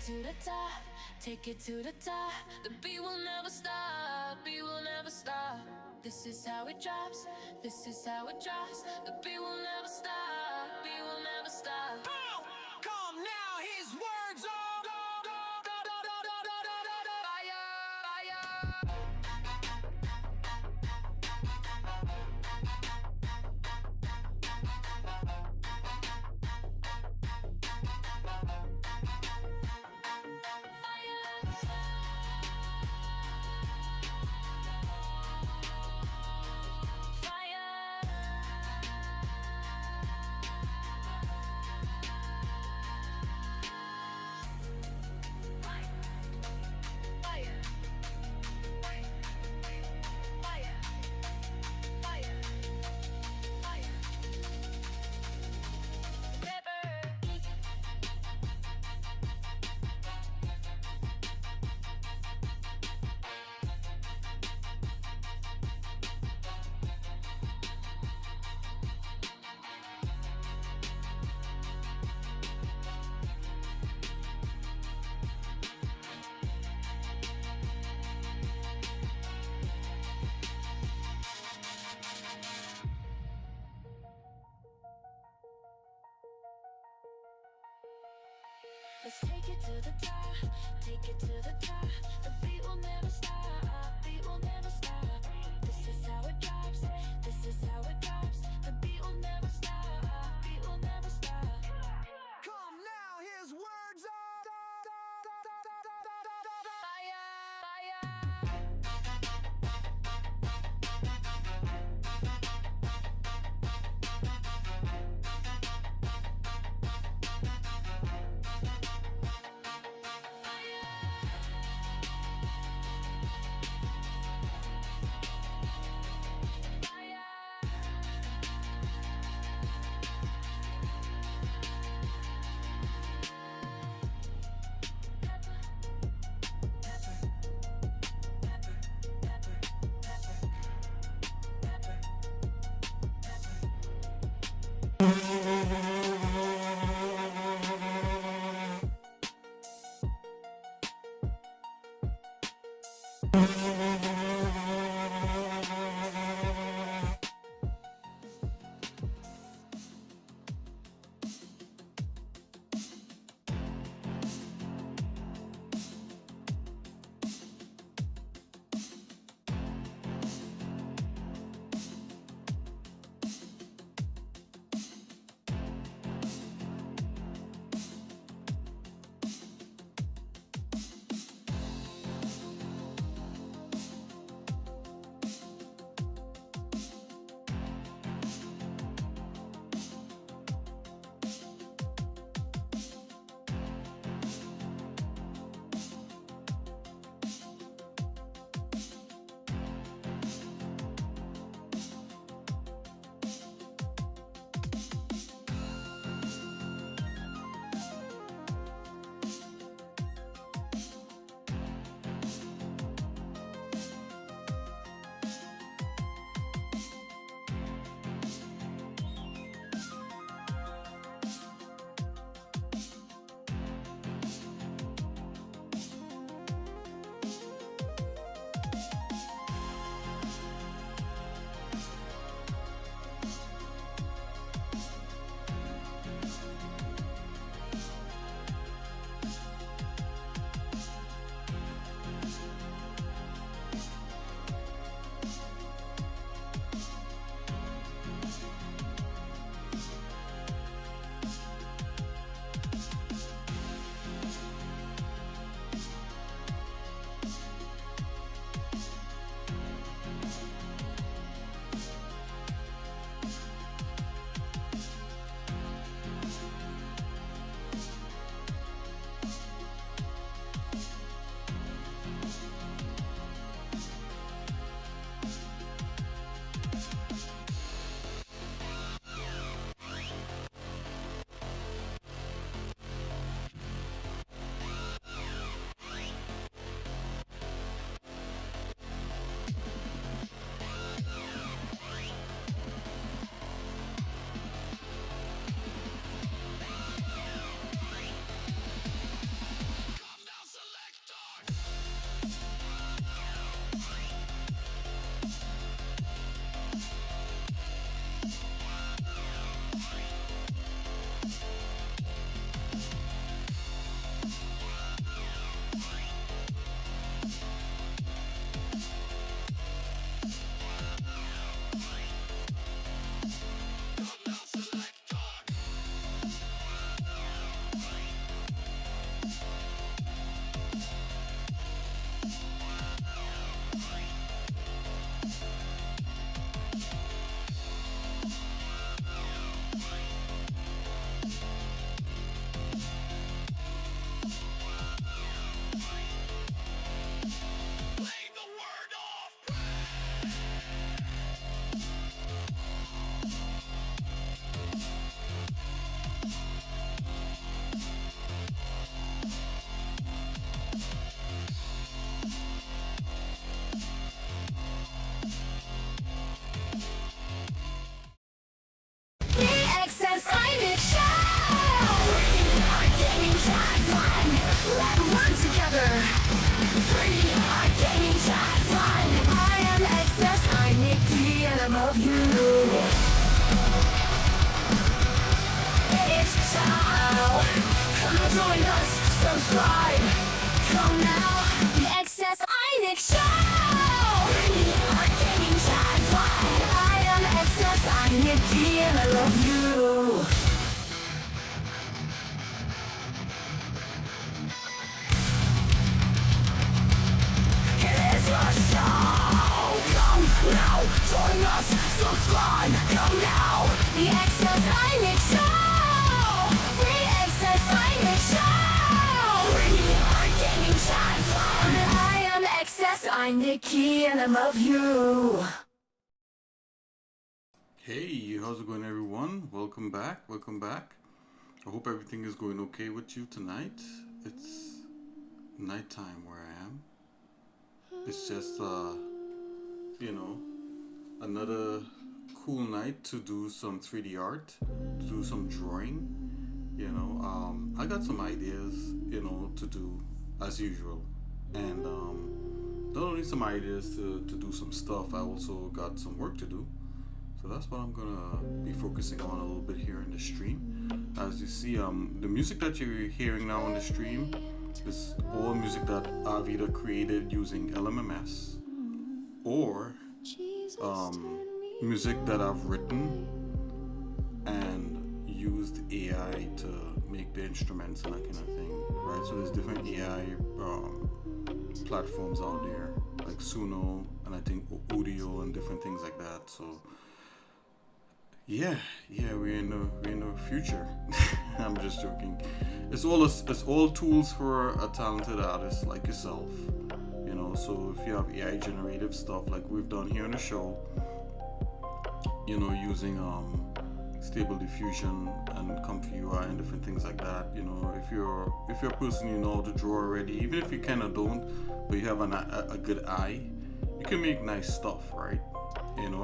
to the top, take it to the top. The beat will never stop, beat will never stop. This is how it drops, this is how it drops. The beat will never stop, beat will never stop. Come now, his words are Let's take it to the top, take it to the top. The beat will never stop, beat will never stop. This is how it drops, this is how it drops. The beat will never stop, beat will never stop. Come now, his words are love you. It's time. Come join us, subscribe. Come now, the xsinick show. We are taking time flight. I am xsinick and I love you. It is your show. Come now, join us, subscribe. Come now, the xsinick show. The xsinick show. We are taking time flight. I am xsinick and I love you. Hey, how's it going, everyone? Welcome back. I hope everything is going okay with you tonight. It's nighttime where I am. It's just, another cool night to do some 3D art, to do some drawing. I got some ideas, to do as usual. And not only some ideas to do some stuff, I also got some work to do. So that's what I'm gonna be focusing on a little bit here in the stream. As you see, the music that you're hearing now on the stream is all music that I've either created using LMMS or music that I've written and used AI to make the instruments and that kind of thing, right? So there's different AI platforms out there like Suno and I think Audio and different things like that. So yeah, we're in the future. I'm just joking. It's all tools for a talented artist like yourself. So if you have AI generative stuff like we've done here on the show, using stable diffusion and comfy UI and different things like that. If you're a person you know how to draw already, even if you kind of don't, but you have a good eye, you can make nice stuff, right? And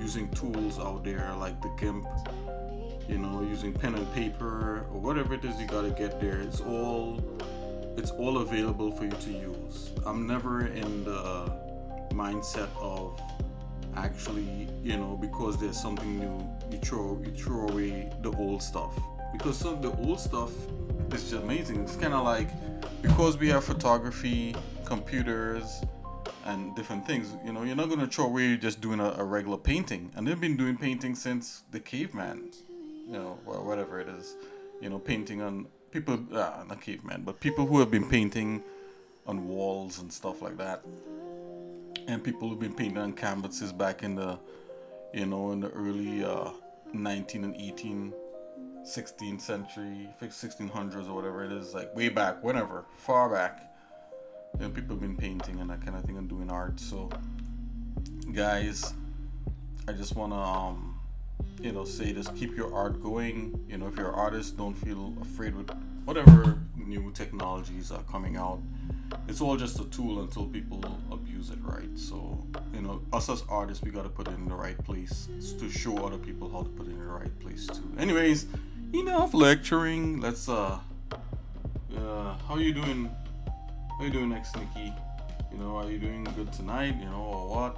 using tools out there like the GIMP, using pen and paper or whatever it is you gotta get there. It's all available for you to use. I'm never in the mindset of actually, because there's something new, you throw away the old stuff. Because some of the old stuff is just amazing. It's kind of like, because we have photography, computers, and different things, you're not going to throw away just doing a regular painting. And they've been doing painting since the caveman, whatever it is, painting on people, not caveman, but people who have been painting on walls and stuff like that. And people who've been painting on canvases back in the, in the early 19 and 18, 16th century, 1600s or whatever it is, like way back, whenever, far back. People have been painting and that kind of thing and doing art. So guys, I just want to say this: keep your art going. If you're an artist, don't feel afraid with whatever new technologies are coming out. It's all just a tool until people abuse it, right? So us as artists, we got to put it in the right place to show other people how to put it in the right place too. Anyways, enough lecturing. Let's how you doing? How you doing, xsinick? Are you doing good tonight? Or what?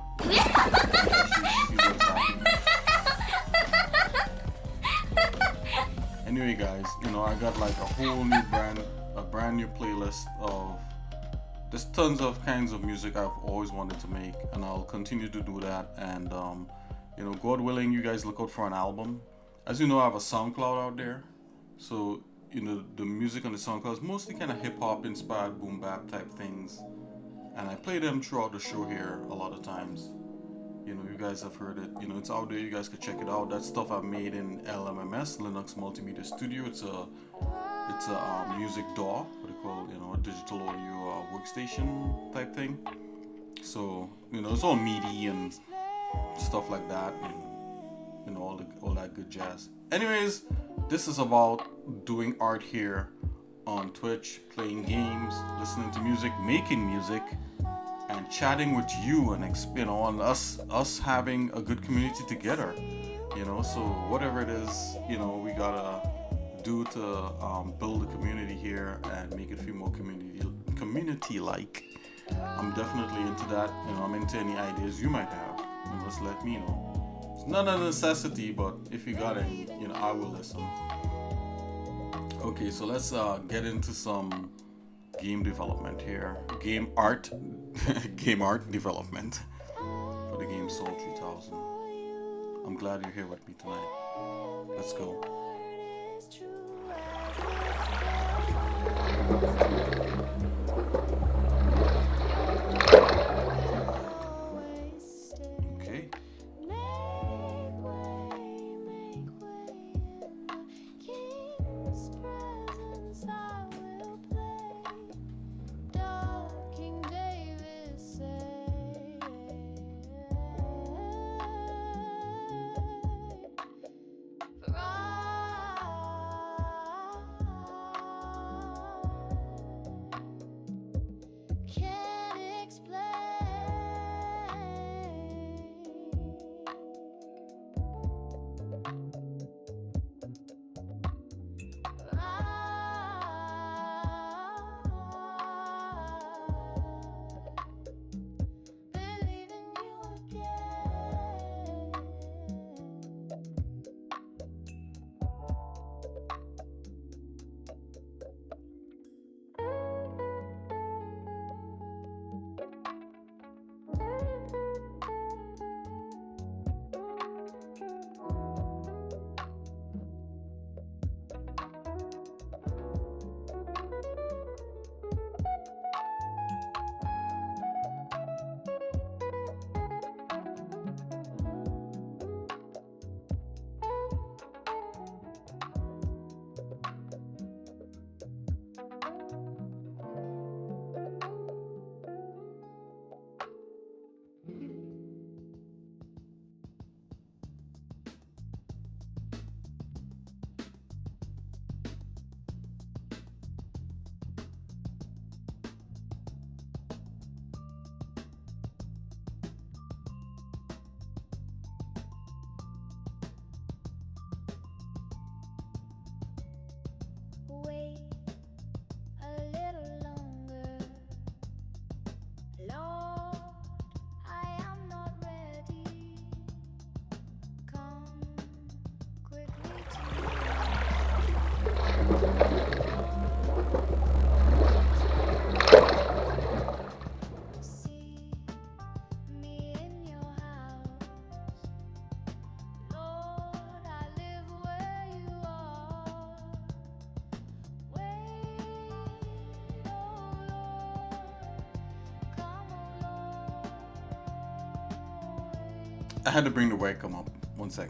Anyway, guys, I got like a whole new brand new playlist of there's tons of kinds of music I've always wanted to make, and I'll continue to do that. And God willing, you guys look out for an album. As you know, I have a SoundCloud out there, so the music on the SoundCloud is mostly kind of hip hop inspired, boom bap type things, and I play them throughout the show here a lot of times. You guys have heard it. It's out there. You guys could check it out. That stuff I've made in LMMS, Linux Multimedia Studio. It's a music DAW, what they call a digital audio workstation type thing. So it's all MIDI and stuff like that, and all that good jazz. Anyways, this is about doing art here on Twitch, playing games, listening to music, making music, and chatting with you, and on us having a good community together. So whatever it is, we gotta do to build a community here and make it feel more community like. I'm definitely into that. I'm into any ideas you might have. Just let me know. not a necessity, but if you got any, I will listen. Okay, so let's get into some game development here. Game art, game art development for the game Soul 3000. I'm glad you're here with me tonight. Let's go. Okay. Wait a little longer, Lord, I am not ready. Come quickly to see me in your house. Lord, I live where you are. Wait, oh Lord, come, oh Lord. I had to bring the webcam up. 1 sec.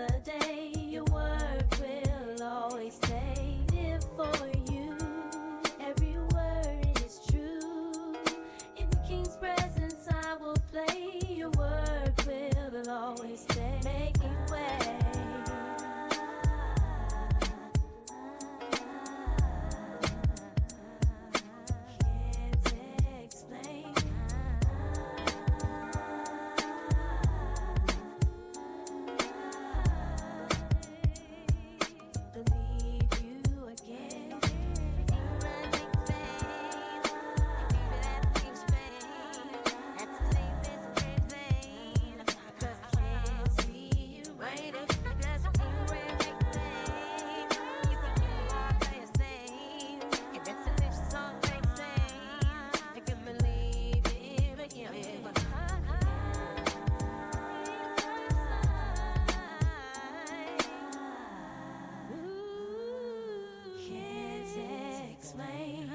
a day. Your word will always stay there for you. Every word is true. In the King's presence I will play. Your word will always stay, making way. Can't explain. Believe you again. Can't see you right up. I can believe it, but yeah. Can't explain.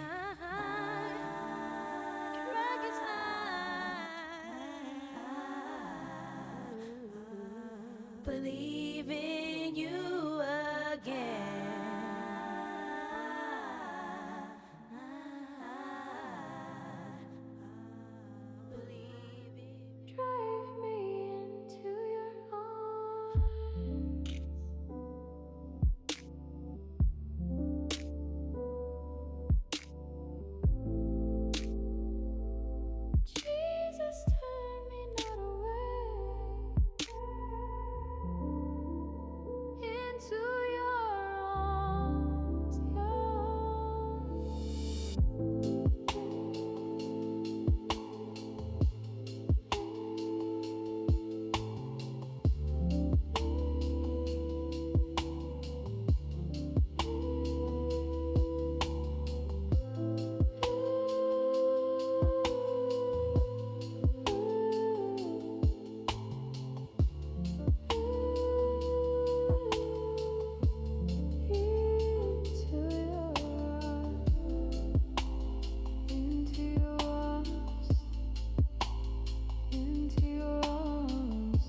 Believe in you again. Believe it. Drive me into your arms. Jesus, turn me not away. Into your arms, into your arms.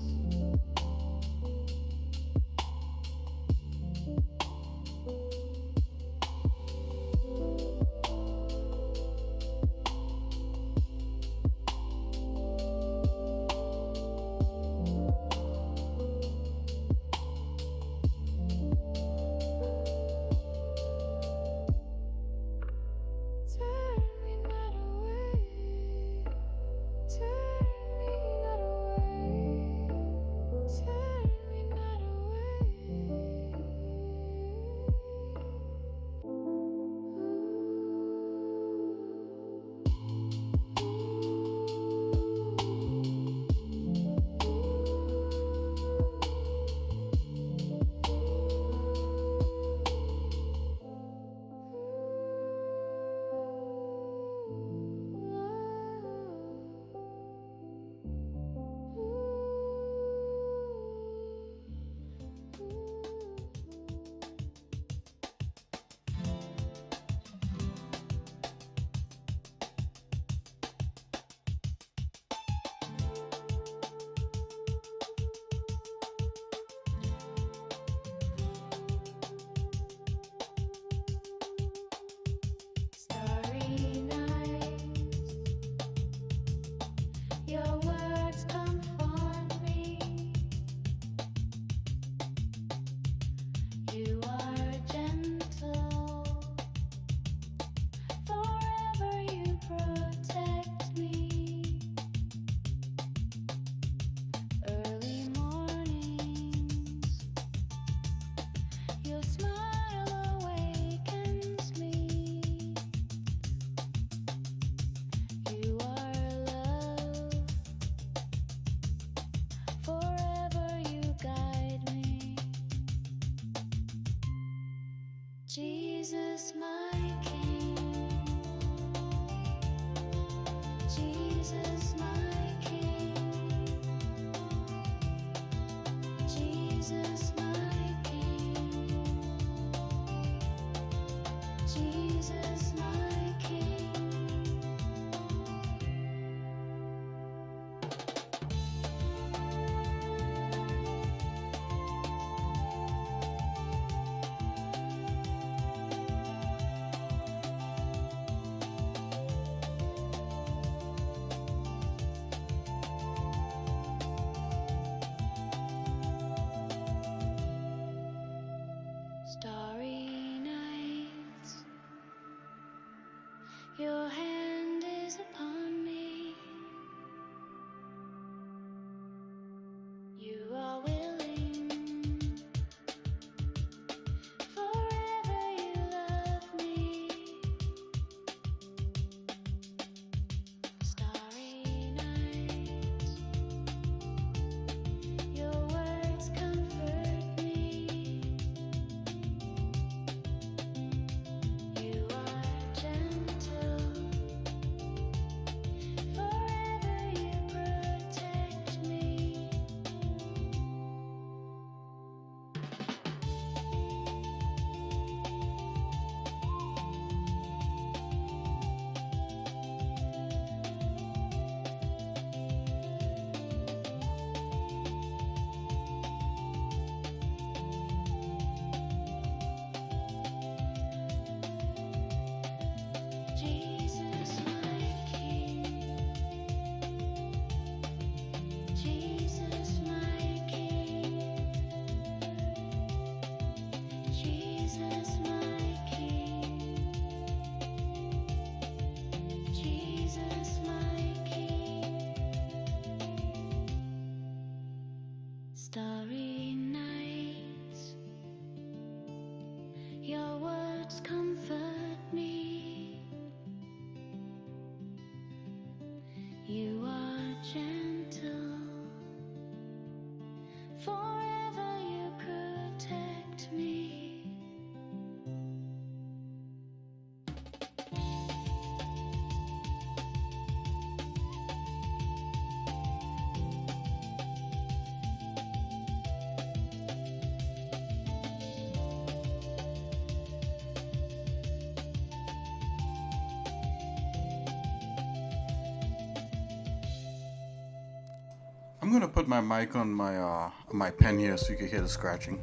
Turn me not away. Turn me not away. Turn me not away. Starry night, your words comfort me. You are gentle, forever you protect me. Early mornings, your smile awakens me. You are love, forever you guide me. Jesus, my King. Jesus, my King. Jesus, my King. Jesus, my King. starry nights. Your words comfort me. You are gentle. Forever you protect me. I'm gonna put my mic on my pen here so you can hear the scratching.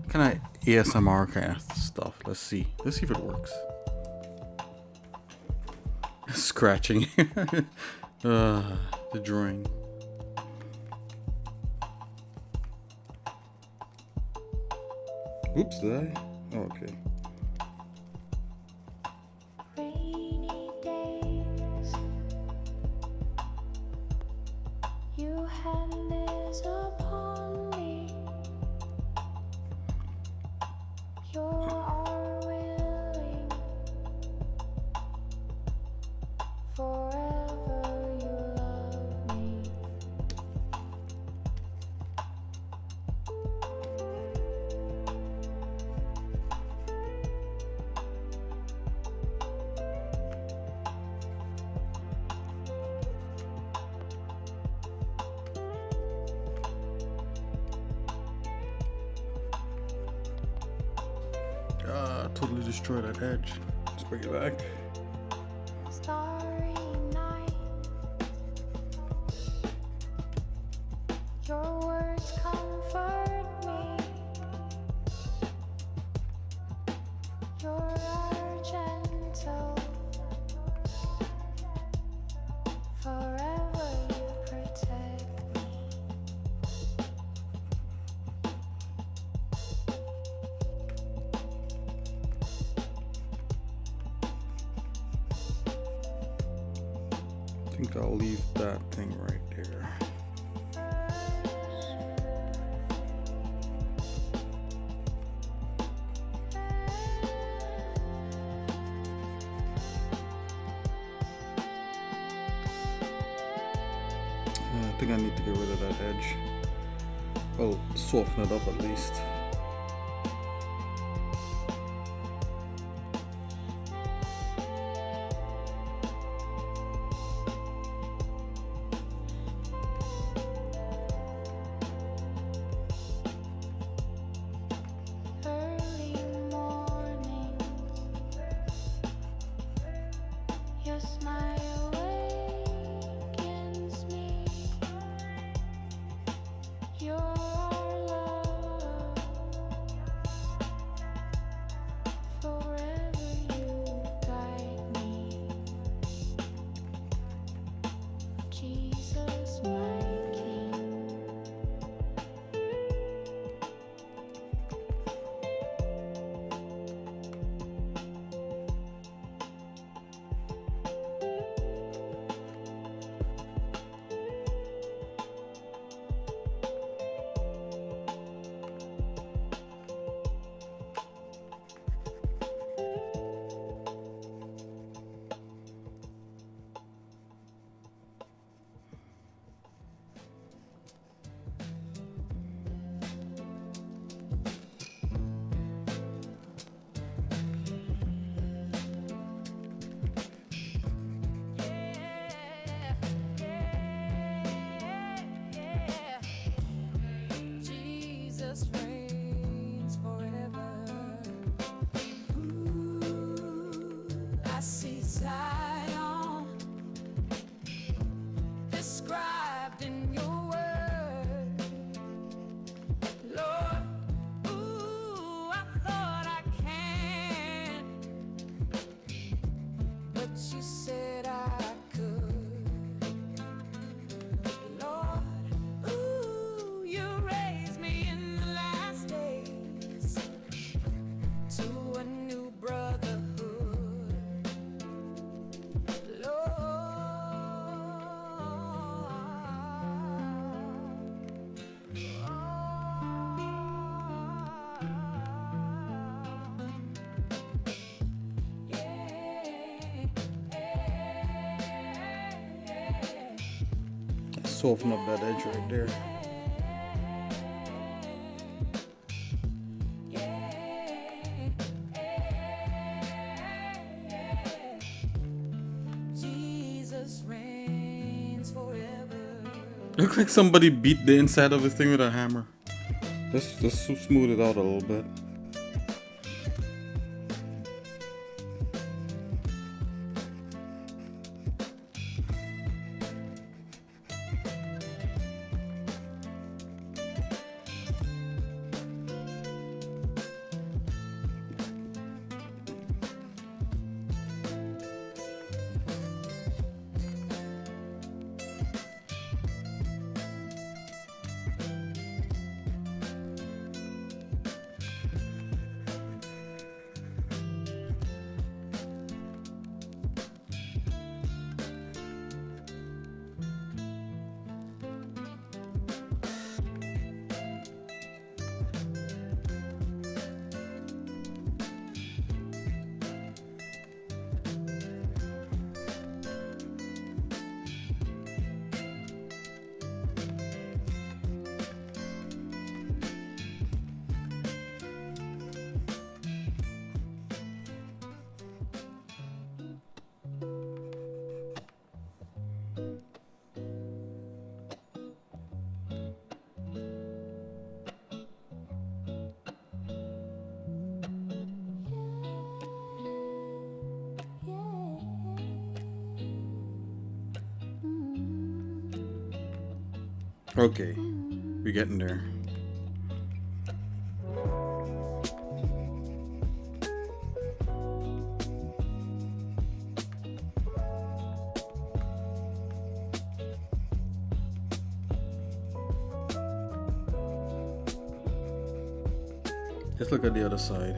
Kind of ASMR kind of stuff. Let's see if it works. Scratching. The drawing. Oops, did I? Oh, okay. Rainy days, you had this upon me. You are willing, forever you love me. Totally destroyed that edge. Let's bring it back. Starry night, your words comfort me. You are gentle, forever you protect me. I think I'll leave that thing right there. I think I need to get rid of that edge. Well, soften it up at least. Early mornings, your smile awakens me. Your love, forever you guide me. Jesus, my King. Jesus reigns forever. Ooh, I see Zion described in your word, Lord. Ooh, I thought I can, but you said I could, Lord. Ooh, you raised me in the light. soften up that edge right there. Jesus reigns forever. Looks like somebody beat the inside of this thing with a hammer. Just smooth it out a little bit. Okay, we're getting there. Let's look at the other side.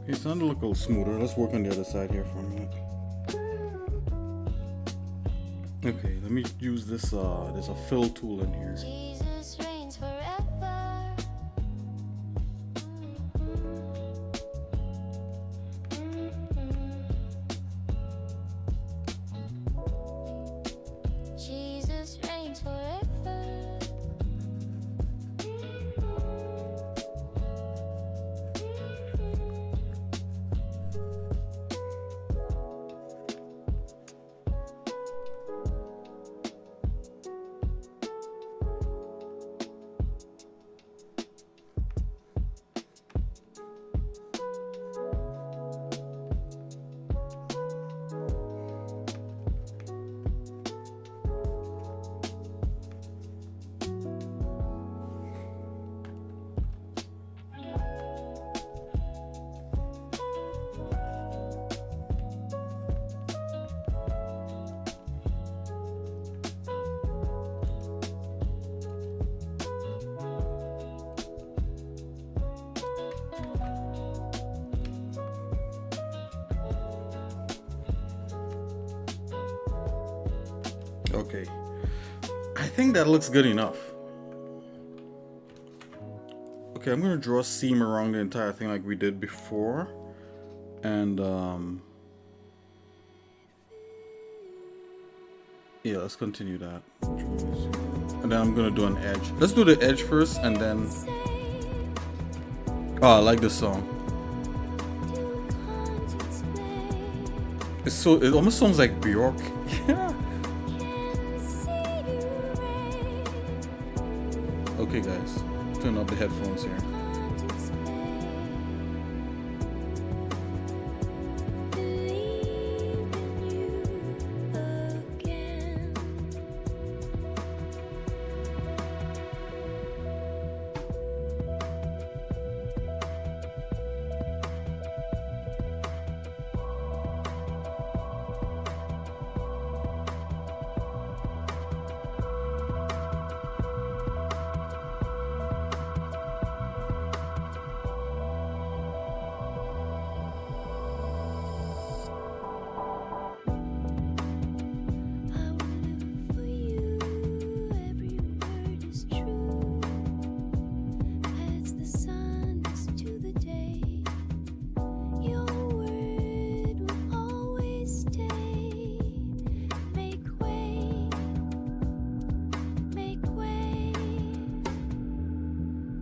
It's starting to look a little smoother. Let's work on the other side here for a minute. Okay, let me use this. There's a fill tool in here. Jesus reigns forever. Jesus reigns forever. Okay, I think that looks good enough. Okay, I'm gonna draw a seam around the entire thing like we did before, and yeah, let's continue that. And then I'm gonna do an edge. Let's do the edge first, and then oh, I like this song. It almost sounds like Bjork. Yeah. Okay guys, turn up the headphones here.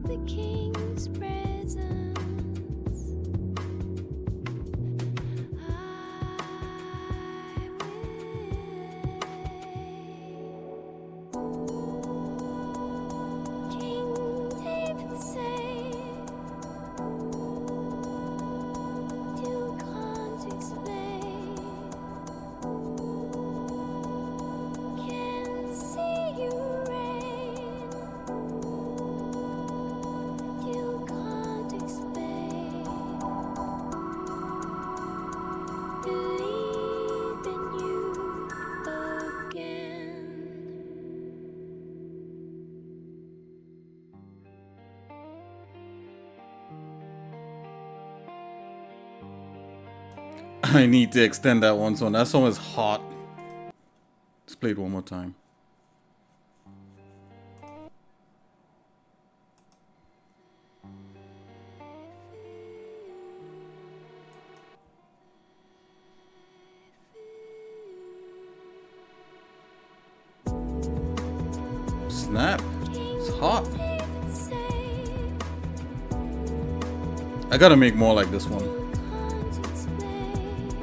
the king's presence. I will. King David said, "You can't explain. Can see you reign. You can't explain. Believe in you again." I need to extend that one song. That song is hot. Let's play it one more time. Snap. It's hot. David said, I gotta make more like this one. "You can't explain.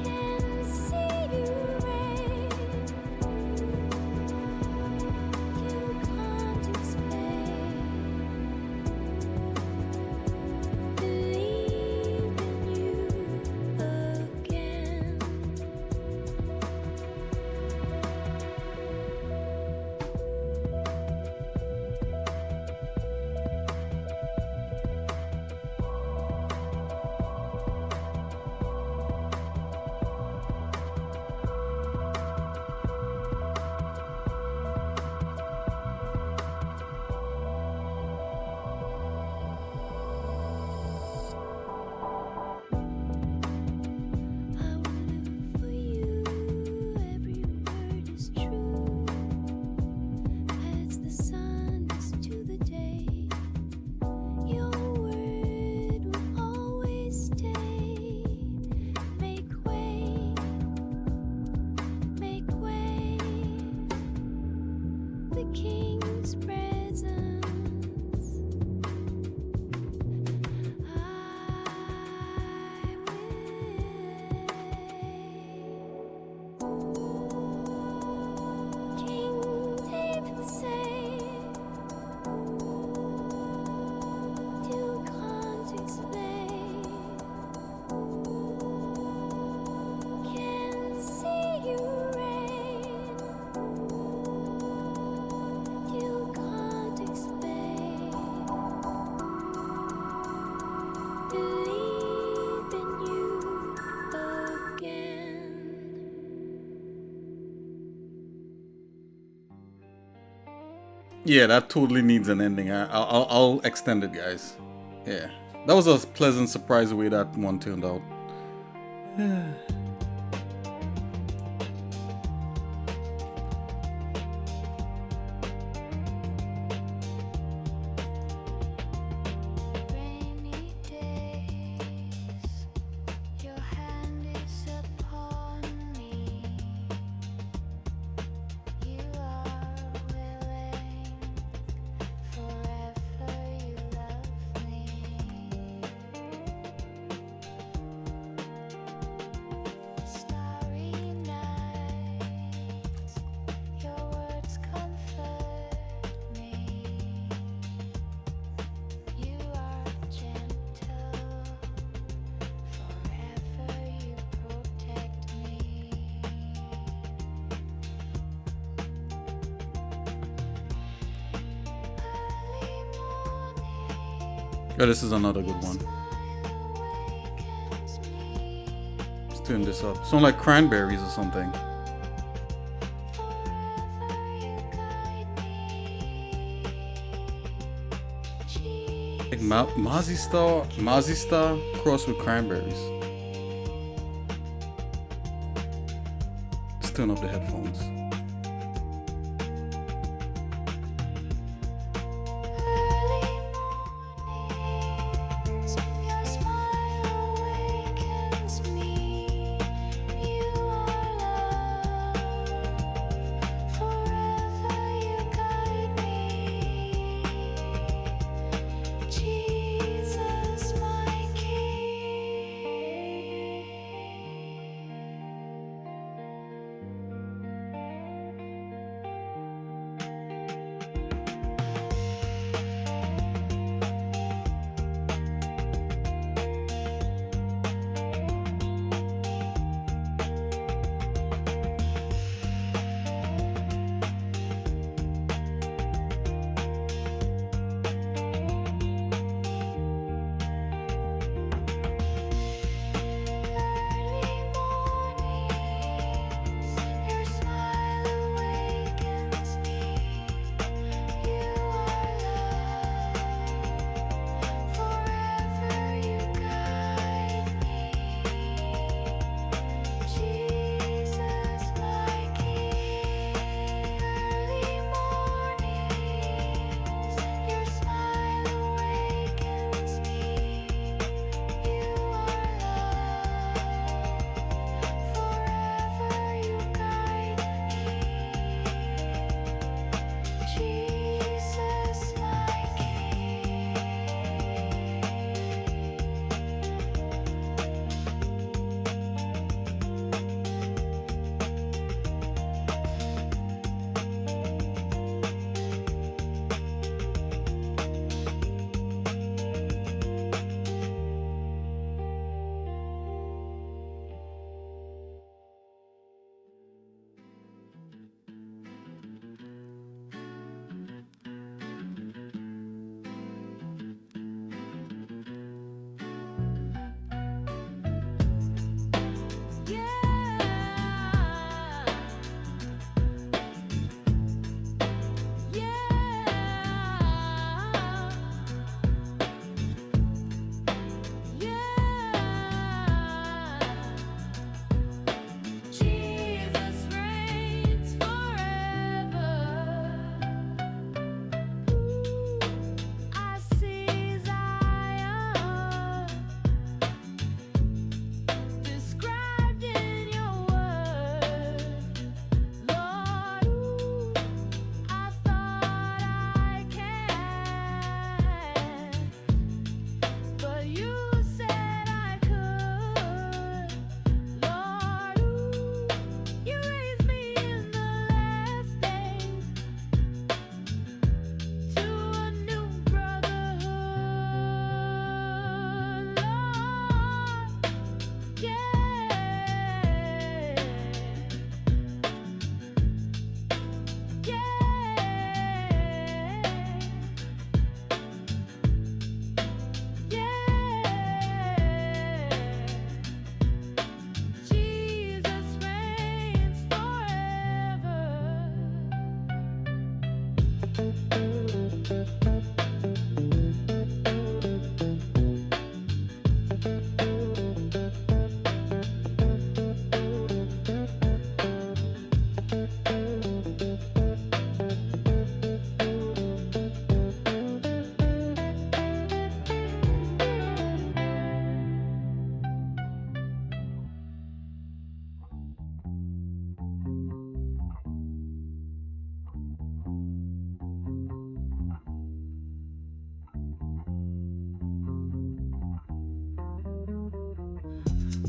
Can see you reign. You can't explain. Believe in you again." I will live for you, every word is true. As the sun is to the day, your word will always stay. Make way, make way. The king's presence. King David said, "You can't explain. Can see you reign. You can't explain. Believe in you again." Yeah, that totally needs an ending. I'll extend it, guys. Yeah, that was a pleasant surprise the way that one turned out. Rainy days, your hand is upon me. You are willing, forever you love me. Starry nights, your words comfort me. You are gentle, forever you protect me. Early morning, Yeah, this is another good one. smile awakens me. Let's turn this up. Sound like cranberries or something. Forever you guide me. Like Mazzy Star crossed with cranberries. Let's turn up the headphones. Early mornings, your smile awakens me. You are love, forever you guide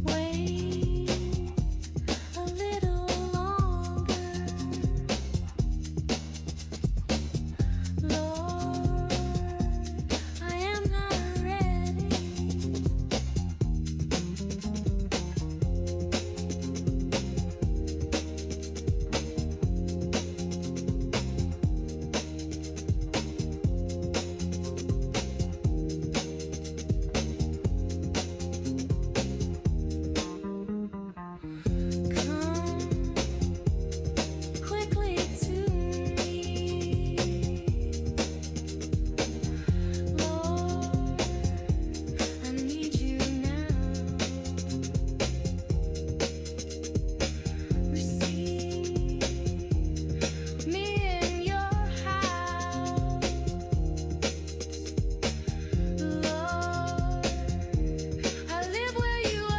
Wait a little longer, Lord, I am not ready. Come quickly to me, Lord, I need you now. Receive me in your house, Lord, I live where you are.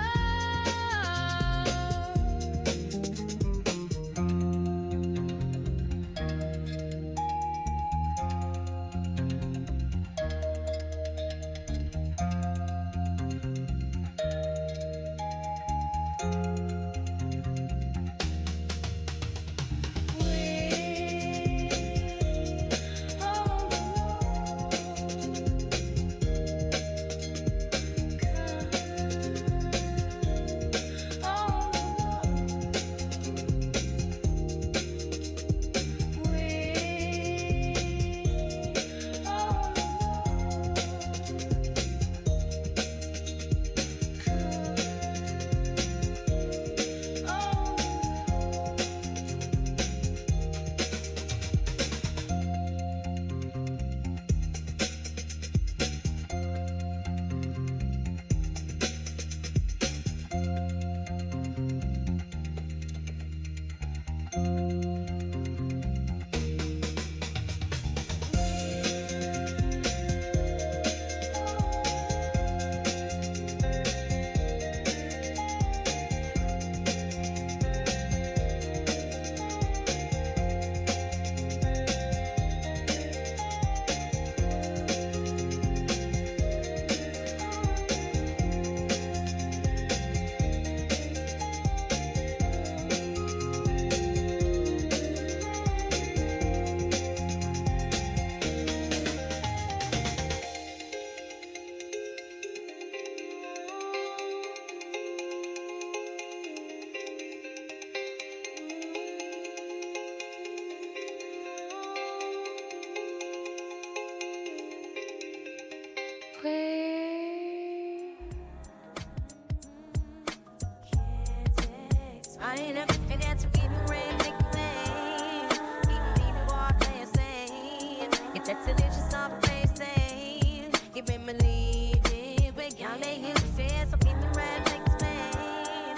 I ain't never forget to keep it rain, make it rain. Keep me walk, play and sing. Get that delicious soft place thing. Keep me believing. Wake y'all lay in the face, so keep the red, make it rain.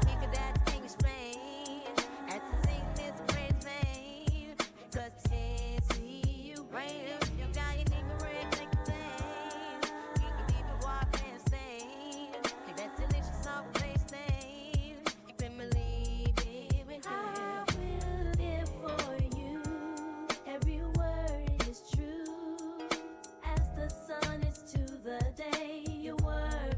Keep it that thing explain. As to sing this praise name. Cause see you rain. You got your nigga red, make it rain. Keep me walk, play and sing. Get that delicious soft place thing. I will live for you. Every word is true. As the sun is to the day, your word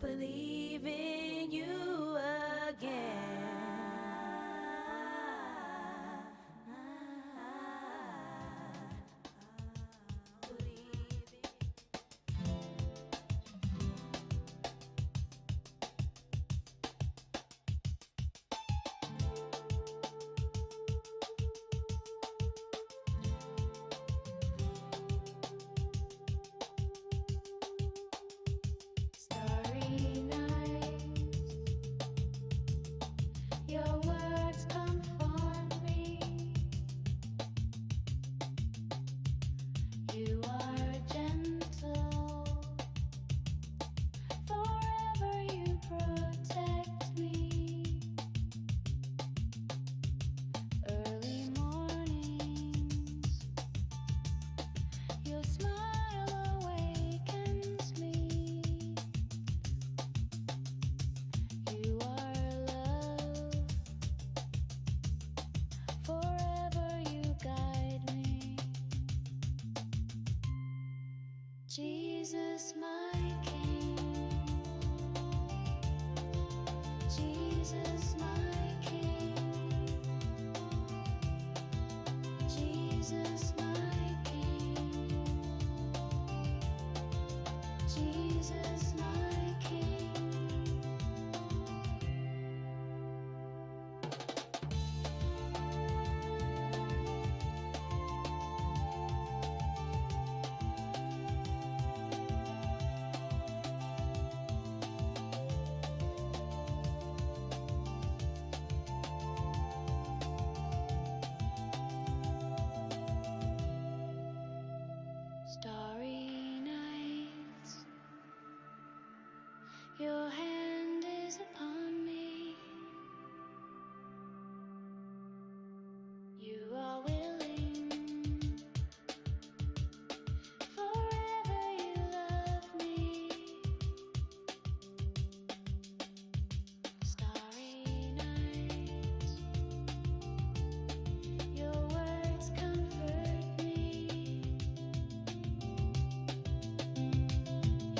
believe in you again. Starry night, your words comfort me. You are gentle, forever you protect me. Early mornings, your smile awakens me. You are love, forever you guide me. Jesus, my King. Jesus, my King. Jesus, my King. Jesus, my King. Starry nights, your hand is upon me. You are willing, forever you love me. Starry nights, your words comfort me.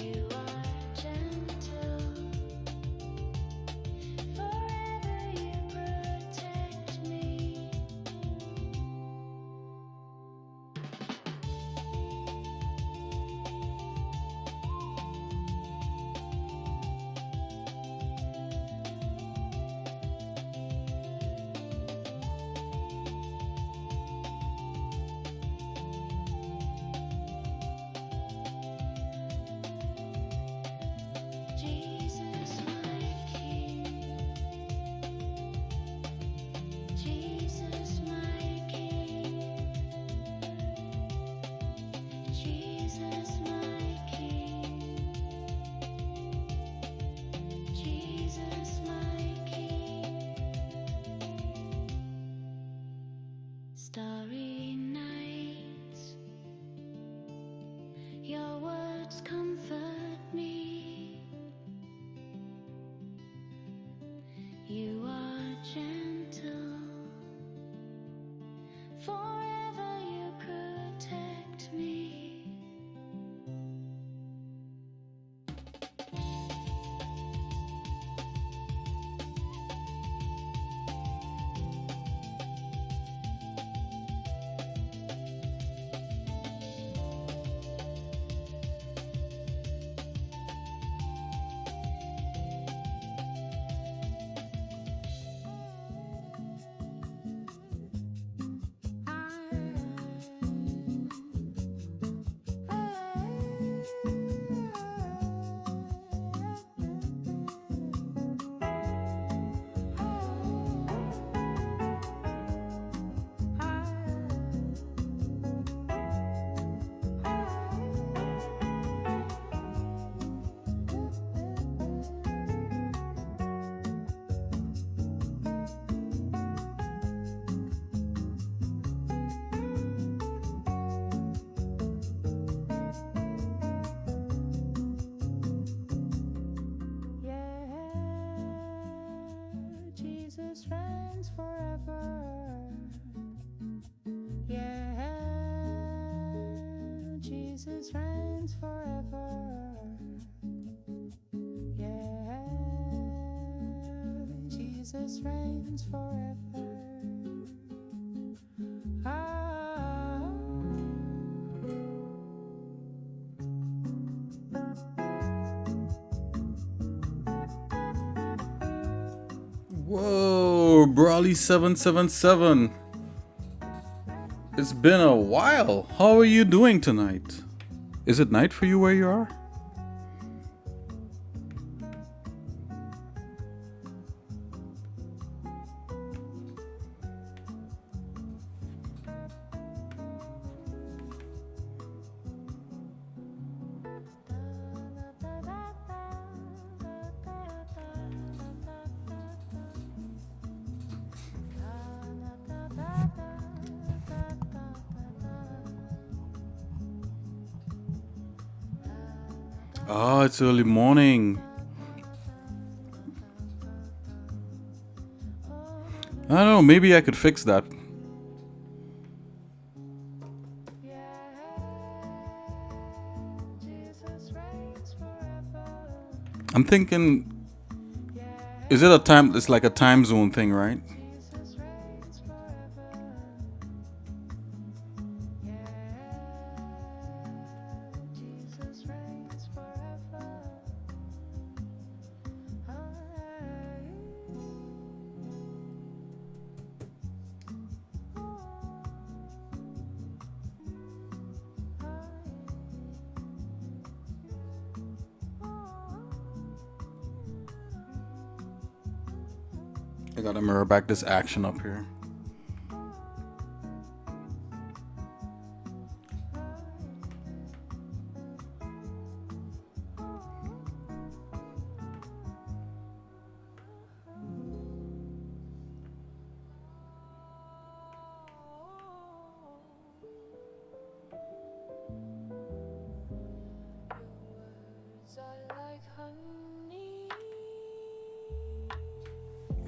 You are gentle, forever you protect me. Jesus, my King. Jesus, my King. Jesus, my King. Jesus, my King. Starry nights, your words comfort me. You are gentle, forever you protect me. Jesus reigns forever. Yeah. Jesus reigns forever. Ah. Whoa, Brawly777. It's been a while. How are you doing tonight? Is it night for you where you are? Ah, it's early morning. I don't know, maybe I could fix that. I'm thinking, is it a time, it's like a time zone thing, right? I gotta mirror back this action up here.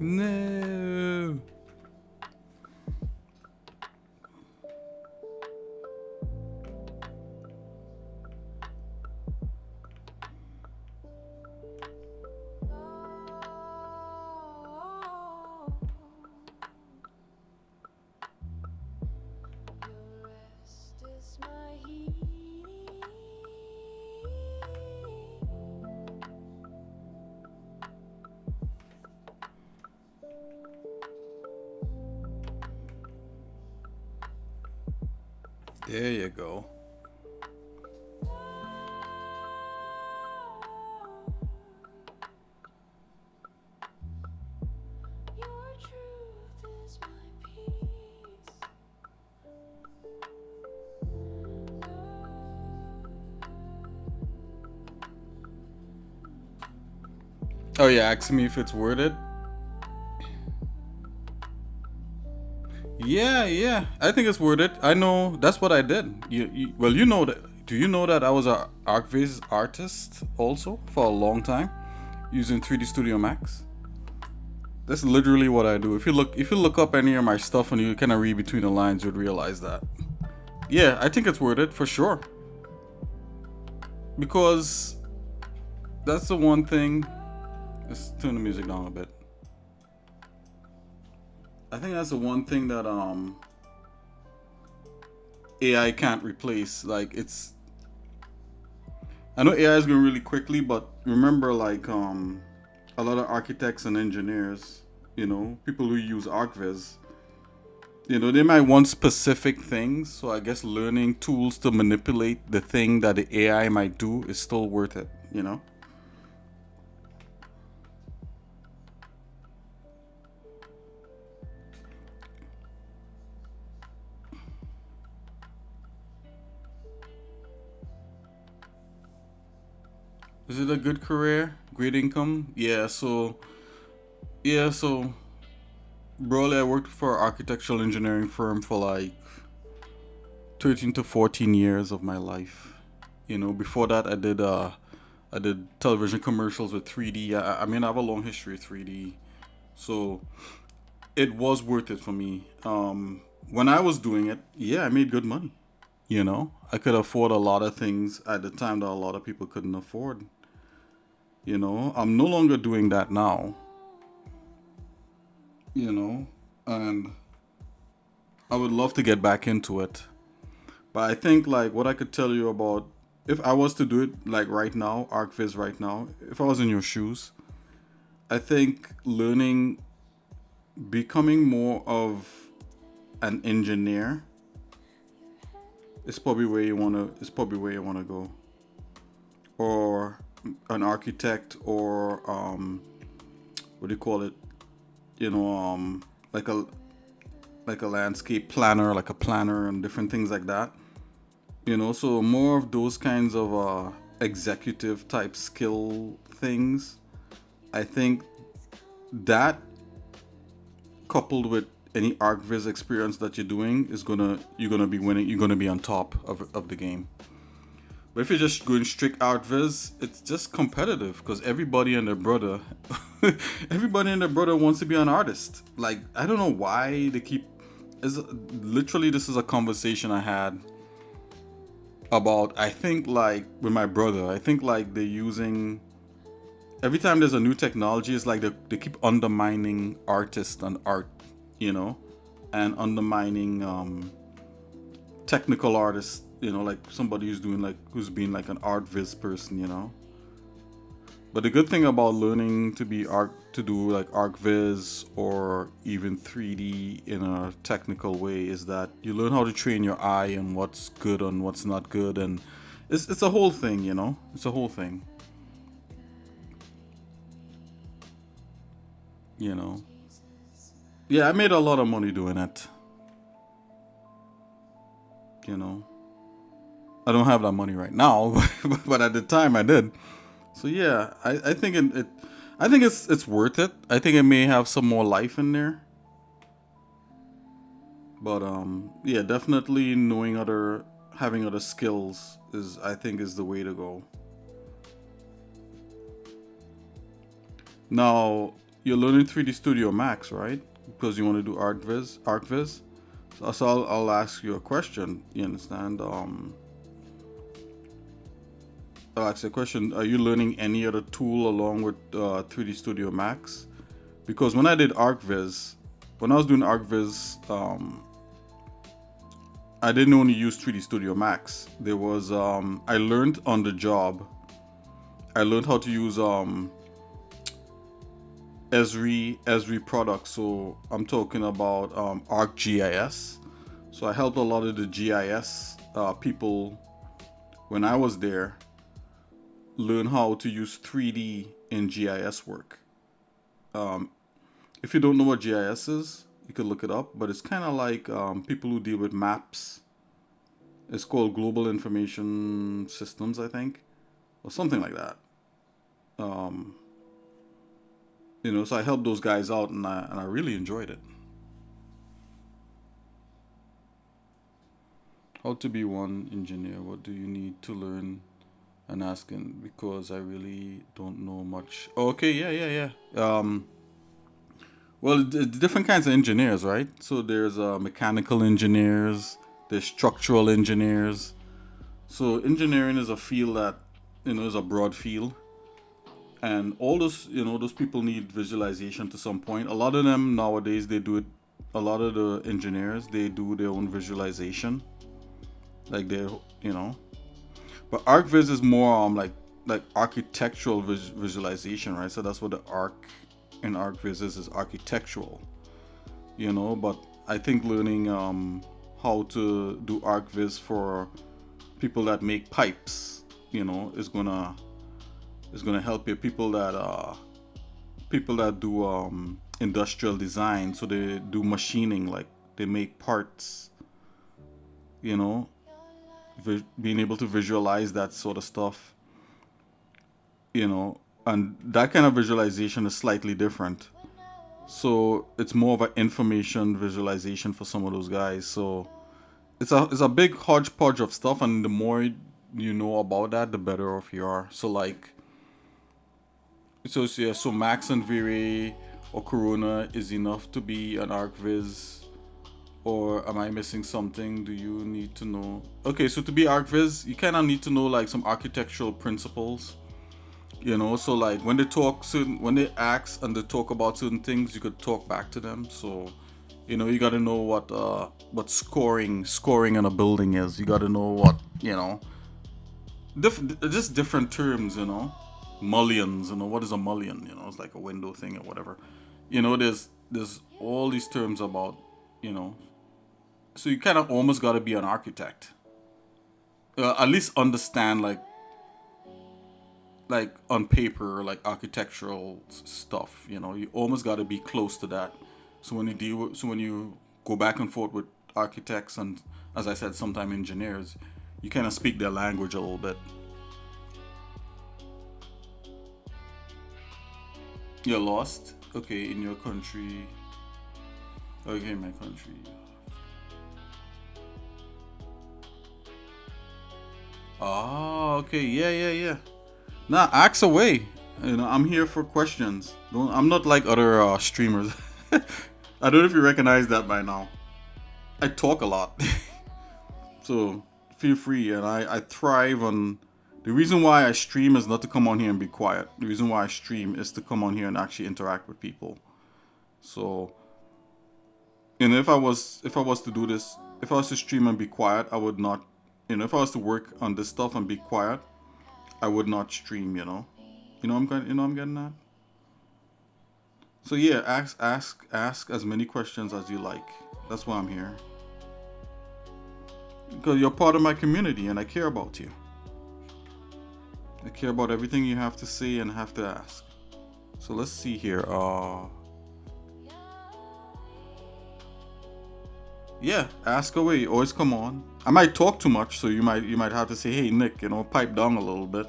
No. There you go. Oh yeah, asking me if it's worth it. Yeah, I think it's worth it. I know that's what I did. Well, you know that. Do you know that I was a ArcViz artist also for a long time, using 3D Studio Max? That's literally what I do. If you look up any of my stuff and you kind of read between the lines, you'd realize that. Yeah, I think it's worth it for sure. Because that's the one thing. Let's turn the music down a bit. I think that's the one thing that AI can't replace. Like I know AI is going really quickly, but remember, like a lot of architects and engineers, people who use ArcViz, they might want specific things. So I guess learning tools to manipulate the thing that the AI might do is still worth it, Is it a good career? Great income? Yeah, so broadly I worked for an architectural engineering firm for like 13 to 14 years of my life. Before that I did television commercials with 3D. I mean, I have a long history of 3D. So it was worth it for me. When I was doing it, yeah, I made good money. I could afford a lot of things at the time that a lot of people couldn't afford. I'm no longer doing that now. you know, and I would love to get back into it. But I think like what I could tell you about if I was to do it like right now, ArcViz right now, if I was in your shoes, I think learning becoming more of an engineer is probably where you wanna go. Or an architect or what do you call it? You know, like a landscape planner, like a planner and different things like that. You know, so more of those kinds of executive type skill things. I think that coupled with any ArcViz experience that you're doing is you're gonna be winning. You're gonna be on top of the game. But if you're just going strict ArcViz, it's just competitive because everybody and their brother, everybody and their brother wants to be an artist. Like I don't know why they keep. Literally, this is a conversation I had about. I think like with my brother. I think like they're using. Every time there's a new technology, it's like they keep undermining artists and art, you know, and undermining technical artists, you know, like somebody who's being like an art viz person, you know. But the good thing about learning to do like ArcViz or even 3D in a technical way is that you learn how to train your eye and what's good and what's not good, and it's a whole thing, you know. It's a whole thing. You know. Yeah, I made a lot of money doing it. You know. I don't have that money right now, but at the time I did. So yeah, I think I think it's worth it. I think it may have some more life in there. But yeah, definitely having other skills I think is the way to go. Now, you're learning 3D Studio Max, right? Because you want to do ArcViz. So I'll ask you a question. You understand? I'll ask you a question. Are you learning any other tool along with 3D Studio Max? Because when I did ArcViz, when I was doing ArcViz, I didn't only use 3D Studio Max. There was I learned on the job. I learned how to use Esri products. So I'm talking about ArcGIS. So I helped a lot of the GIS people when I was there learn how to use 3D in GIS work. If you don't know what GIS is, you could look it up, but it's kind of like people who deal with maps. It's called Global Information Systems, I think, or something like that. You know, so I helped those guys out, and I really enjoyed it. How to be one engineer? What do you need to learn? And asking because I really don't know much. Okay, yeah. Well, different kinds of engineers, right? So there's mechanical engineers, there's structural engineers. So engineering is a field that is a broad field, and all those people need visualization to some point. A lot of them nowadays they do it. A lot of the engineers they do their own visualization, like But ArcViz is more like architectural visualization, right? So that's what the arc in ArcViz is architectural, But I think learning how to do ArcViz for people that make pipes, is gonna help you. People that do industrial design, so they do machining, like they make parts, being able to visualize that sort of stuff, and that kind of visualization is slightly different. So it's more of an information visualization for some of those guys. So it's a big hodgepodge of stuff, and the more you know about that, the better off you are. So so Max and Vire or Corona is enough to be an ArcViz. Or am I missing something? Do you need to know? Okay, so to be ArcViz, you kind of need to know like some architectural principles. You know, so like when they talk certain, when they ask and they talk about certain things, you could talk back to them. So, you know, you got to know what scoring in a building is. You got to know what, you know, just different terms. You know, mullions. You know, what is a mullion? You know, it's like a window thing or whatever. You know, there's all these terms about, you know, so you kind of almost got to be an architect. At least understand like on paper, like architectural stuff. You know, you almost got to be close to that. So when you so when you go back and forth with architects and, as I said, sometimes engineers, you kind of speak their language a little bit. You're lost. Okay, in your country. Okay, my country. Oh, okay. Yeah, yeah, yeah. Nah, ask away. You know, I'm here for questions. Don't. I'm not like other streamers. I don't know if you recognize that by now. I talk a lot, so feel free. And I thrive on. The reason why I stream is not to come on here and be quiet. The reason why I stream is to come on here and actually interact with people. So, you know, if I was to do this, if I was to stream and be quiet, I would not. You know, if I was to work on this stuff and be quiet, I would not stream. I'm getting at. So yeah, ask as many questions as you like. That's why I'm here. Because you're part of my community and I care about you. I care about everything you have to say and have to ask. So let's see here. Yeah, ask away. Always come on. I might talk too much, so you might have to say, hey Nick, you know, pipe down a little bit.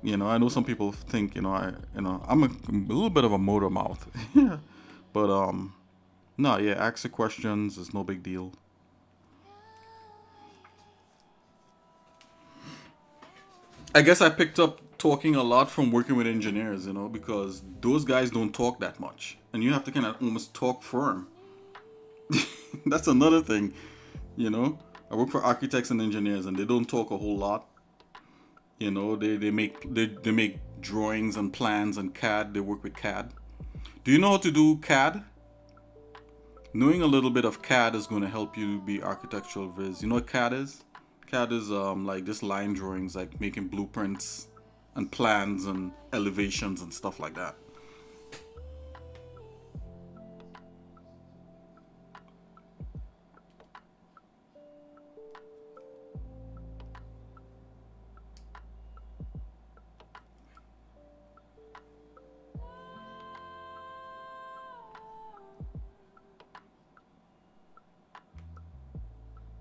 You know, I know some people think, I'm a little bit of a motor mouth. Yeah. But no, yeah, ask the questions. It's no big deal. I guess I picked up talking a lot from working with engineers, you know, because those guys don't talk that much, and you have to kind of almost talk for them. That's another thing, you know. I work for architects and engineers, and they don't talk a whole lot. You know, they make drawings and plans and CAD. They work with CAD. Do you know how to do CAD? Knowing a little bit of CAD is going to help you be architectural viz. You know what CAD is? CAD is like just line drawings, like making blueprints and plans and elevations and stuff like that.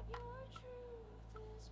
Your truth is my peace.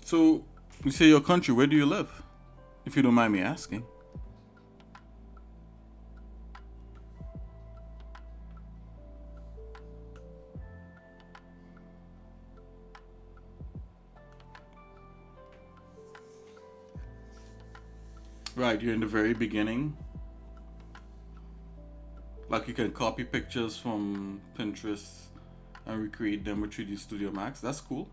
So, you say your country. Where do you live? If you don't mind me asking. Right, you're in the very beginning. Like you can copy pictures from Pinterest and recreate them with 3D Studio Max. That's cool.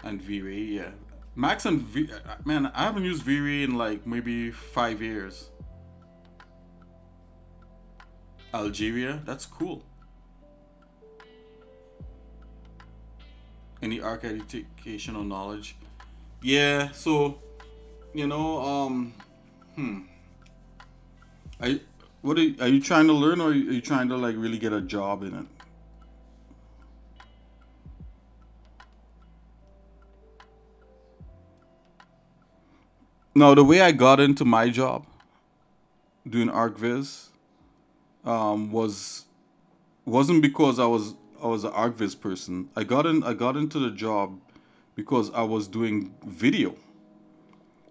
And V-Ray, yeah. Max and man, I haven't used V-Ray in like maybe 5 years. Algeria, that's cool. Any arc educational knowledge? Yeah, so you know, are you, are you trying to learn, or are you trying to like really get a job in it? Now, the way I got into my job doing ArcViz was wasn't because I was an ArcViz person. I got into the job because I was doing video.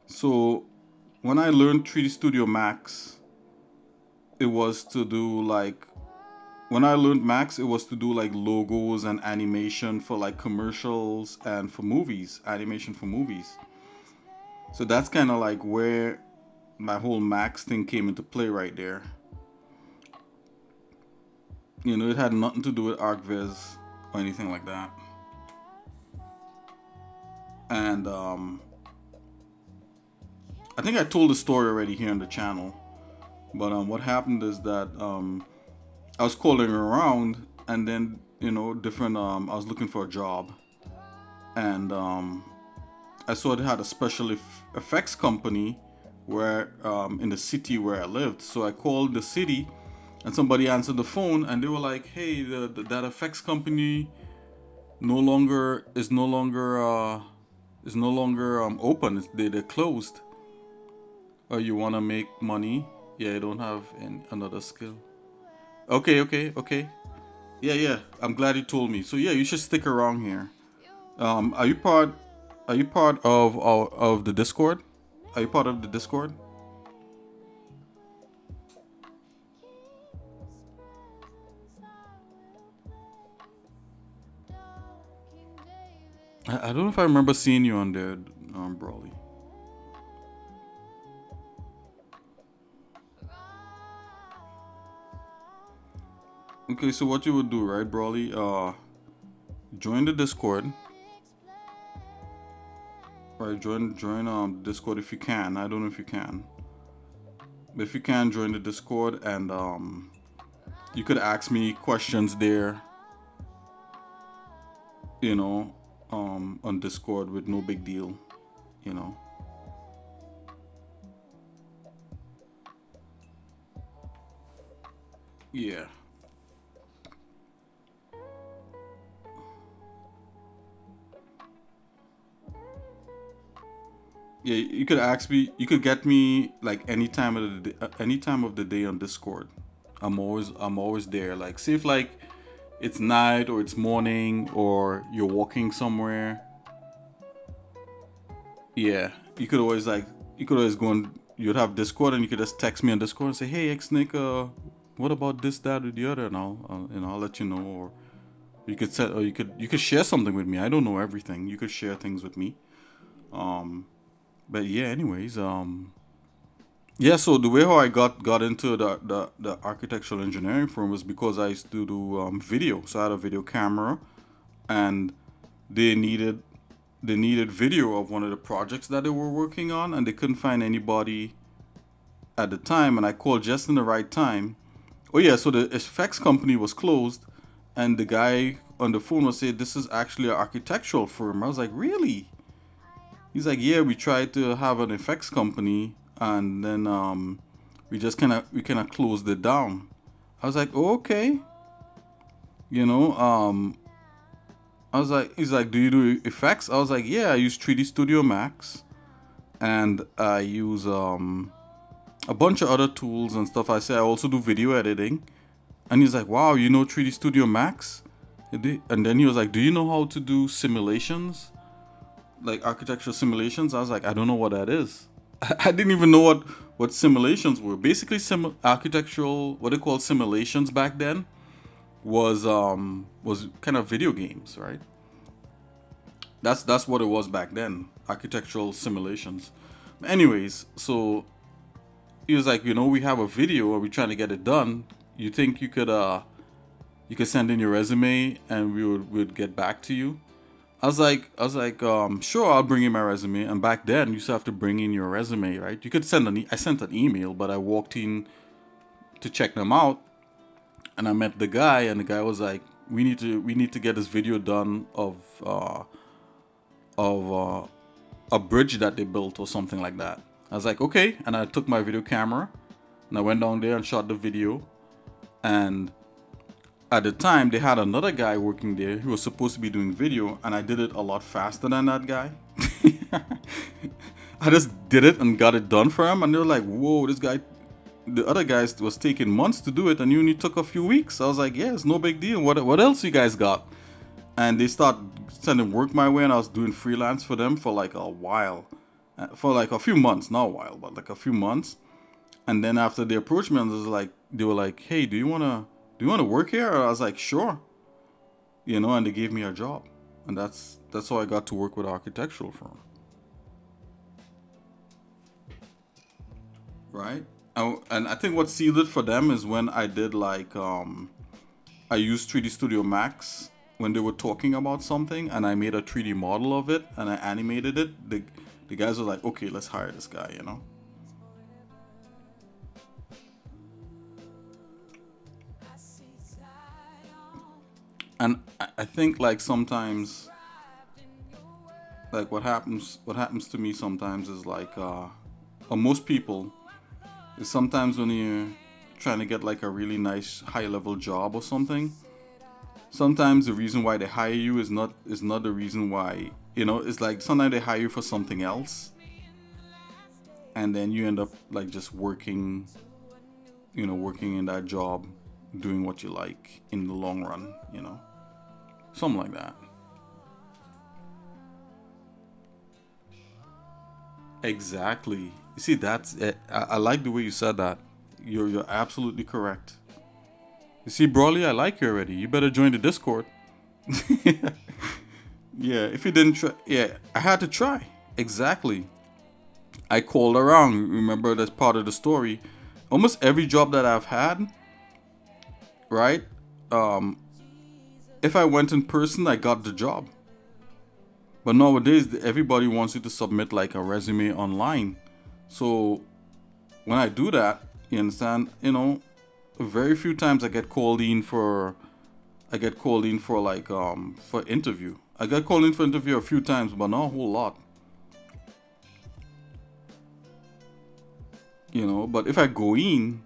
So when I learned 3D Studio Max, it was to do like when I learned Max, it was to do like logos and animation for like commercials and for movies, animation for movies. So that's kind of like where my whole Max thing came into play right there. It had nothing to do with ArcViz or anything like that. And I think I told the story already here on the channel. But what happened is that I was calling around, and then different. I was looking for a job, and I saw they had a special effects company where in the city where I lived. So I called the city, and somebody answered the phone, and they were like, "Hey, that effects company is no longer open. They're closed. You wanna make money? Yeah, I don't have another skill. Okay. Yeah. I'm glad you told me. So yeah, you should stick around here. Are you part? Are you part of the Discord? Are you part of the Discord? I don't know if I remember seeing you on there, Brawley. Okay, so what you would do, right, Brawley? Join the Discord. Right, join Discord if you can. I don't know if you can, but if you can, join the Discord, and you could ask me questions there. On Discord with no big deal. You know. Yeah. Yeah, you could ask me. You could get me like any time of the day, any time of the day on Discord. I'm always there. Like, see if like it's night or it's morning or you're walking somewhere. Yeah, you could always go on. You'd have Discord and you could just text me on Discord and say, "Hey, xsnick, what about this, that, or the other?" And I'll let you know. Or you could share something with me. I don't know everything. You could share things with me. Um, but yeah, anyways, yeah. So the way how I got into the architectural engineering firm was because I used to do video. So I had a video camera, and they needed video of one of the projects that they were working on, and they couldn't find anybody at the time. And I called just in the right time. Oh yeah, so the effects company was closed, and the guy on the phone was saying, "This is actually an architectural firm." I was like, "Really?" He's like, "Yeah, we tried to have an effects company, and then we kind of closed it down." I was like, oh, "Okay." You know, I was like, he's like, "Do you do effects?" I was like, "Yeah, I use 3D Studio Max, and I use a bunch of other tools and stuff." I said, "I also do video editing." And he's like, "Wow, you know 3D Studio Max?" And then he was like, "Do you know how to do simulations? Like architectural simulations?" I was like, "I don't know what that is." I didn't even know what simulations were. Basically, architectural, what they called simulations back then, was kind of video games, right? That's what it was back then, architectural simulations. Anyways, so he was like, "We have a video, or we're trying to get it done. You think you could send in your resume, and we would get back to you?" I was like, "Sure, I'll bring in my resume." And back then, you used to have to bring in your resume, right? You could I sent an email, but I walked in to check them out, and I met the guy, and the guy was like, "We need to get this video done of a bridge that they built or something like that." I was like, "Okay," and I took my video camera, and I went down there and shot the video. And at the time, they had another guy working there who was supposed to be doing video, and I did it a lot faster than that guy. I just did it and got it done for him, and they were like, "Whoa, this guy." The other guys was taking months to do it, and you only took a few weeks. I was like, "Yeah, it's no big deal. What else you guys got?" And they start sending work my way, and I was doing freelance for them for like a while, for like a few months, not a while, but like a few months. And then after they approached me, and they were like, "Hey, do you wanna work here?" And I was like, "Sure," and they gave me a job, and that's how I got to work with an architectural firm, right? And I think what sealed it for them is when I did like I used 3D Studio Max when they were talking about something, and I made a 3D model of it and I animated it. The guys were like, "Okay, let's hire this guy." And I think like sometimes, like what happens to me sometimes is like or most people is sometimes when you're trying to get like a really nice high level job or something, sometimes the reason why they hire you is not the reason why, it's like sometimes they hire you for something else, and then you end up like just working in that job, doing what you like in the long run. Something like that. Exactly. You see, that's it. I like the way you said that. You're absolutely correct. You see, Broly, I like you already. You better join the Discord. Yeah, if you didn't try, yeah, I had to try. Exactly. I called around. Remember, that's part of the story. Almost every job that I've had, right? Um, if I went in person, I got the job. But nowadays, everybody wants you to submit like a resume online. So when I do that, you understand, very few times I get called in for like for interview. I got called in for interview a few times, but not a whole lot. But if I go in,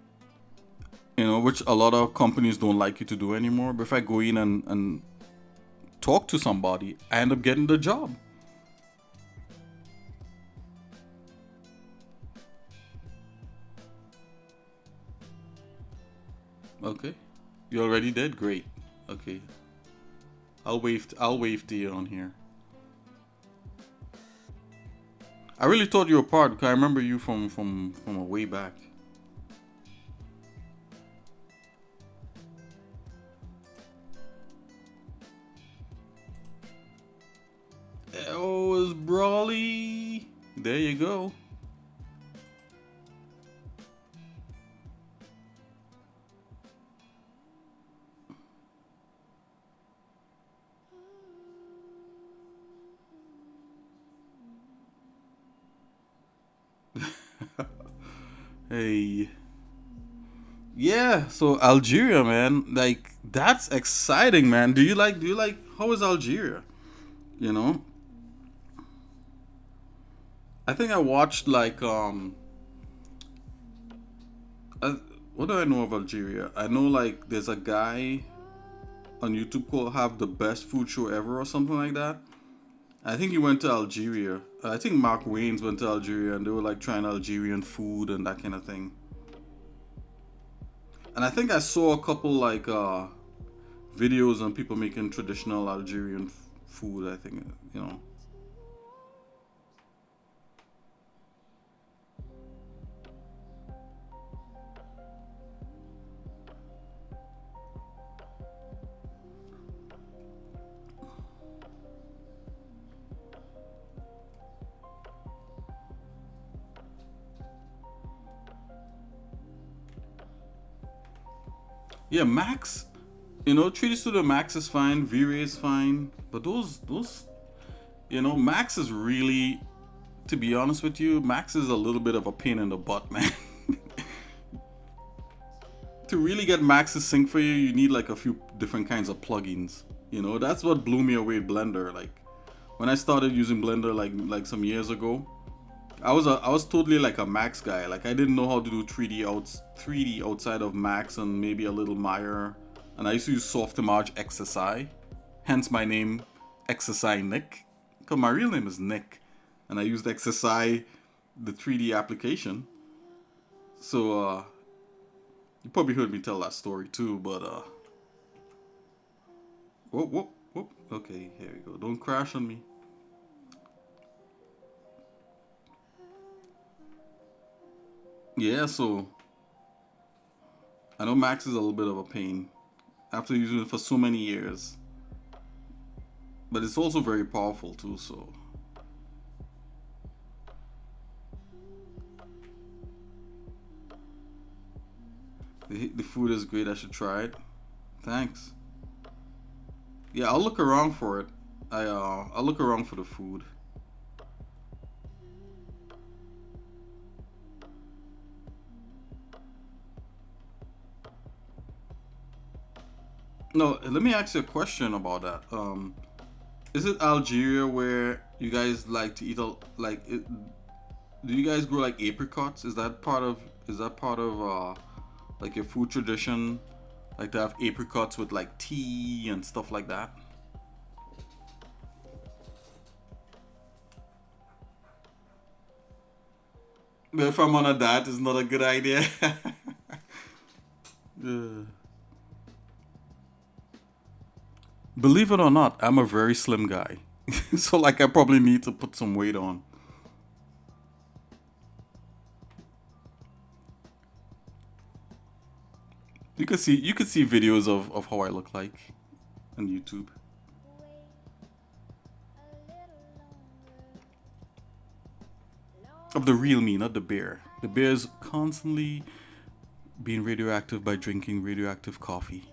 which a lot of companies don't like you to do anymore, but if I go in and talk to somebody, I end up getting the job. Okay. You already did? Great. Okay. I'll wave to you on here. I really thought you were part because I remember you from a way back. Oh, it's Brawly. There you go. Hey. Yeah, so Algeria, man. Like that's exciting, man. Do you like how is Algeria? You know? I think I watched like uh, what do I know of Algeria? I know like there's a guy on YouTube called Have the Best Food Show Ever or something like that. I think he went to Algeria. I think Mark Waynes went to Algeria and they were like trying Algerian food and that kind of thing. And I think I saw a couple like videos on people making traditional Algerian food. I think you know. Yeah, Max. 3D Studio Max is fine. V-Ray is fine. But those Max is really, to be honest with you, Max is a little bit of a pain in the butt, man. To really get Max to sync for you, you need like a few different kinds of plugins. That's what blew me away with Blender. Like when I started using Blender like some years ago, I was totally like a Max guy. Like I didn't know how to do 3D outside of Max and maybe a little Maya. And I used to use Softimage XSI, hence my name XSI Nick. Cause my real name is Nick, and I used XSI the 3D application. So you probably heard me tell that story too, but whoop whoop whoop. Okay, here we go. Don't crash on me. Yeah, so I know Max is a little bit of a pain after using it for so many years, but it's also very powerful too. So the food is great. I should try it. Thanks. Yeah, I'll look around for it. I'll look around for the food. No, let me ask you a question about that. Is it Algeria where you guys like to eat like it? Do you guys grow like apricots? Is that part of like your food tradition? Like to have apricots with like tea and stuff like that? But if I'm on a diet, it's not a good idea. Uh, Believe it or not, I'm a very slim guy. So like I probably need to put some weight on. You could see videos of how I look like on YouTube. Of the real me, not the bear. The bear is constantly being radioactive by drinking radioactive coffee.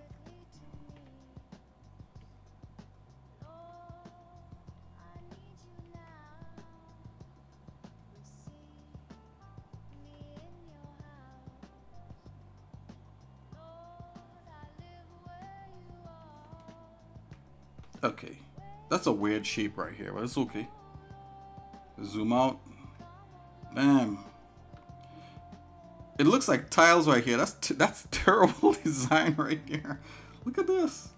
Okay. That's a weird shape right here, but it's okay. Zoom out. Damn. It looks like tiles right here. That's terrible design right here. Look at this.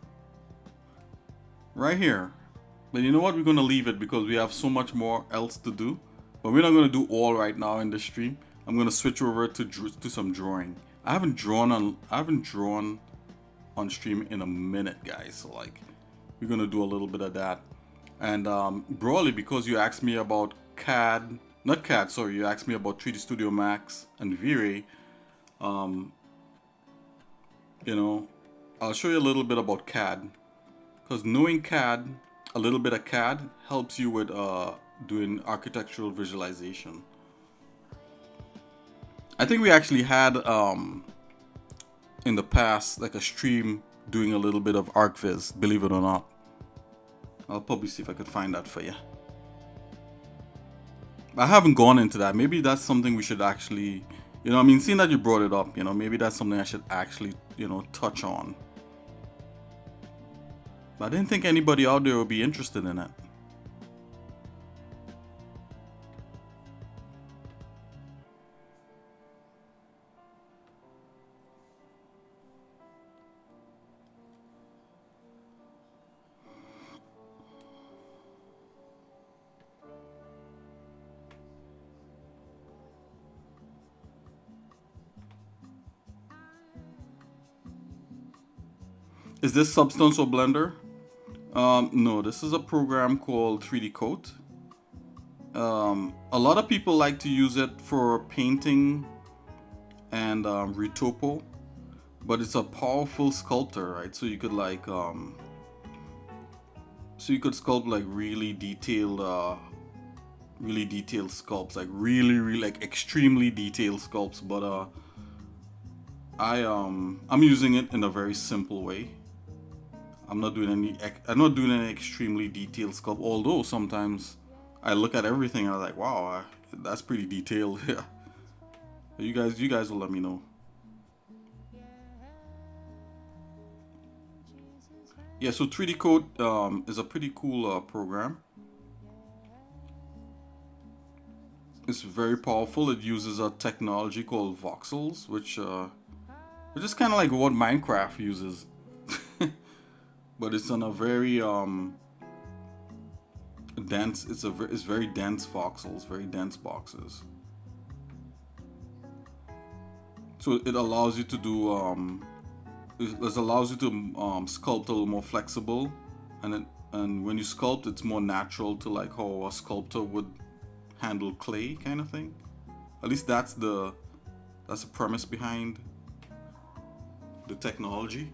Right here. But you know what? We're going to leave it because we have so much more else to do. But we're not going to do all right now in the stream. I'm going to switch over to some drawing. I haven't drawn on stream in a minute, guys. So like we're going to do a little bit of that. And broadly, because you asked me about CAD, not CAD, sorry, you asked me about 3D Studio Max and V-Ray. You know, I'll show you a little bit about CAD. Because knowing CAD, a little bit of CAD, helps you with doing architectural visualization. I think we actually had, in the past, like a stream doing a little bit of ArcViz, believe it or not. I'll probably see if I could find that for you. I haven't gone into that. Maybe that's something we should actually, you know, I mean, seeing that you brought it up, you know, maybe that's something I should actually, you know, touch on. But I didn't think anybody out there would be interested in it. Is this Substance or Blender? No, this is a program called 3D Coat. A lot of people like to use it for painting and retopo, but it's a powerful sculptor, right? So you could like, so you could sculpt like really detailed sculpts, like really like extremely detailed sculpts. But I'm using it in a very simple way. I'm not doing any extremely detailed sculpt. Although sometimes I look at everything and I'm like, wow, that's pretty detailed. Yeah. You guys will let me know. Yeah, so 3D Coat is a pretty cool program. It's very powerful. It uses a technology called voxels, which is kind of like what Minecraft uses. But it's on a very dense. It's very dense voxels, very dense boxes. So it allows you to do it allows you to sculpt a little more flexible, and when you sculpt, it's more natural to like how a sculptor would handle clay kind of thing. At least that's the premise behind the technology.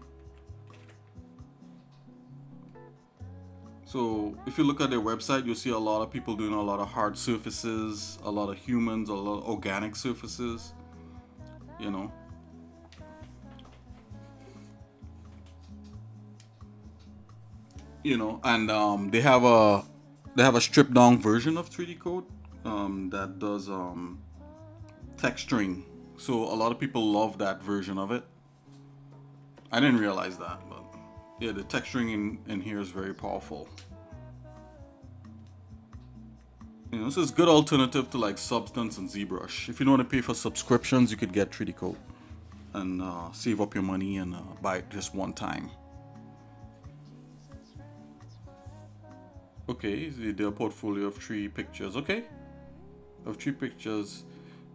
So if you look at their website, you'll see a lot of people doing a lot of hard surfaces, a lot of humans, a lot of organic surfaces, you know. And they have a stripped down version of 3D Code that does texturing. So a lot of people love that version of it. I didn't realize that, but yeah, the texturing in here is very powerful. This is a good alternative to like Substance and ZBrush. If you don't want to pay for subscriptions, you could get 3D Code and save up your money and buy it just one time. Okay, their portfolio of 3 pictures. Okay, of 3 pictures.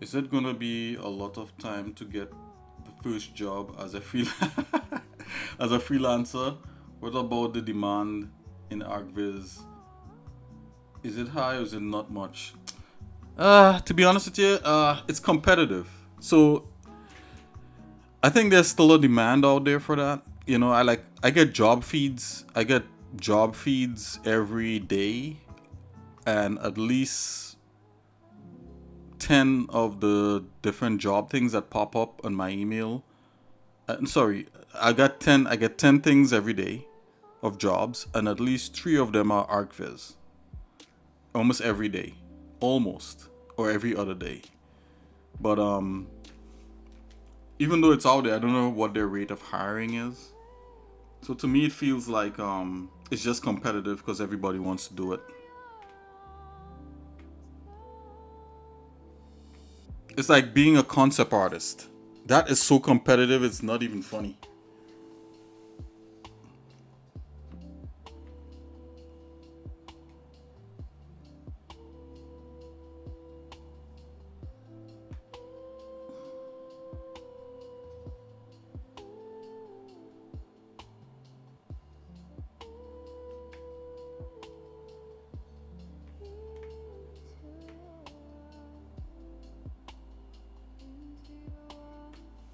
Is it gonna be a lot of time to get the first job as a as a freelancer? What about the demand in ArcViz? Is it high or is it not much? To be honest with you, it's competitive. So I think there's still a demand out there for that. I get job feeds. I get job feeds every day, and at least 10 of the different job things that pop up on my email. Sorry, I get 10 things every day of jobs, and at least 3 of them are ArcViz. Almost every day, almost, or every other day. But even though it's out there, I don't know what their rate of hiring is. So to me, it feels like it's just competitive because everybody wants to do it. It's like being a concept artist. That is so competitive, it's not even funny.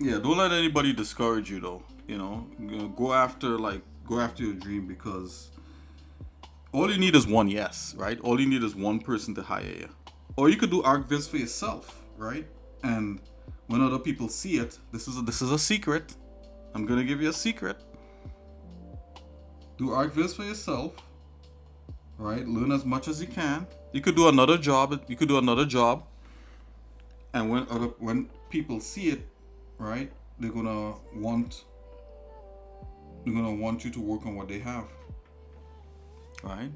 Yeah, don't let anybody discourage you though. Go after your dream, because all you need is one yes, right? All you need is one person to hire you. Or you could do ArcViz for yourself, right? And when other people see it, this is a secret. I'm gonna give you a secret. Do ArcViz for yourself, right? Learn as much as you can. You could do another job. And when people see it, right, they're gonna want you to work on what they have, right?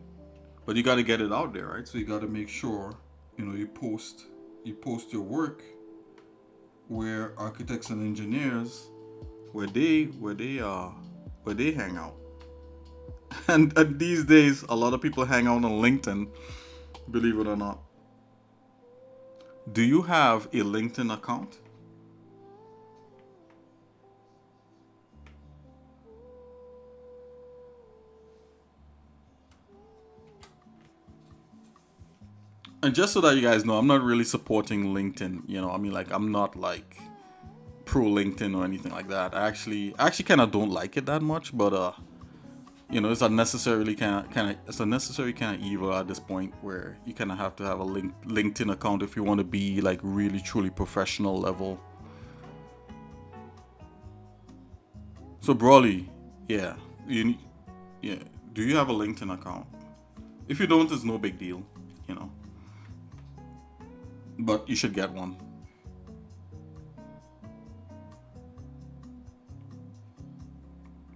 But you got to get it out there, right? So you got to make sure you post your work where architects and engineers where they hang out. And these days, a lot of people hang out on LinkedIn, believe it or not. Do you have a LinkedIn account? And just so that you guys know, I'm not really supporting LinkedIn. I'm not like pro LinkedIn or anything like that. I actually kind of don't like it that much, but it's a necessary kind of evil at this point, where you kind of have to have a LinkedIn account if you want to be like really truly professional level. So Brawley, yeah, do you have a LinkedIn account? If you don't, it's no big deal, but you should get one.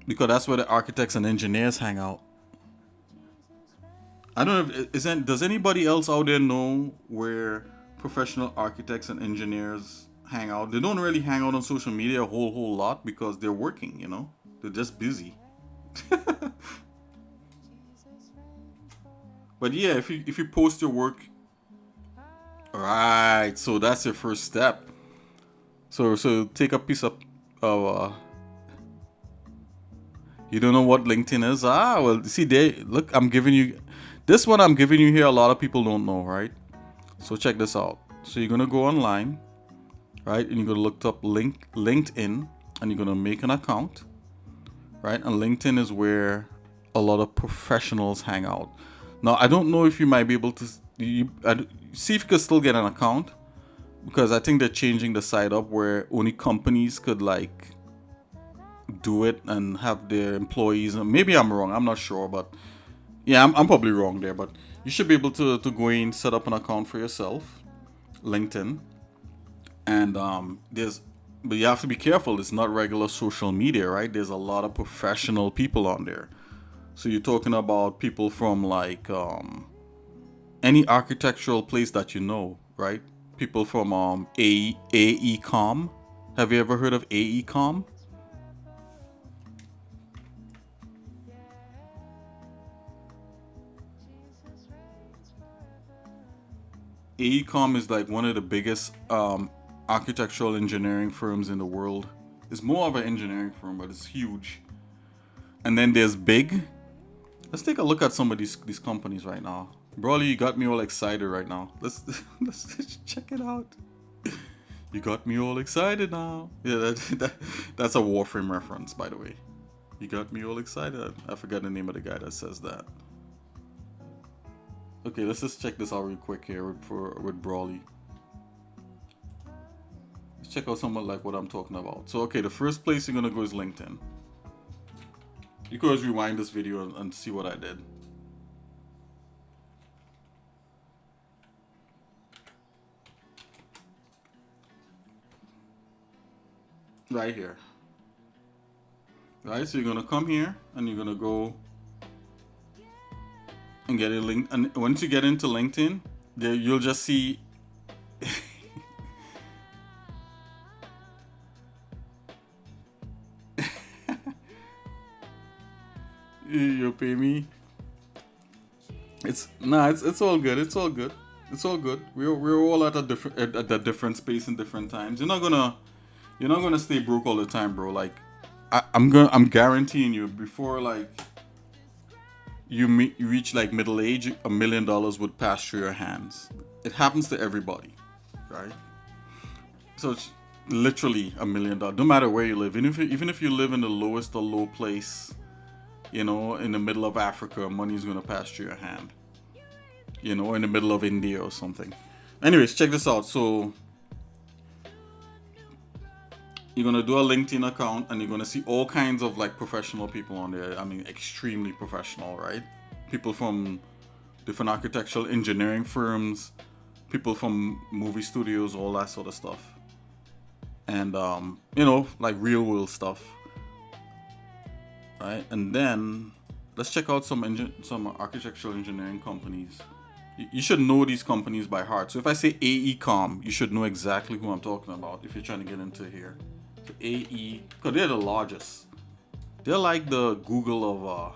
Because that's where the architects and engineers hang out. I don't know does anybody else out there know where professional architects and engineers hang out? They don't really hang out on social media a whole lot because they're working, They're just busy. But yeah, if you post your work, right, so that's your first step. So take a piece of you don't know what LinkedIn is? Ah, well, see, there. Look, I'm giving you this one. I'm giving you here. A lot of people don't know, right? So check this out. So you're gonna go online, right? And you're gonna look up LinkedIn, and you're gonna make an account, right? And LinkedIn is where a lot of professionals hang out. Now, I don't know if you might be able to see if you could still get an account, because I think they're changing the site up where only companies could like do it and have their employees. Maybe I'm wrong. I'm not sure, but yeah, I'm probably wrong there. But you should be able to go in, set up an account for yourself, LinkedIn, and but you have to be careful. It's not regular social media, right? There's a lot of professional people on there. So you're talking about people from like any architectural place that you know, right? People from AECOM. Have you ever heard of AECOM? AECOM is like one of the biggest architectural engineering firms in the world. It's more of an engineering firm, but it's huge. And then there's Big. Let's take a look at some of these companies right now. Broly, you got me all excited right now. Let's check it out. You got me all excited now. Yeah, that's a Warframe reference, by the way. You got me all excited. I forgot the name of the guy that says that. Okay, let's just check this out real quick here with Brawly. Let's check out somewhat like what I'm talking about. So, okay, the first place you're gonna go is LinkedIn. You can always rewind this video and see what I did. Right here. Right, so you're gonna come here and you're gonna go and get a link. And once you get into LinkedIn, there you'll just see you'll pay me. It's all good. It's all good. It's all good. We're all at a different space in different times. You're not gonna stay broke all the time, bro. Like I'm guaranteeing you, before like you reach like middle age, $1 million would pass through your hands. It happens to everybody, right? So it's literally $1 million, no matter where you live. Even if you live in the lowest of low place, you know, in the middle of Africa, money's gonna pass through your hand. You know, in the middle of India or something. Anyways, check this out. So you're gonna do a LinkedIn account and you're gonna see all kinds of like professional people on there. I mean, extremely professional, right? People from different architectural engineering firms, people from movie studios, all that sort of stuff. And you know, like real world stuff, right? And then let's check out some architectural engineering companies. You should know these companies by heart. So if I say AECOM, you should know exactly who I'm talking about if you're trying to get into here. So AE, because they're the largest. They're like the Google of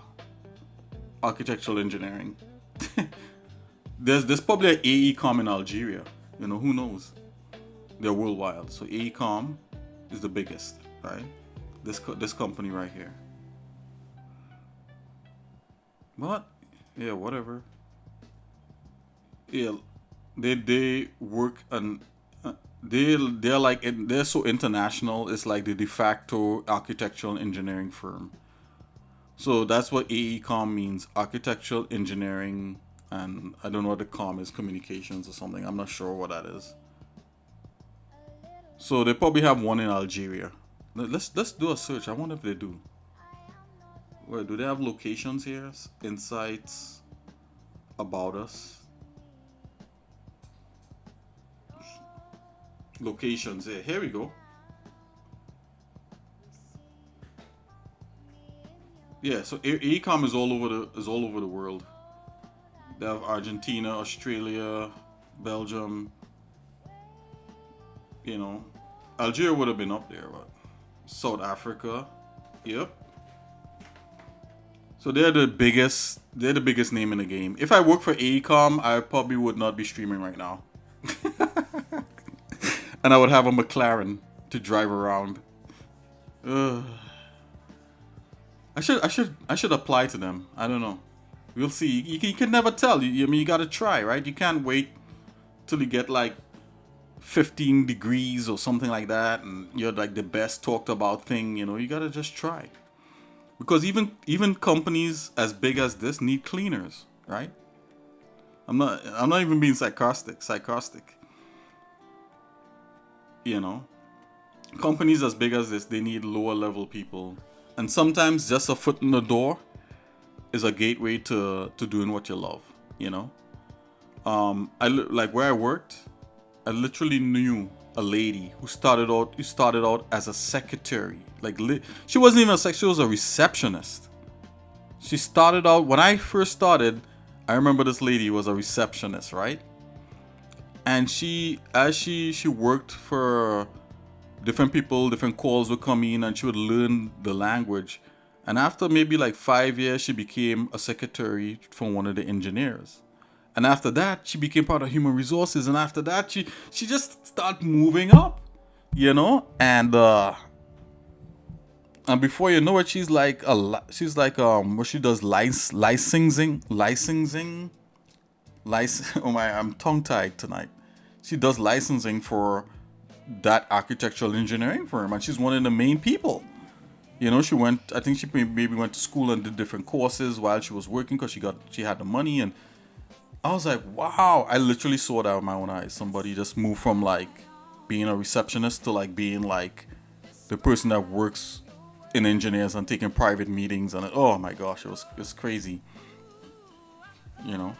architectural engineering. There's probably an AECOM in Algeria. You know, who knows? They're worldwide. So AECOM is the biggest, right? This company right here. But yeah, whatever. Yeah, they work and they're like they're so international. It's like the de facto architectural engineering firm. So that's what AECOM means: architectural engineering, and I don't know what the com is, communications or something. I'm not sure what that is. So they probably have one in Algeria. Let's do a search. I wonder if they do. Where do they have locations here? Insights, about us. Locations here. Here we go. Yeah, so AECOM is all over the world. They have Argentina, Australia, Belgium. You know, Algeria would have been up there, but South Africa. Yep. So they're the biggest name in the game. If I work for AECOM, I probably would not be streaming right now. And I would have a McLaren to drive around. Ugh. I should apply to them. I don't know. We'll see. You can never tell. I mean, you gotta try, right? You can't wait till you get like 15 degrees or something like that, and you're like the best talked about thing. You know, you gotta just try. Because even companies as big as this need cleaners, right? I'm not even being sarcastic. You know, companies as big as this, they need lower level people, and sometimes just a foot in the door is a gateway to doing what you love. You know, like where I worked, I literally knew a lady who started out as a secretary. Like she wasn't even a secretary; she was a receptionist. She started out when I first started. I remember this lady was a receptionist, right? And she worked for different people, different calls would come in, and she would learn the language. And after maybe like 5 years, she became a secretary for one of the engineers. And after that, she became part of human resources. And after that, she just started moving up, you know. And before you know it, she's like what she does licensing. Oh my, I'm tongue tied tonight. She does licensing for that architectural engineering firm, and she's one of the main people. You know, I think she maybe went to school and did different courses while she was working because she had the money. And I was like, wow, I literally saw that with my own eyes. Somebody just moved from like being a receptionist to like being like the person that works in engineers and taking private meetings. And oh my gosh, it was crazy. You know.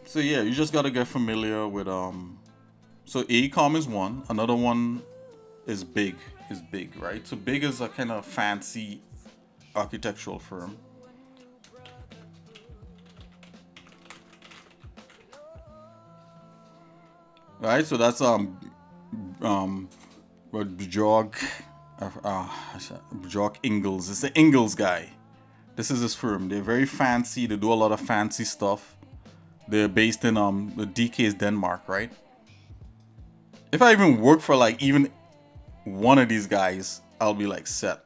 So yeah, you just gotta get familiar with So AECOM is one. Another one is big. Right? So big is a kind of fancy architectural firm. Right? So that's Bjork Ingles. It's the Ingles guy. This is his firm. They're very fancy. They do a lot of fancy stuff. They're based in the DK's Denmark, right? If I even work for like even one of these guys, I'll be like set.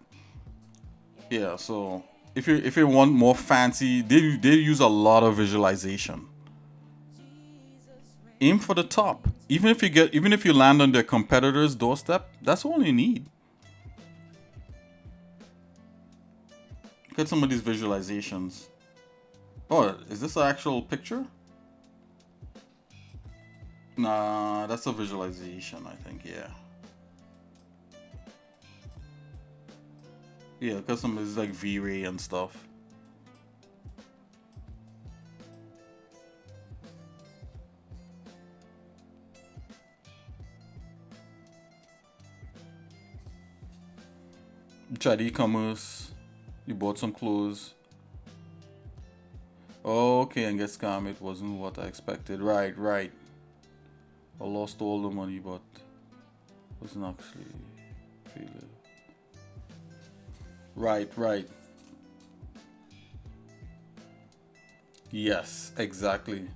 Yeah, so if you want more fancy, they use a lot of visualization. Aim for the top. Even if you land on their competitor's doorstep, that's all you need. Look at some of these visualizations. Oh, is this an actual picture? Nah, that's a visualization, I think, yeah. Yeah, because some is like V-Ray and stuff. You tried e-commerce. You bought some clothes. Oh, okay, and get scammed. It wasn't what I expected. Right. I lost all the money, but wasn't actually failure. Right. Yes, exactly.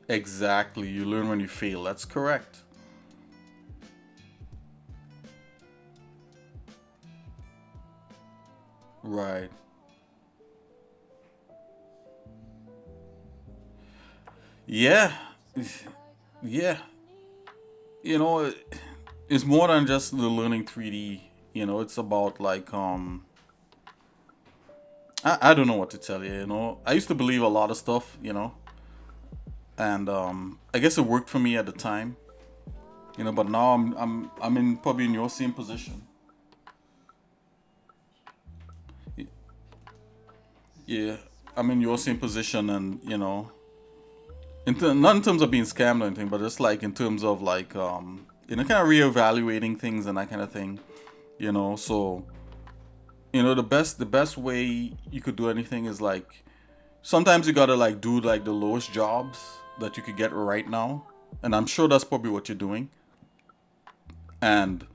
You learn when you fail. That's correct. Right. Yeah. Yeah. You know, it's more than just the learning 3D. You know, it's about like I don't know what to tell you, you know. I used to believe a lot of stuff, you know. And I guess it worked for me at the time. You know, but now I'm in probably in your same position. Yeah, I'm in your same position, and you know, not in terms of being scammed or anything, but just like in terms of like you know, kind of reevaluating things and that kind of thing. You know, so you know, the best way you could do anything is like sometimes you gotta like do like the lowest jobs that you could get right now, and I'm sure that's probably what you're doing. And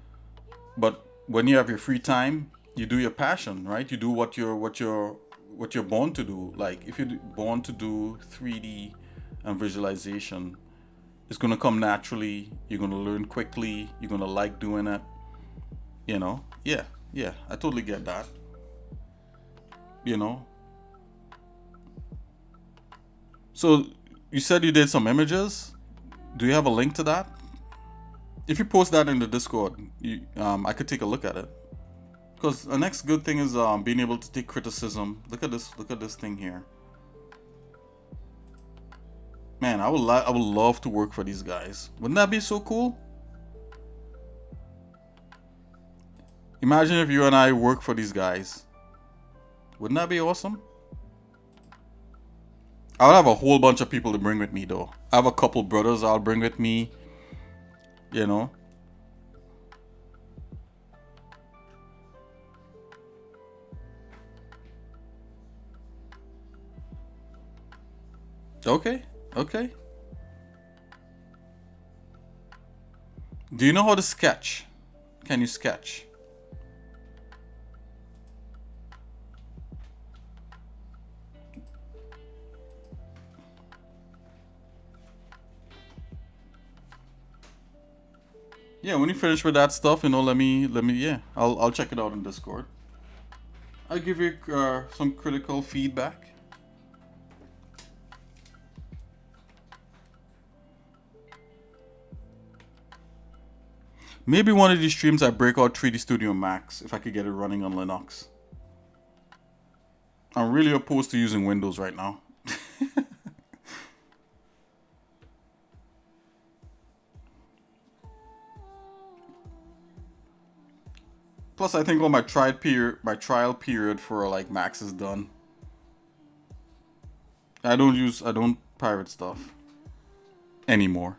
but when you have your free time, you do your passion, right? You do what you're what you're born to do. Like if you're born to do 3D and visualization, it's gonna come naturally. You're gonna learn quickly. You're gonna like doing it. You know? Yeah, yeah. I totally get that. You know? So you said you did some images. Do you have a link to that? If you post that in the Discord, I could take a look at it. Because the next good thing is being able to take criticism. Look at this. Look at this thing here. Man, I would love to work for these guys. Wouldn't that be so cool? Imagine if you and I work for these guys. Wouldn't that be awesome? I would have a whole bunch of people to bring with me though. I have a couple brothers I'll bring with me. You know. Okay. Okay. Do you know how to sketch? Can you sketch? Yeah, when you finish with that stuff, you know, let me yeah, I'll check it out in Discord. I'll give you some critical feedback. Maybe one of these streams I break out 3D Studio Max if I could get it running on Linux. I'm really opposed to using Windows right now. Plus, I think all my trial period for like Max is done. I don't pirate stuff anymore.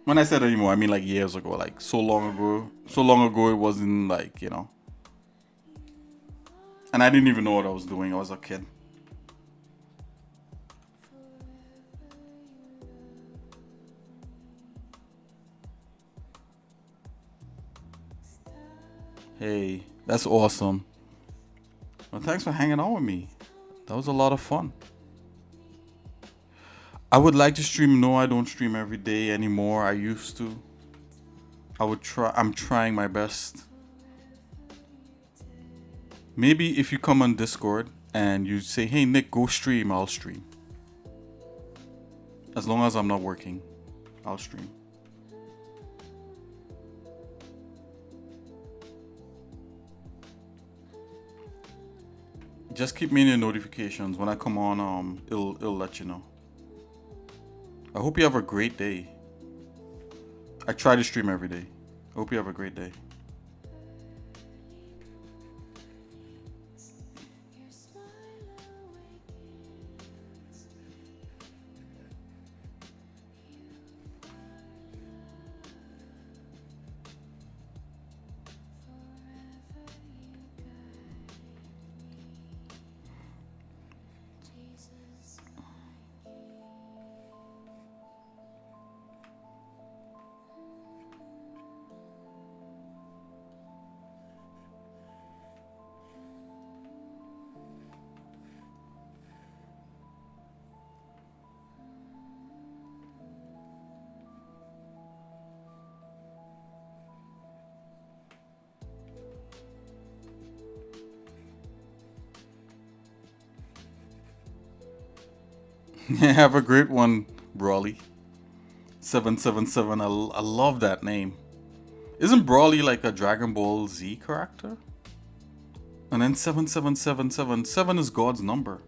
When I said anymore, I mean like years ago, like so long ago it wasn't like, you know. And I didn't even know what I was doing. I was a kid. Hey, that's awesome. Well, thanks for hanging out with me. That was a lot of fun. I would like to stream. No, I don't stream every day anymore. I used to. I'm trying my best. Maybe if you come on Discord and you say, hey, Nick, go stream, I'll stream. As long as I'm not working, I'll stream. Just keep me in your notifications. When I come on, it'll let you know. I hope you have a great day. I try to stream every day. I hope you have a great day. Have a great one, Brawly. 777. I love that name. Isn't Brawly like a Dragon Ball Z character? And then 7777. 7 is God's number.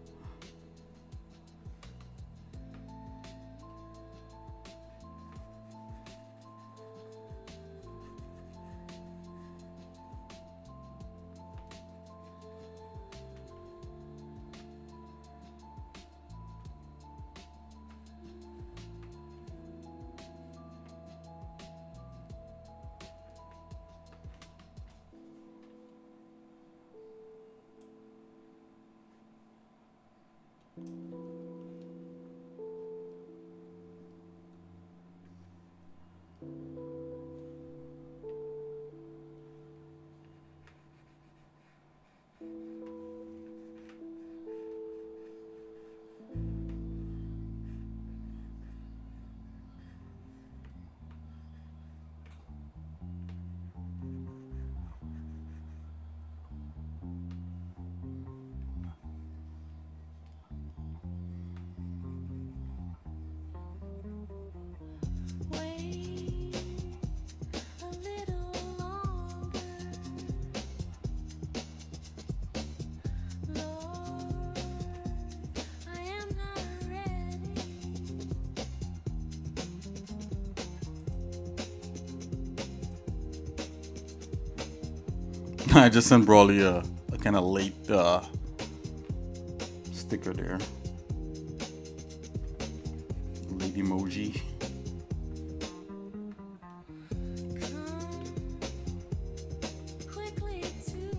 I just sent Brawly a kind of late sticker there. Late emoji.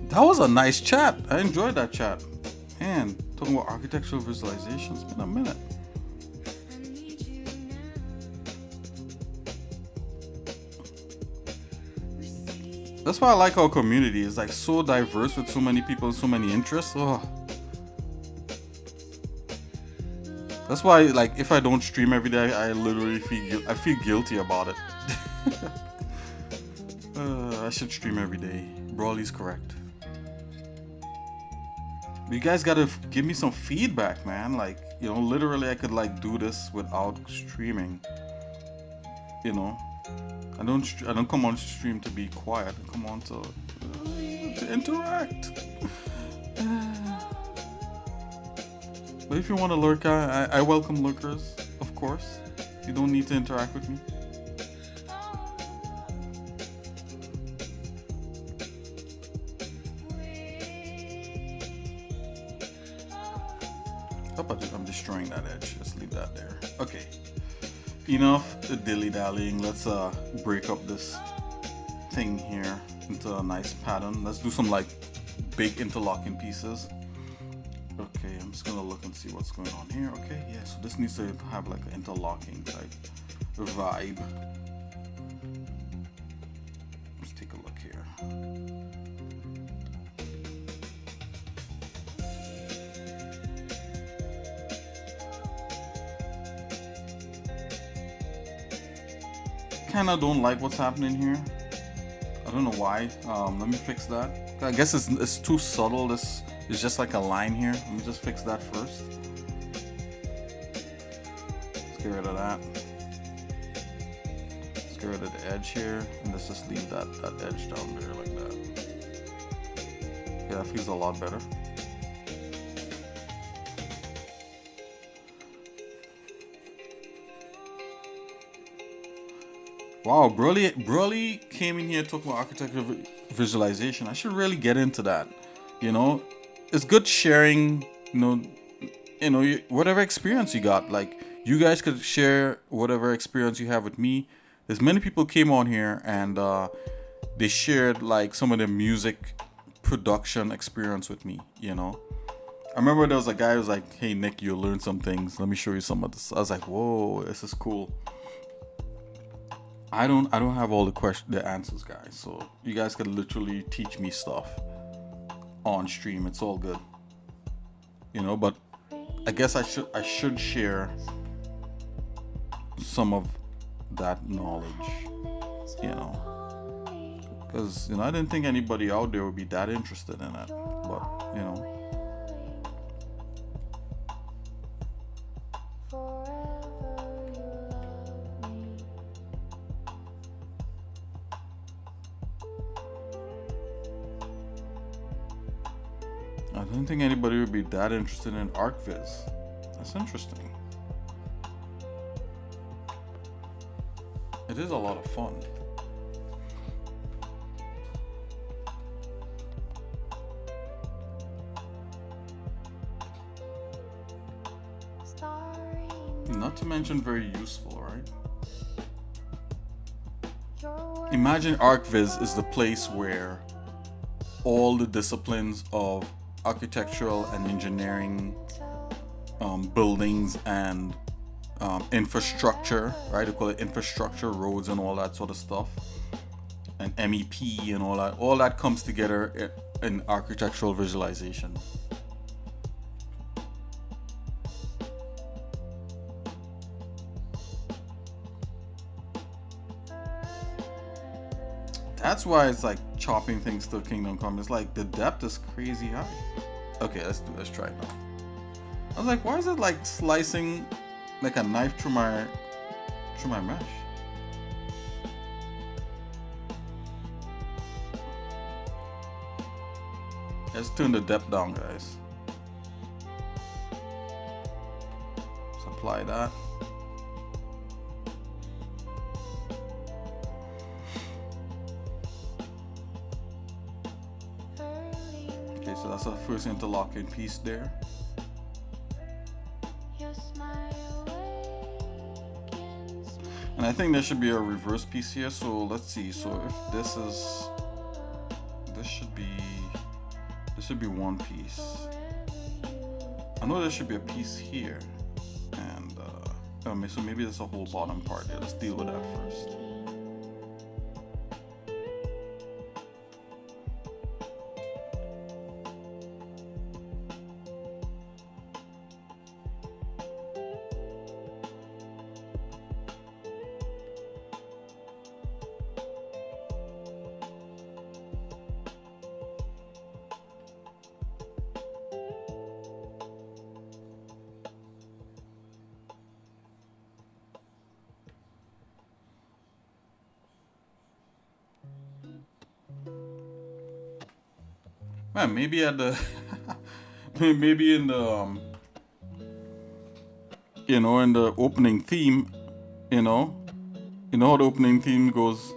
That was a nice chat. I enjoyed that chat. Man, talking about architectural visualization. It's been a minute. That's why I like our community. It's like so diverse with so many people and so many interests. Oh. That's why, like, if I don't stream every day, I literally feel guilty about it. I should stream every day. Brawly's correct. But you guys gotta give me some feedback, man. Like, you know, literally I could like do this without streaming. You know, I don't come on stream to be quiet. I come on to interact. But if you want to lurk, I welcome lurkers, of course. You don't need to interact with me. I'm destroying that edge. Let's leave that there. Okay. Enough dilly-dallying. Let's break up this thing here into a nice pattern. Let's do some like big interlocking pieces. Okay, I'm just gonna look and see what's going on here. Okay, yeah, so this needs to have like an interlocking type vibe. Let's take a look here. Kinda don't like what's happening here. I don't know why. Let me fix that. I guess it's too subtle. This is just like a line here. Let me just fix that first. Let's get rid of that. Let's get rid of the edge here, and let's just leave that edge down there like that. Yeah, that feels a lot better. Wow, Broly came in here talking about architectural visualization. I should really get into that. You know, it's good sharing. You know, whatever experience you got. Like, you guys could share whatever experience you have with me. There's many people came on here and they shared like some of their music production experience with me. You know, I remember there was a guy who was like, "Hey Nick, you'll learn some things. Let me show you some of this." I was like, "Whoa, this is cool." I don't have all the answers, guys. So you guys can literally teach me stuff on stream. It's all good, you know. But I guess I should share some of that knowledge, you know, because I didn't think anybody out there would be that interested in it. But you know. I don't think anybody would be that interested in ArcViz. That's interesting. It is a lot of fun. Not to mention very useful, right? Imagine ArcViz is the place where all the disciplines of architectural and engineering, buildings and infrastructure, right? They call it infrastructure, roads and all that sort of stuff, and MEP and all that comes together in architectural visualization. That's why it's like chopping things to Kingdom Come. It's like the depth is crazy high. Okay, let's try it now. I was like, why is it like slicing like a knife through my mesh? Let's turn the depth down, guys. Let's apply that. Okay, so that's our first interlocking piece there. Your smile awakens me. And I think there should be a reverse piece here. So let's see. So if this is, this should be one piece. I know there should be a piece here, and so maybe there's a whole bottom part there. Let's deal with that first. Man, maybe at the maybe in the in the opening theme, how the opening theme goes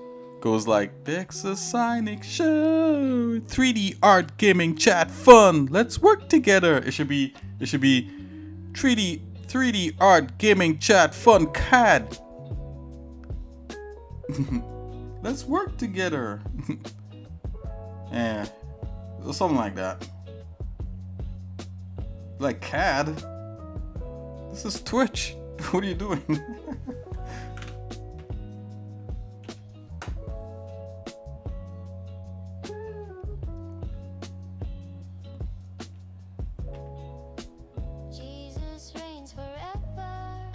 like the xsinick show, 3D art, gaming, chat, fun. Let's work together. It should be 3D art, gaming, chat, fun, CAD. Let's work together. Yeah. Something like that. Like CAD? This is Twitch. What are you doing? Jesus reigns forever.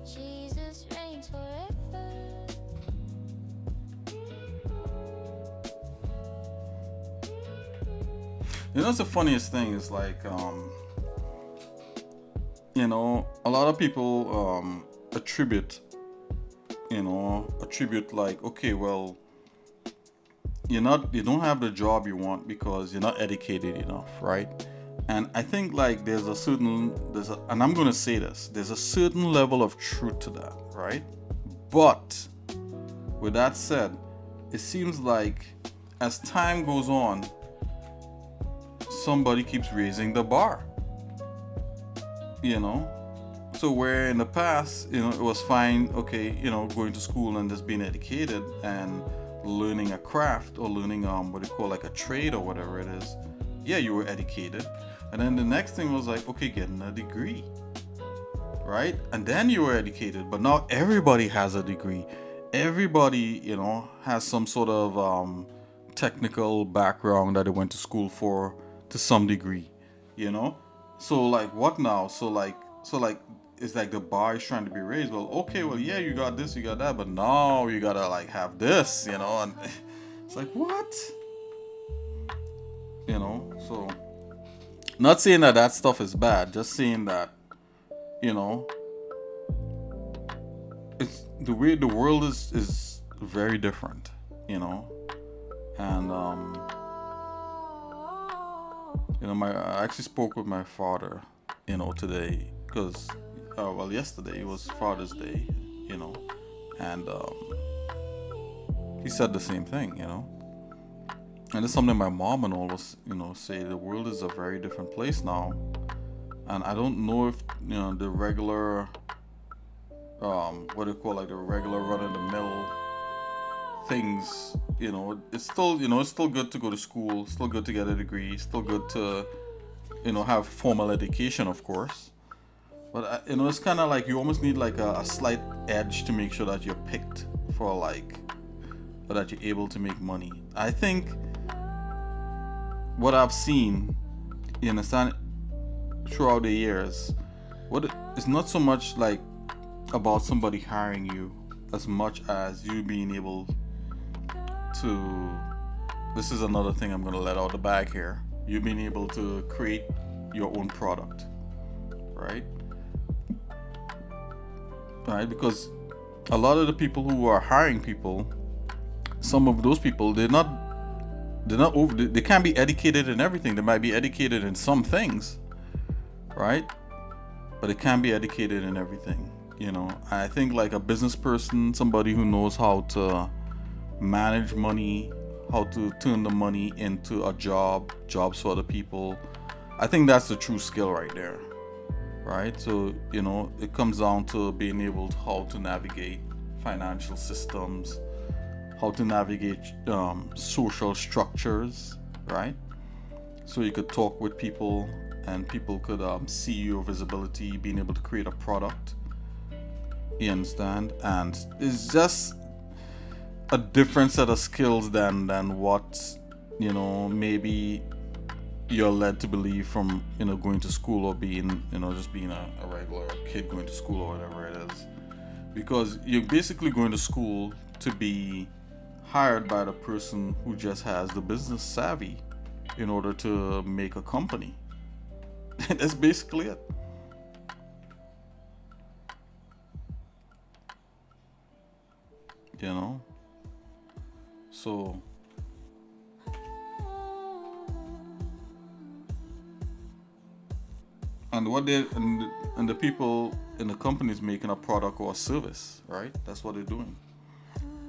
Jesus reigns forever. What's the funniest thing is like, a lot of people attribute like, okay, well, you don't have the job you want because you're not educated enough, right? And I think like and I'm gonna say this, there's a certain level of truth to that, right? But with that said, it seems like as time goes on, somebody keeps raising the bar. So where in the past, it was fine, okay, going to school and just being educated and learning a craft or learning what you call like a trade or whatever it is. Yeah, you were educated. And then the next thing was like, okay, getting a degree. Right? And then you were educated, but now everybody has a degree. Everybody, has some sort of technical background that they went to school for to some degree, So like what now? So like it's like the bar is trying to be raised. Well, okay, well, yeah, you got this, you got that, but now you gotta like have this, and it's like what? So not saying that stuff is bad, just saying that, it's the way the world is very different, and I actually spoke with my father, today, because yesterday was Father's Day, and he said the same thing, and it's something my mom and all was, say the world is a very different place now, and I don't know if the regular what do you call like the regular run-of-the-mill things, it's still it's still good to go to school, still good to get a degree, still good to have formal education, of course, but it's kind of like you almost need like a slight edge to make sure that you're picked for like, or that you're able to make money. I think what I've seen, throughout the years, it's not so much like about somebody hiring you as much as you being able to, this is another thing I'm going to let out the bag here, you being able to create your own product, right? Because a lot of the people who are hiring people, some of those people, they can't be educated in everything. They might be educated in some things, right? But they can't be educated in everything. I think like a business person, somebody who knows how to manage money, how to turn the money into a jobs for other people. I think that's the true skill right there, right? So, it comes down to being able to how to navigate financial systems, how to navigate social structures, right? So you could talk with people and people could see your visibility, being able to create a product. You understand? And it's just a different set of skills than what, maybe you're led to believe from, going to school or being, just being a regular kid going to school or whatever it is. Because you're basically going to school to be hired by the person who just has the business savvy in order to make a company. That's basically it. So and what they and the people in the companies making a product or a service, right? That's what they're doing.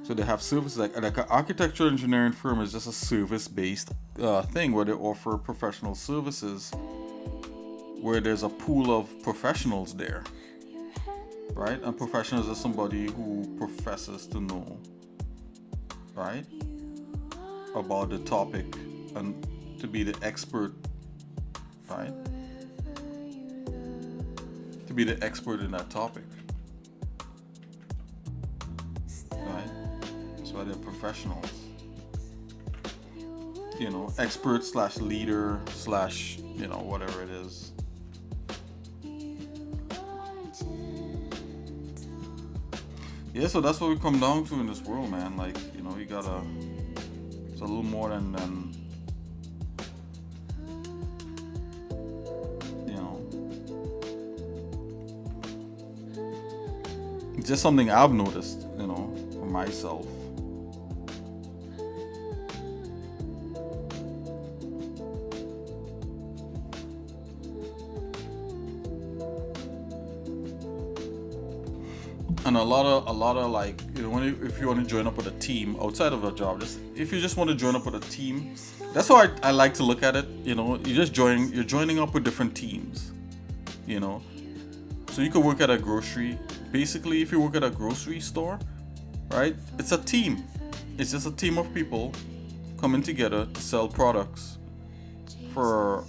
So they have services like an architecture engineering firm is just a service based thing where they offer professional services where there's a pool of professionals there, right? And professionals are somebody who professes to know, right, about the topic and to be the expert, right? To be the expert in that topic, right? That's why they're professionals. Expert slash leader slash, whatever it is. Yeah, so that's what we come down to in this world, man. Like, you gotta, it's a little more than it's just something I've noticed, for myself. And a lot of like, if you want to join up with a team outside of a job, just if you just want to join up with a team, that's how I like to look at it. You're joining up with different teams, so you could work at a grocery. Basically, if you work at a grocery store, right, it's a team. It's just a team of people coming together to sell products for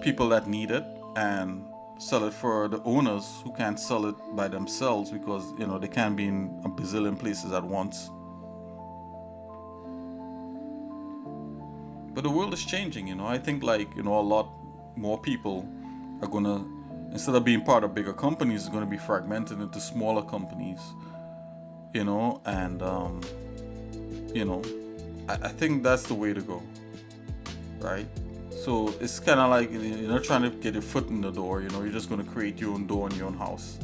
people that need it and sell it for the owners who can't sell it by themselves because they can't be in a bazillion places at once. But the world is changing. I think like a lot more people are gonna, instead of being part of bigger companies, is gonna be fragmented into smaller companies. And I think that's the way to go, right? So it's kind of like you're not trying to get your foot in the door. You're just going to create your own door in your own house.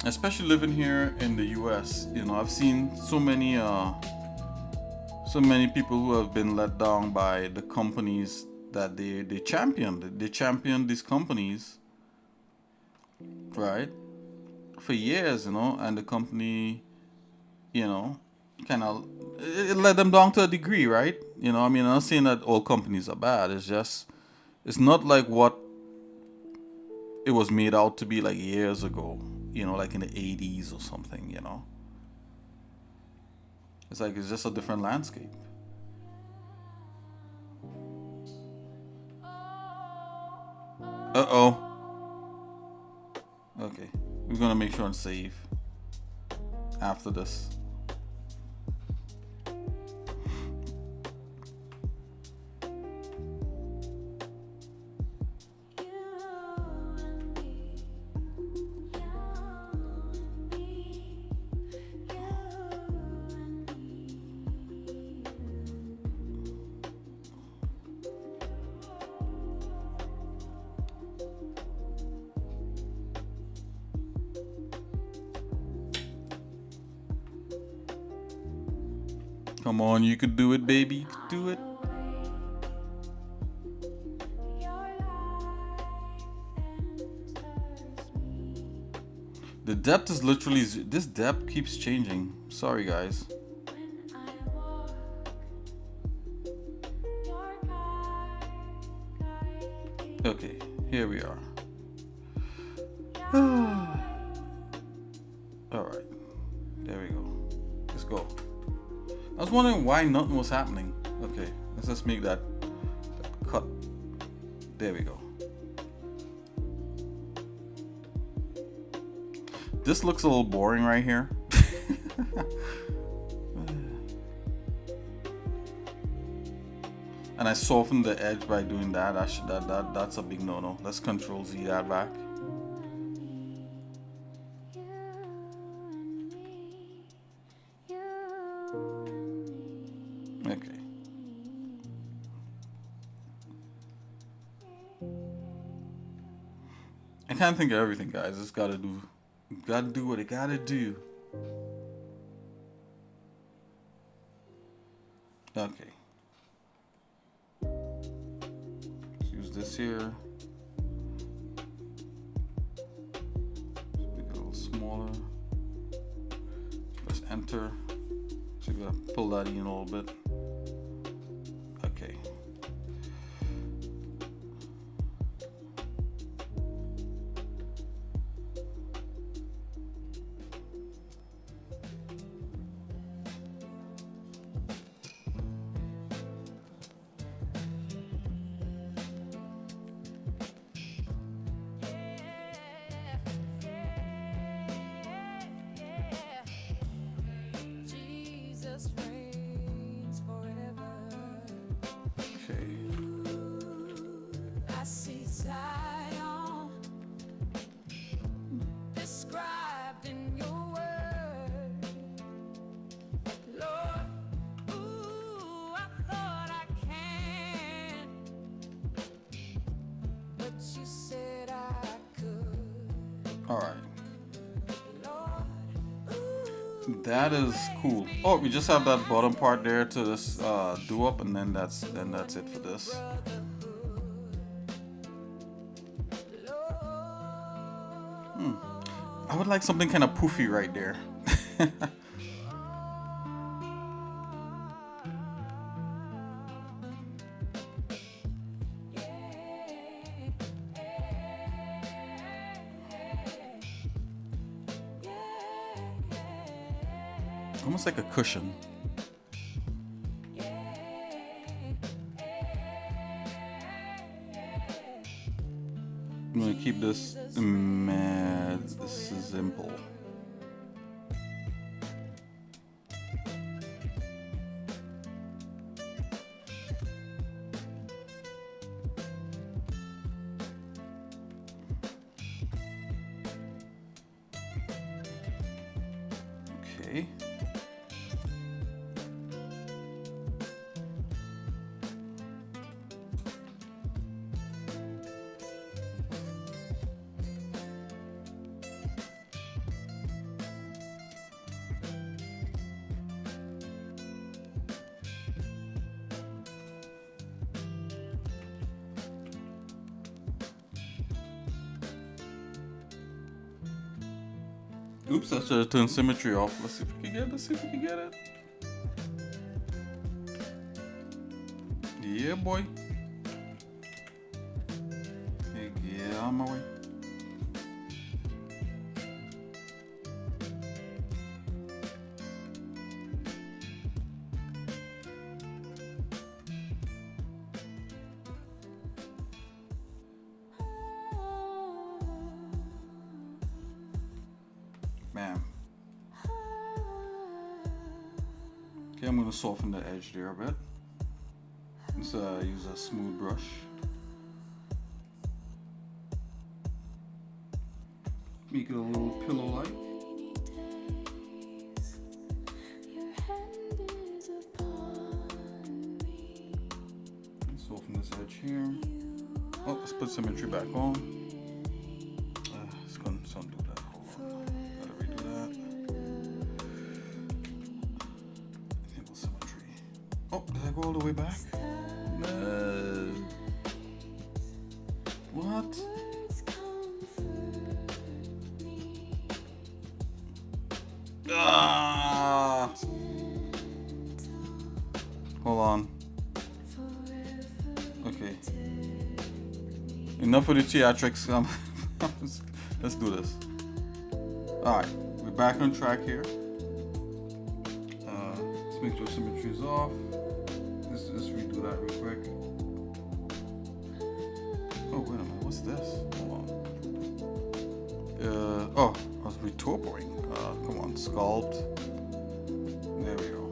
Especially living here in the US, I've seen so many people who have been let down by the companies that they championed. They championed these companies, right, for years, and the company, kind of, it let them down to a degree, right? I'm not saying that all companies are bad. It's not like what it was made out to be like years ago. Like in the 80s or something, It's like it's just a different landscape. Uh-oh. Okay. We're gonna make sure and save after this. Come on, you could do it, baby. You could do it. The depth is literally, this depth keeps changing. Sorry, guys. Okay, here we are. Alright, there we go. Let's go. I was wondering why nothing was happening. Okay, let's just make that cut. There we go. This looks a little boring right here. And I softened the edge by doing that. That's a big no-no. Let's Control Z that back. Okay. I can't think of everything, guys. It's gotta do what it gotta do. Okay. Let's use this here. Make it a little smaller. Press enter. So we gotta pull that in a little bit. Okay. Alright. That is cool. Oh, we just have that bottom part there to this do up, and then that's it for this. I would like something kind of poofy right there. Almost like a cushion. I'm gonna keep this mad. This is simple. Okay. Oops, I should have turned symmetry off. Let's see if we can get it. Let's see if we can get it. Yeah, boy. Hey, get on my way. Bam. Okay, I'm going to soften the edge there a bit. Let's use a smooth brush. Make it a little pillow-like. Soften this edge here. Oh, let's put symmetry back on. It's going to undo that. Hold on. Gotta redo that. Enable symmetry. go all the way back? No. What? Ah! Hold on. Okay. Enough of the theatrics. Let's do this. Alright, we're back on track here. Let's make sure symmetry is off. Let's just redo that real quick. Oh, wait a minute. What's this? Hold on. Oh, I was retorpoing. Come on, sculpt. There we go.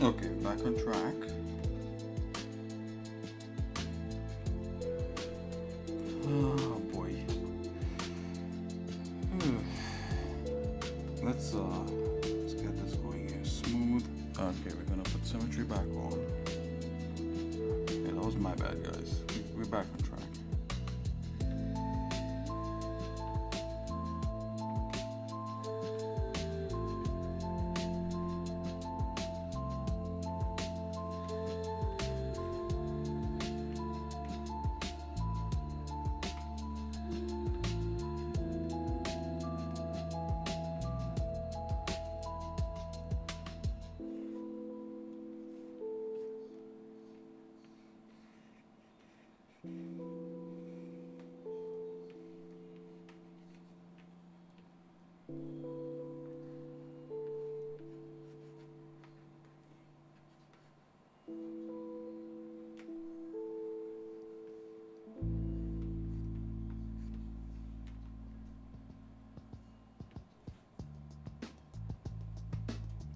Okay, back on track. Oh boy. Let's get this going here. Smooth. Okay, we're gonna put symmetry back on. Yeah, that was my bad, guys. We're back on track.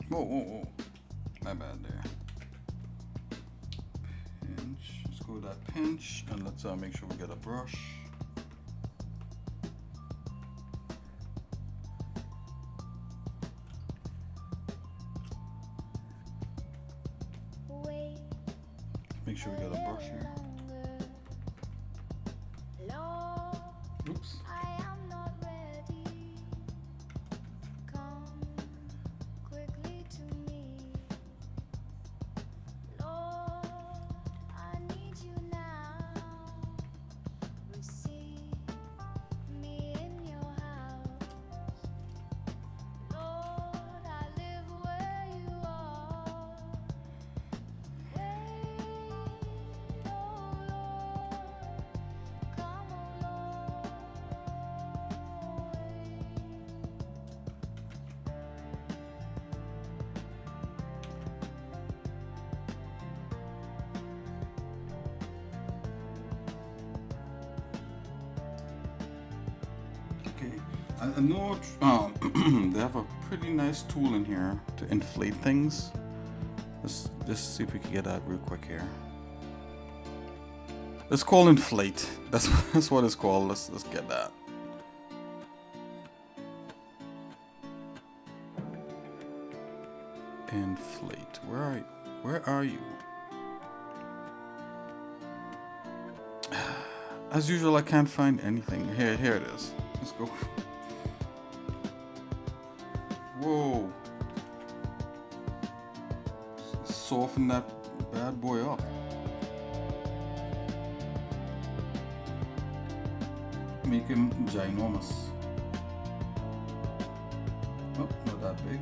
Whoa. My bad there. Pinch. Let's go with that pinch and let's make sure we get a brush. Make sure we get a brush here. Oops. I know they have a pretty nice tool in here to inflate things. Let's just see if we can get that real quick here. It's called inflate. That's what it's called. Let's get that. Inflate. Where are you? As usual, I can't find anything. Here it is. Let's go. Whoa. Soften that bad boy up. Make him ginormous. Oh, not that big.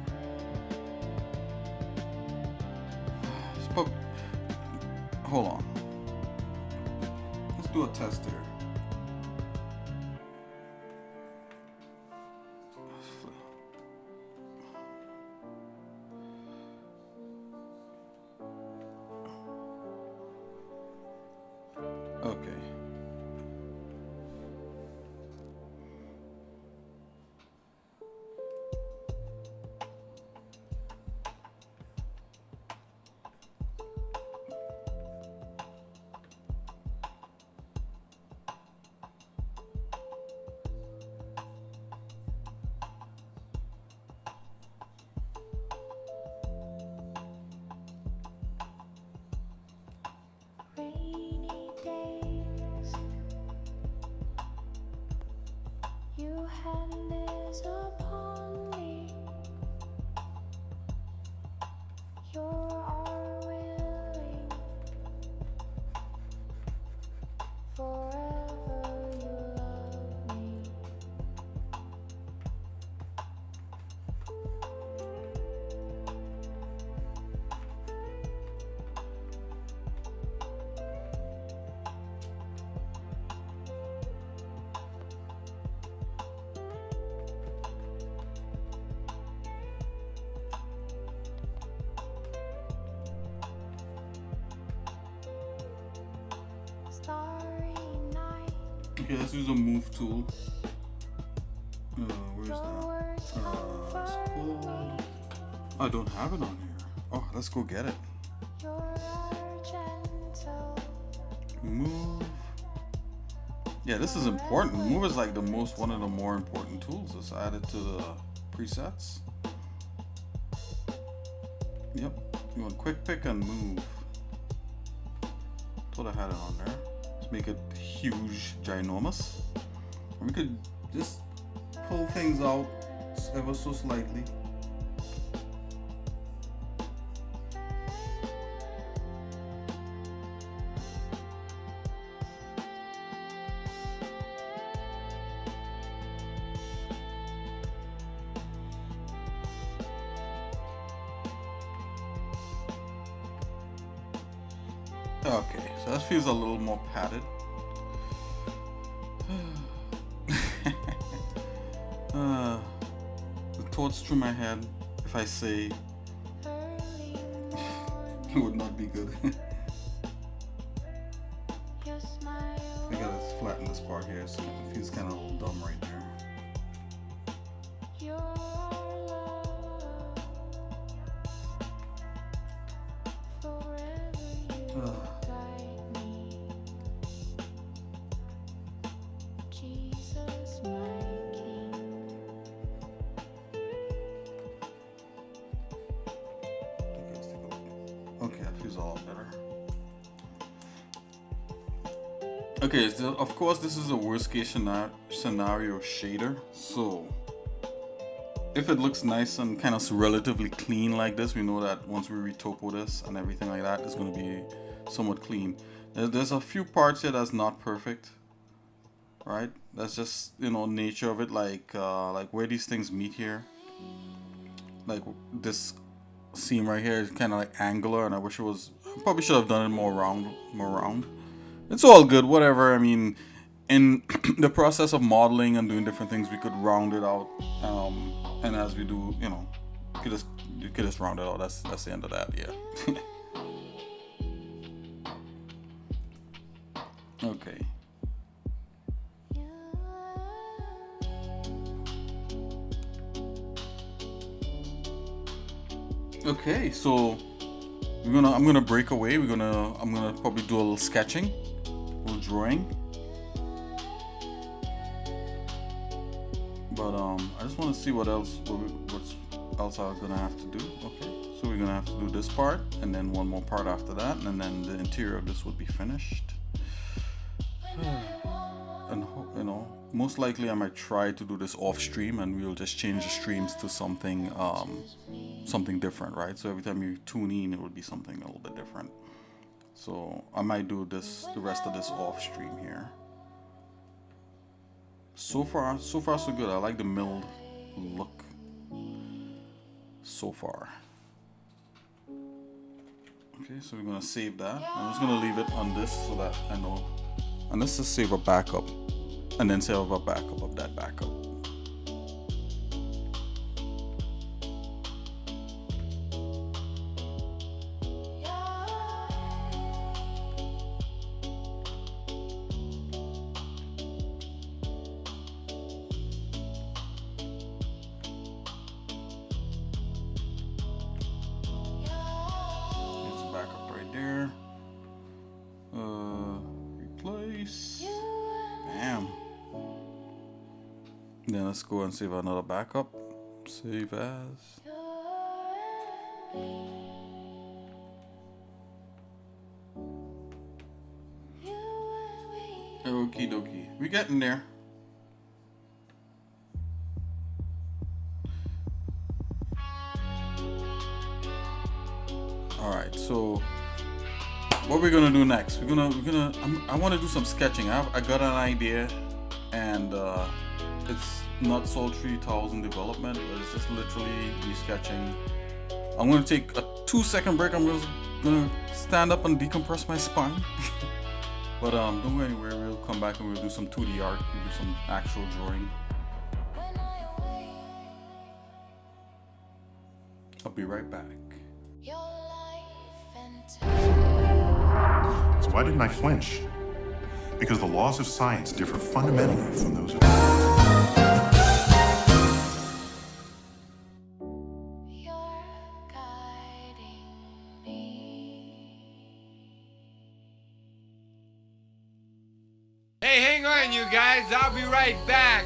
Hold on. Let's do a test here. rainy days. You had this upon me. You are willing. Forever you love me. Starry night. Okay, let's use a move tool. Where's Your that? words comfort Scroll. me. I don't have it on here. Oh, let's go get it. You're gentle. Move. Yeah, this is important. Move is like one of the more important tools. Let's add it to the presets. Yep. You want quick pick and move. Thought I had it on there. Let's make it huge, ginormous. And we could just pull things out ever so slightly. Okay, so that feels a little more padded. The thoughts through my head, if I say Early it would not be good. your smile. I gotta flatten this part here, so it feels kind of dumb right there. Your love. Forever you guide me. Jesus, my King. Okay, let's take a look. Okay, that feels a lot better. Okay, so of course this is a worst case scenario shader. So if it looks nice and kind of relatively clean like this, we know that once we retopo this and everything like that, it's going to be somewhat clean. There's a few parts here that's not perfect, right? That's just, you know, nature of it, like where these things meet here. Like this seam right here is kind of like angular, and I wish it was, probably should have done it more round. It's all good, whatever. I mean, in the process of modeling and doing different things, we could round it out. And as we do, you know, you could just round it out. That's the end of that. Yeah. Okay. Okay, so I'm gonna break away. I'm gonna probably do a little sketching, a little drawing. But I just want to see what else I'm gonna have to do. Okay, so we're gonna have to do this part, and then one more part after that, and then the interior of this would be finished. And you know, most likely I might try to do this off stream, and we'll just change the streams to something different, right? So every time you tune in, it would be something a little bit different. So I might do the rest of this off stream here. So far so good. I like the milled look so far. Okay, so we're gonna save that. I'm just gonna leave it on this so that I know. And let's just save a backup, and then save a backup of that backup. Then let's go and save another backup. Save as. Okie dokie. We getting there. Alright, so what we're gonna do next? I want to do some sketching. I got an idea, and it's not Soul 3000 development, but it's just literally me sketching. I'm gonna take a 2-second break. I'm gonna stand up and decompress my spine. But don't go anywhere. We'll come back and we'll do some 2D art. We'll do some actual drawing. I'll be right back. So why didn't I flinch? Because the laws of science differ fundamentally from those of... Hey, hang on, you guys. I'll be right back.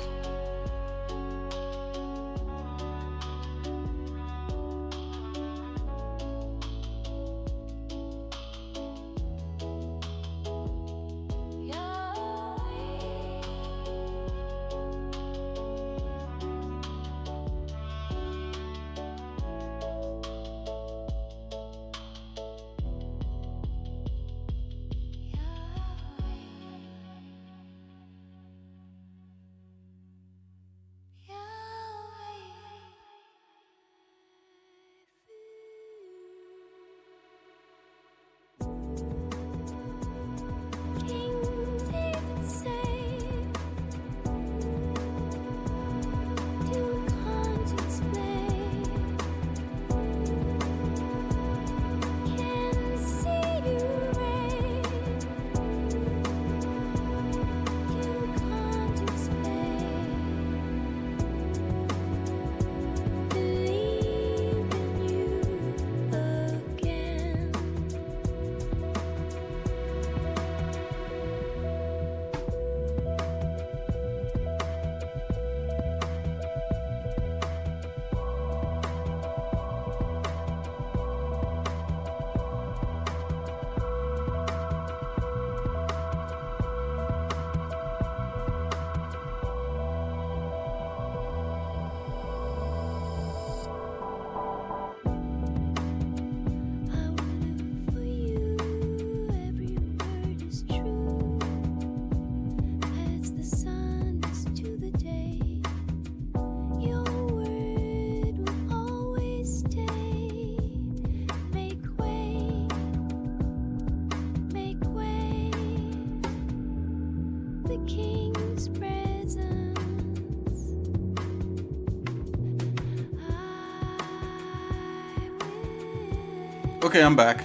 Okay, I'm back.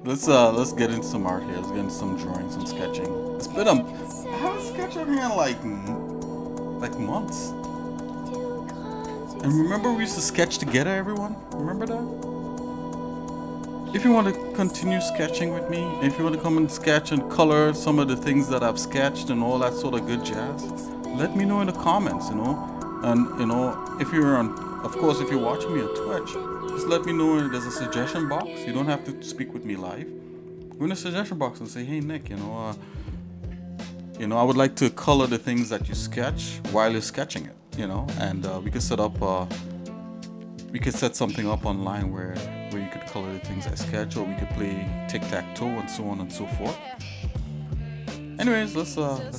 Let's get into some art here. Let's get into some drawing, some sketching. It's been I haven't sketched on here in like months. And remember we used to sketch together, everyone? Remember that? If you want to continue sketching with me, if you want to come and sketch and color some of the things that I've sketched and all that sort of good jazz, let me know in the comments, you know. And you know, if you're on, of course, if you're watching me on Twitch, just let me know. There's a suggestion box. You don't have to speak with me live. Go in the suggestion box and say, hey Nick, you know, I would like to color the things that you sketch while you're sketching it, you know, and we could set something up online where you could color the things I sketch, or we could play tic-tac-toe and so on and so forth. Anyways, let's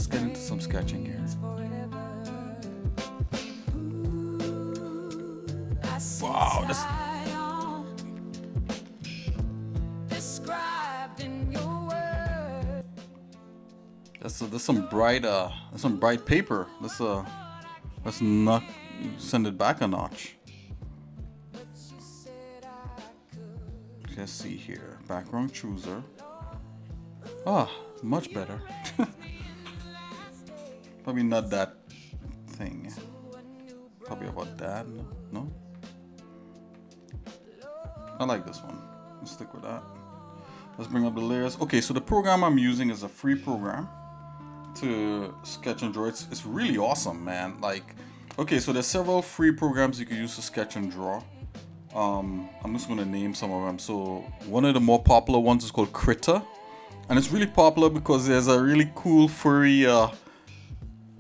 get into some sketching here. Wow, that's some bright paper. Let's not send it back a notch. Let's see here. Background chooser. Ah, much better. Probably not that thing. Probably about that. No? I like this one. Let's stick with that. Let's bring up the layers. Okay, so the program I'm using is a free program to sketch and draw. It's really awesome, man. Like, okay, so there's several free programs you can use to sketch and draw. I'm just gonna name some of them. So one of the more popular ones is called Krita. And it's really popular because there's a really cool furry,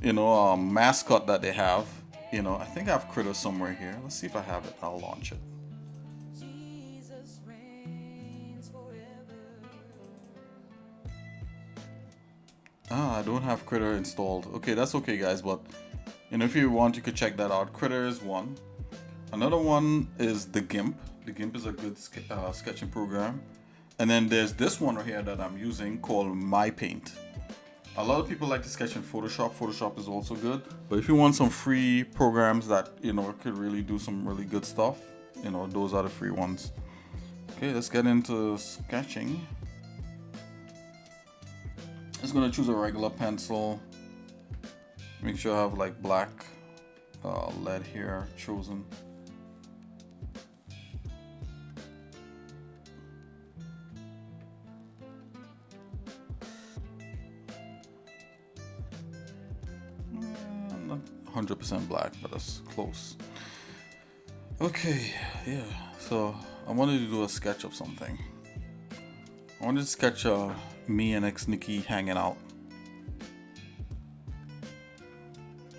mascot that they have. You know, I think I have Critter somewhere here. Let's see if I have it. I'll launch it. I don't have Critter installed. Okay, that's okay, guys. But if you want, you could check that out. Critter is one. Another one is the GIMP. The GIMP is a good sketching program. And then there's this one right here that I'm using called MyPaint. A lot of people like to sketch in Photoshop. Photoshop is also good. But if you want some free programs that, could really do some really good stuff, those are the free ones. Okay, let's get into sketching. Just gonna choose a regular pencil. Make sure I have like black lead here chosen. Not 100% black, but that's close. Okay, yeah. So I wanted to do a sketch of something. I wanted to sketch me and xsinick hanging out.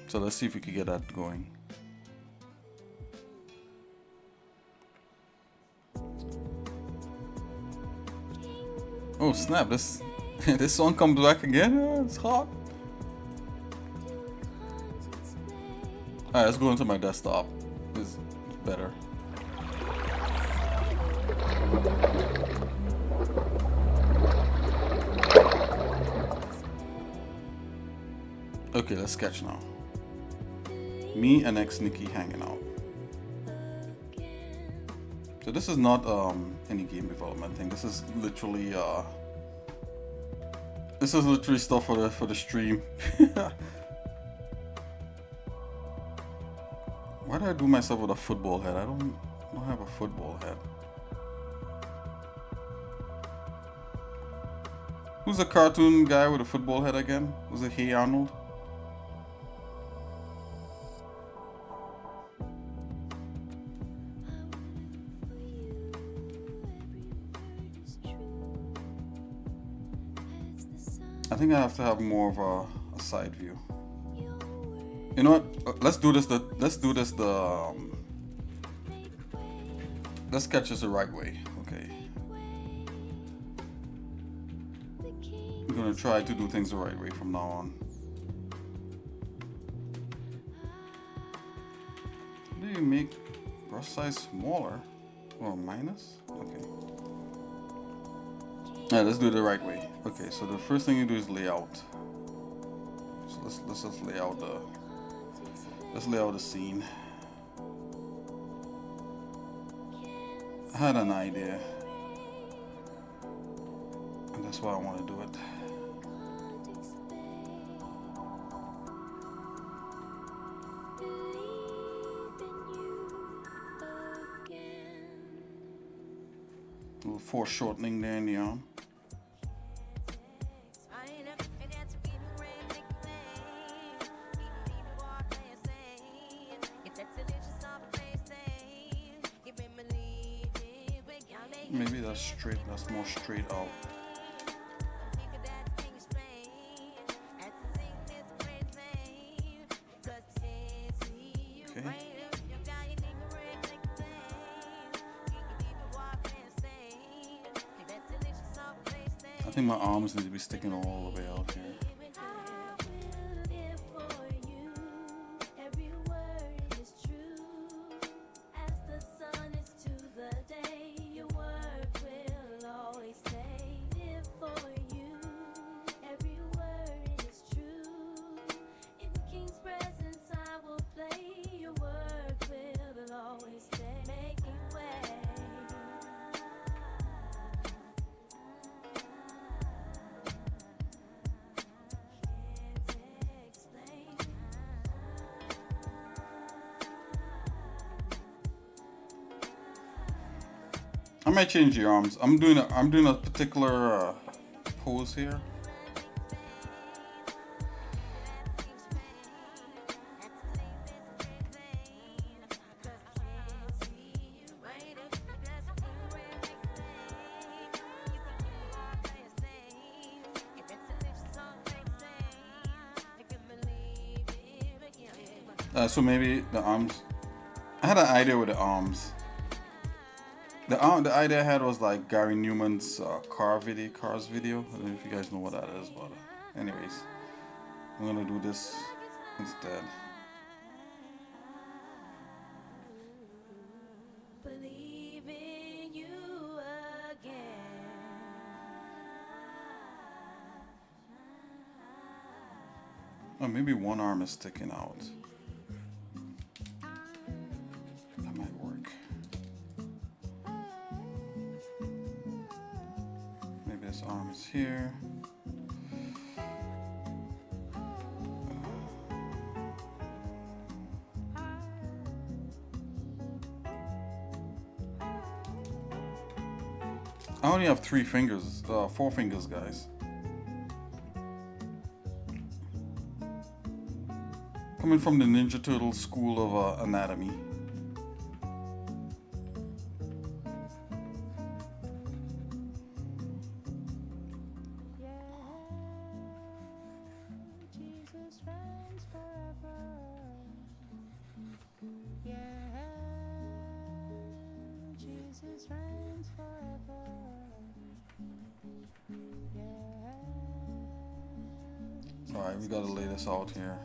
So let's see if we can get that going. Oh snap! This this song comes back again. It's hot. Alright, let's go into my desktop. It's better. Okay, let's sketch now. Me and xsinick hanging out. So this is not any game development thing. This is literally stuff for the stream. Why did I do myself with a football head? I don't have a football head. Who's the cartoon guy with a football head again? Was it Hey Arnold? I think I have to have more of a side view. You know what? Let's do this. Let's sketch this the right way. Okay. I'm gonna try to do things the right way from now on. Do you make brush size smaller or minus? Okay. Alright, let's do it the right way. Okay, so the first thing you do is lay out. So let's just lay out the scene. I had an idea, and that's why I want to do it. A little foreshortening there in the arm. Maybe that's straight, that's more straight out. Okay. I think my arms need to be sticking all the way out here. I might change the arms. I'm doing a particular pose here. So maybe the arms. I had an idea with the arms. The idea I had was like Gary Newman's cars video. I don't know if you guys know what that is, but anyways, I'm gonna do this instead. Believe in you again. Oh, maybe one arm is sticking out. That might work. Maybe this arm is here. I only have 4 fingers, guys. Coming from the Ninja Turtle school of anatomy. Jesus reigns forever. Yeah, Jesus reigns forever. Yeah. Alright, we gotta lay this out here.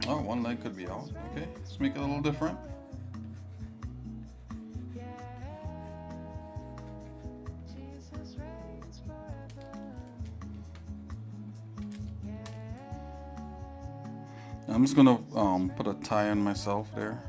Oh, one leg could be out. Okay, let's make it a little different. Jesus reigns forever. I'm just gonna put a tie on myself there.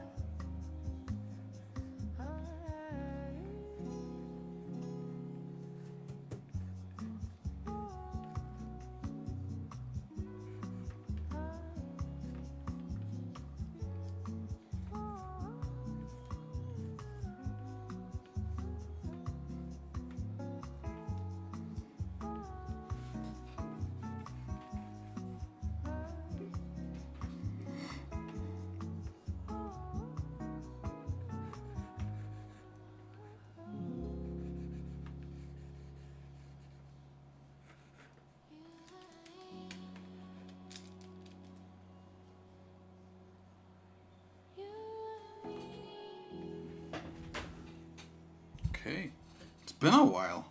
Okay, it's been a while.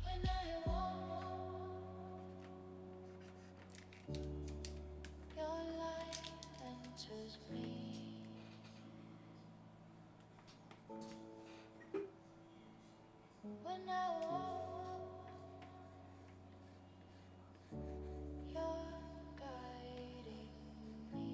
When I walk, your light enters me. When I walk, you're guiding me.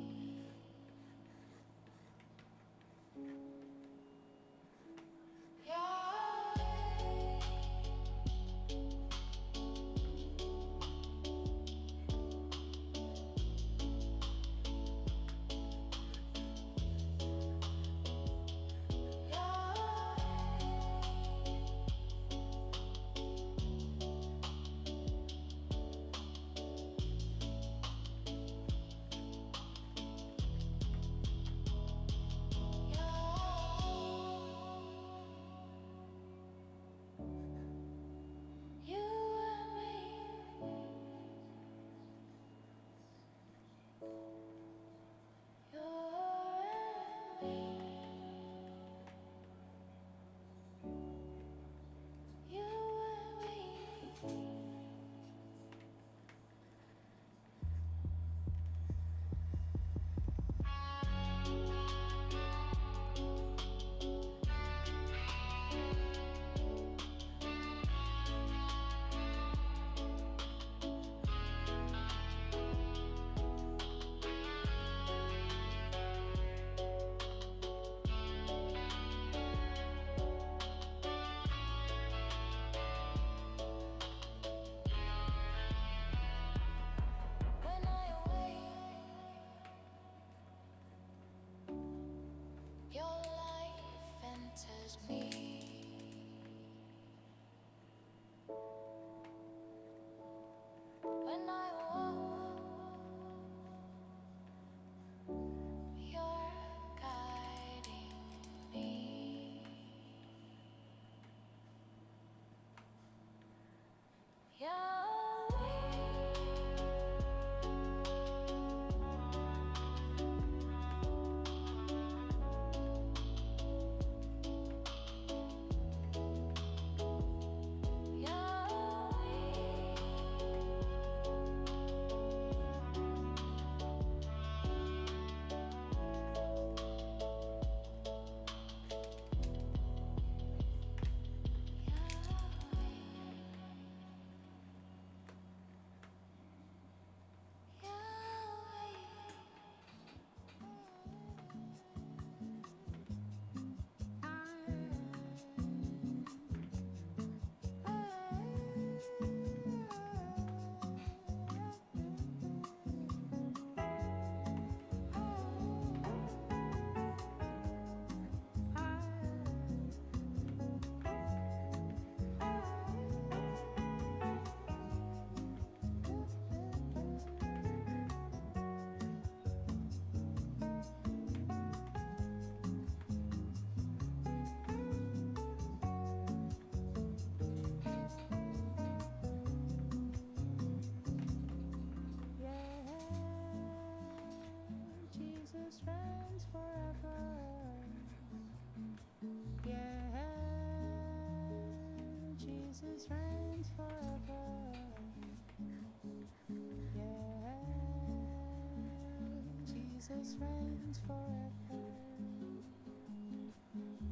Jesus reigns forever.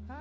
Ah.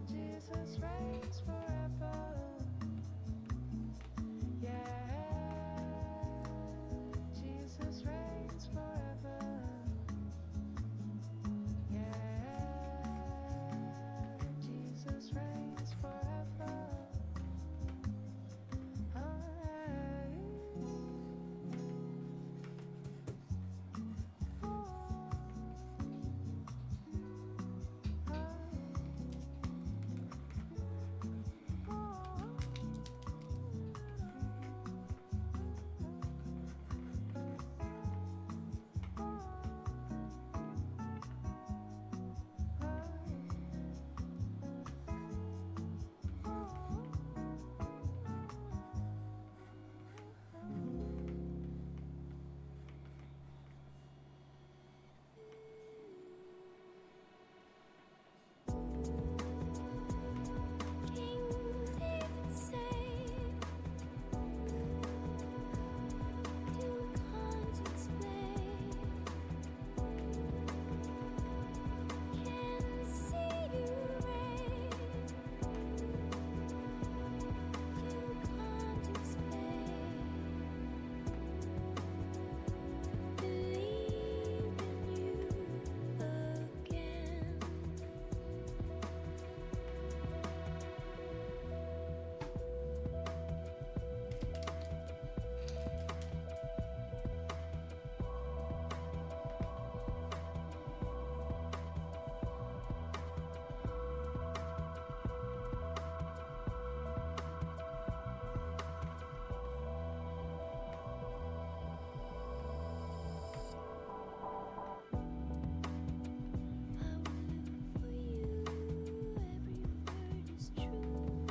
Jesus reigns forever. Yeah, Jesus reigns forever. Yeah, Jesus reigns forever. King David saved, you can't explain. Can see you reign, you can't explain. Believe in you again. I will live for you, every word is true.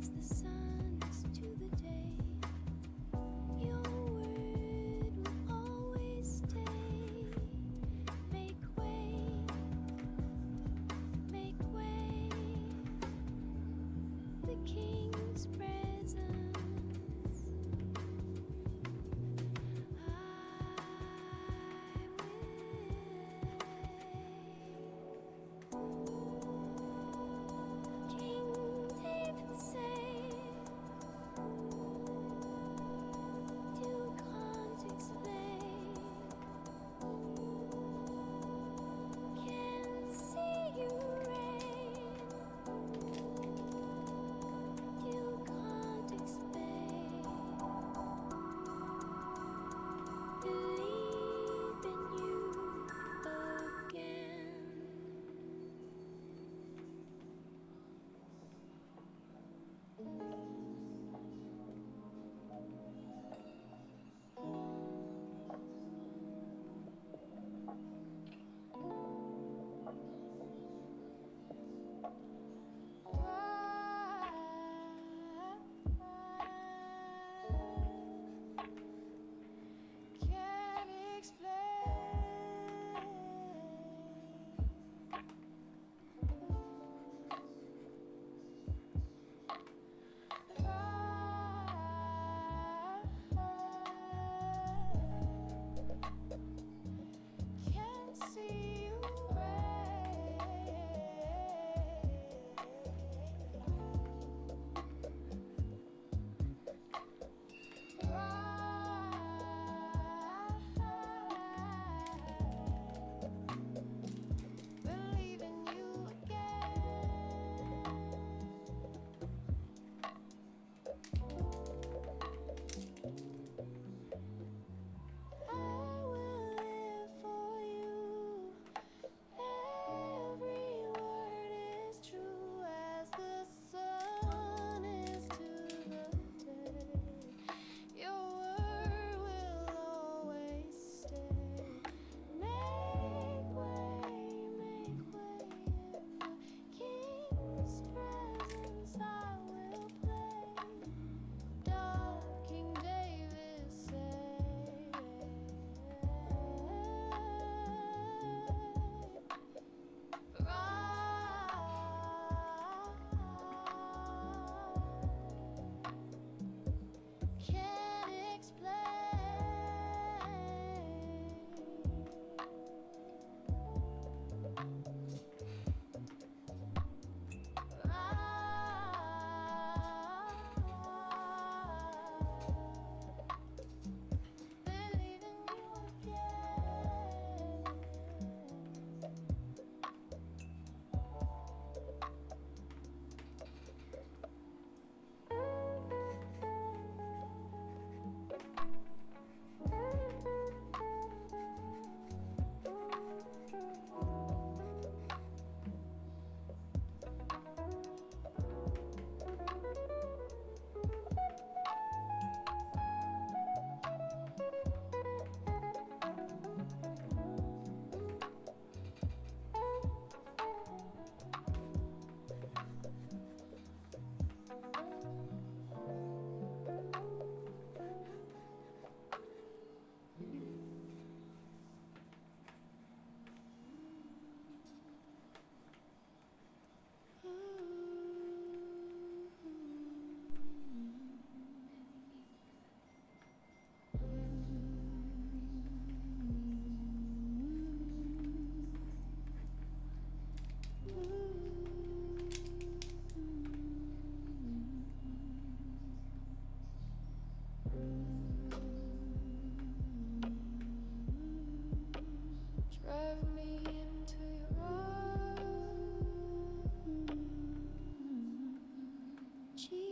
As the sun is to the day, your word will always stay. Make way, make way. The King's presence. King David saved, you can't explain. Can see you reign, you can't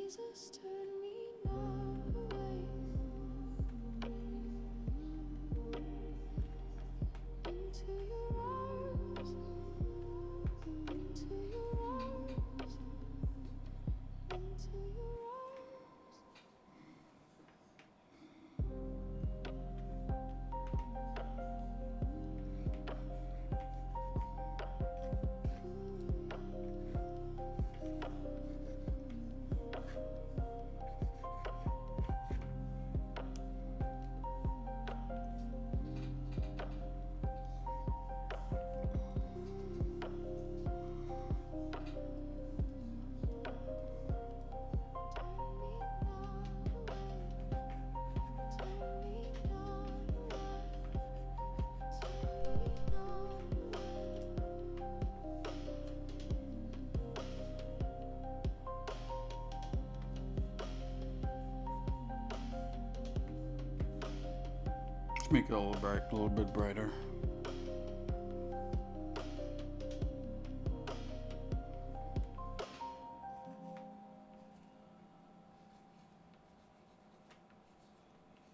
Jesus, turn me not away. Into your arms, into your arms, into your arms. Let's make it a little bit brighter.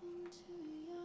Into your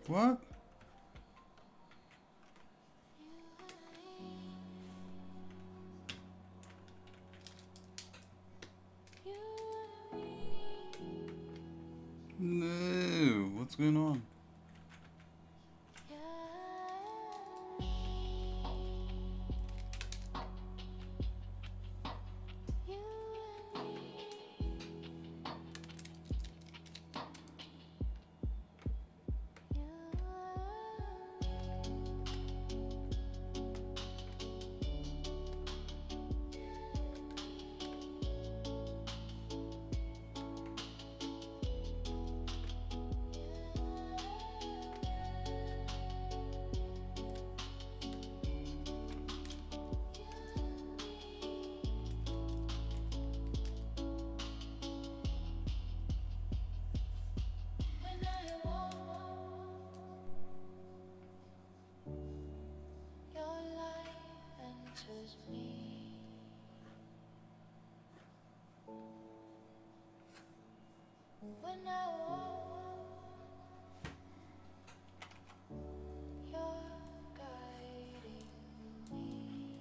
What? No, what's going on? When I walk, you're guiding me.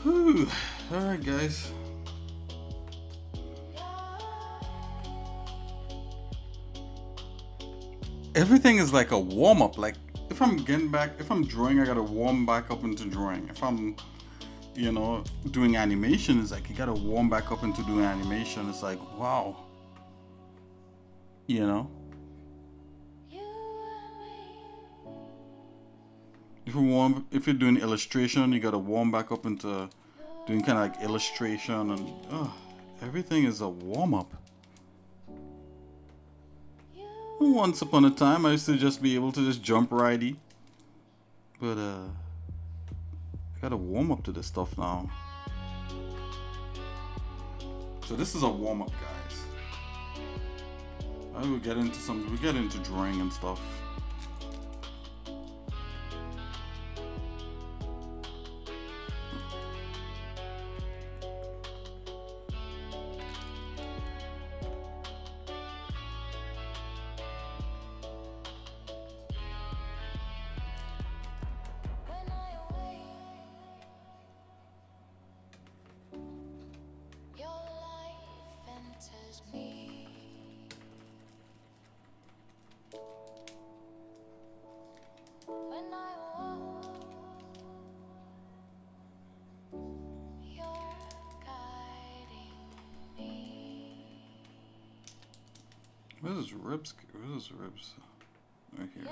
Whew. All right, guys. Everything is like a warm up. Like if I'm drawing, I gotta warm back up into drawing. If I'm, doing animation, it's like you gotta warm back up into doing animation. It's like, wow. If you're doing illustration, you gotta warm back up into doing kind of like illustration, and everything is a warm up. Once upon a time, I used to just be able to just jump righty, but I gotta warm up to this stuff now. So this is a warm up, guys. I will get into we get into drawing and stuff. When I awake, your life enters me. When I walk, you're guiding me. Where's his ribs? Where's his ribs? Right here.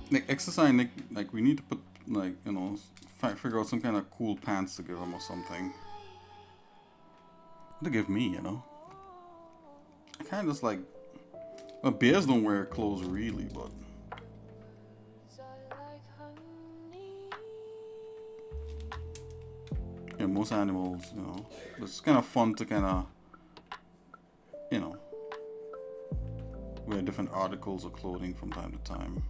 Like xsinick, like we need to put like, you know, figure out some kind of cool pants to give him or something. To give me, you know. I kind of just like, well, bears don't wear clothes really, but yeah, most animals, you know. It's kind of fun to kind of, you know, wear different articles of clothing from time to time.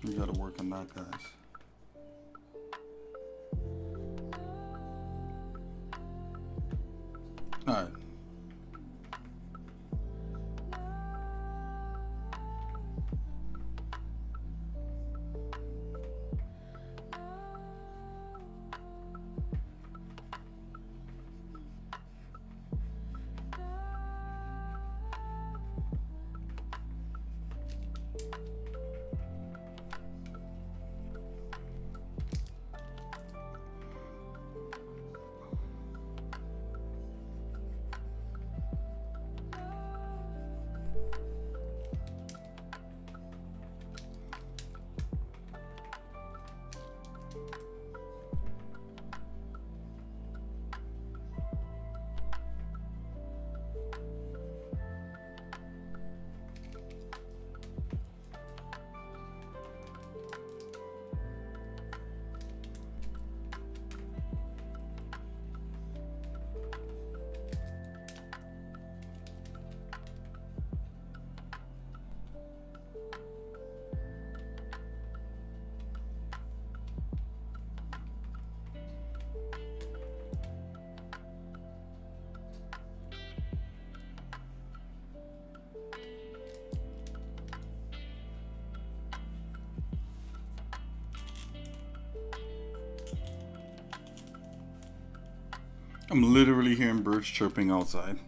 We gotta work on that, guys. Alright. I'm literally hearing birds chirping outside.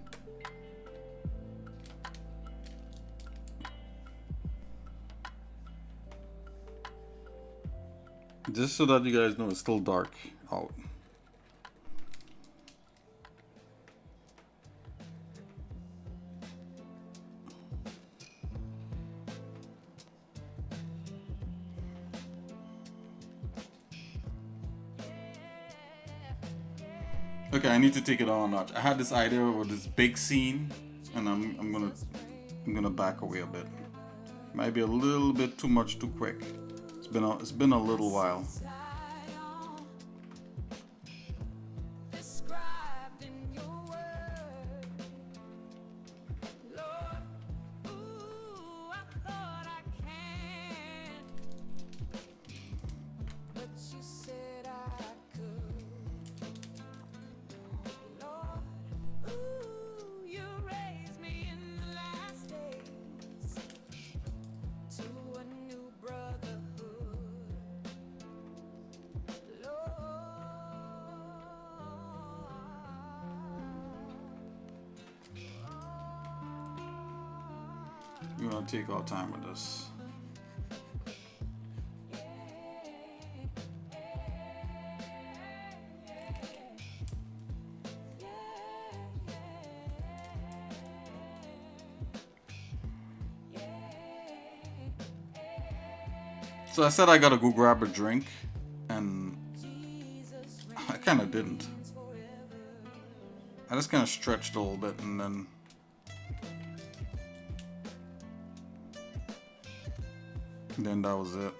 Just so that you guys know, it's still dark out. Okay, I need to take it on a notch. I had this idea with this big scene, and I'm gonna back away a bit. Might be a little bit too much too quick. It's been a little while. gonna take our time with this. So I said I gotta go grab a drink, and I kind of didn't. I just kind of stretched a little bit, and then that was it.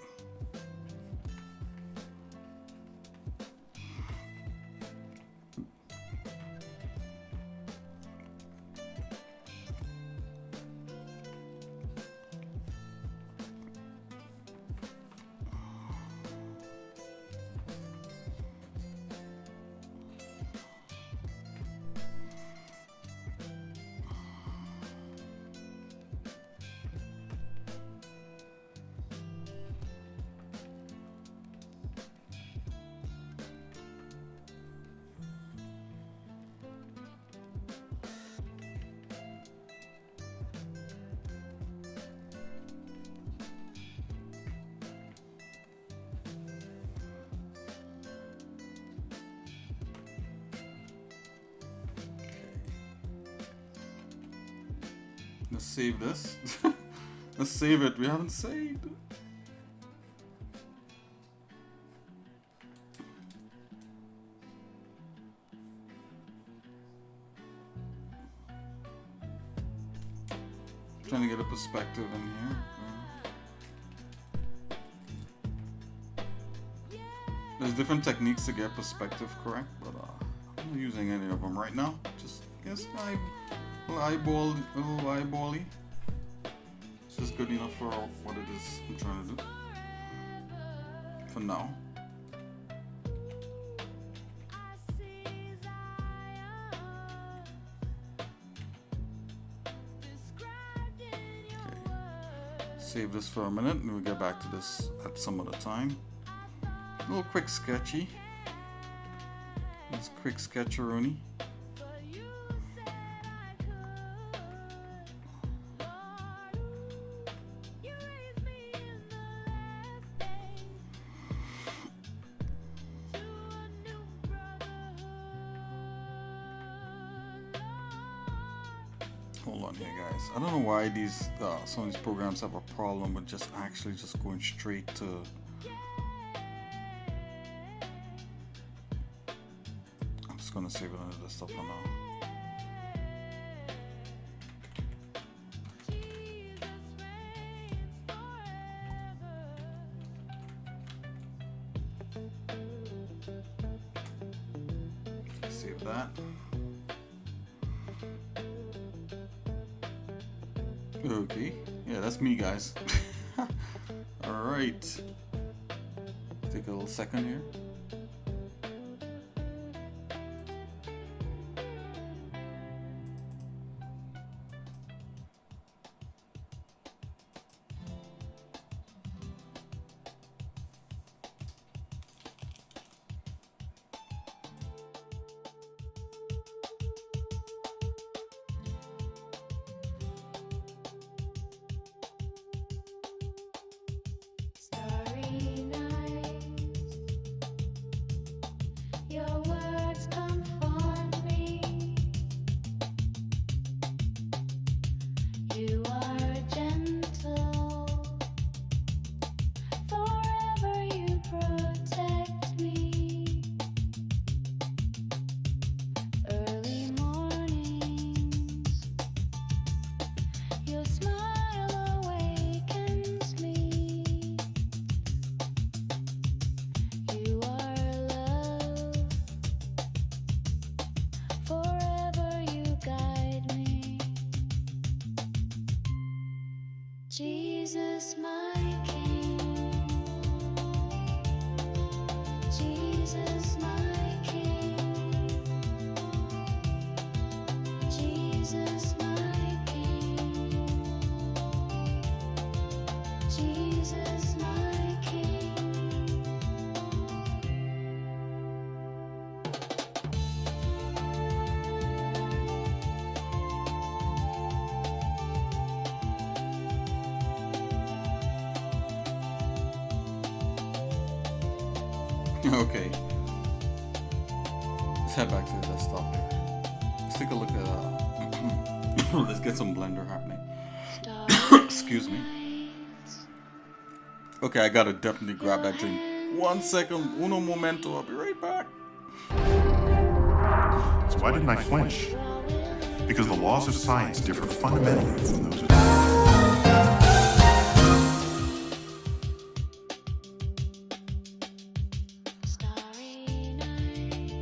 Let's save this. Let's save it. We haven't saved. Trying to get a perspective in here. There's different techniques to get perspective correct, but I'm not using any of them right now. Just guess a little eyebally. It's just good enough for what it is I'm trying to do. For now. Save this for a minute and we'll get back to this at some other time. A little quick sketchy. This quick sketcheroni. Hold on here, guys. I don't know why these some of these programs have a problem with just going straight to. I'm just gonna save it under this stuff for now. Save that. Okay, yeah, that's me, guys. All right, take a little second here. Starry nights, your words comfort me. You are gentle, forever you protect me. Early mornings, your smile awakens me. You are love, forever you guide me. Jesus, my King. Jesus, my King. Jesus, my King. Jesus, my King. Okay. Let's head back to the desktop there. Let's take a look at let's get some Blender happening. Excuse me. Okay, I gotta definitely grab that drink. 1 second, uno momento, I'll be right back. So why didn't I flinch? Because the laws of science differ fundamentally from those of Starry nights,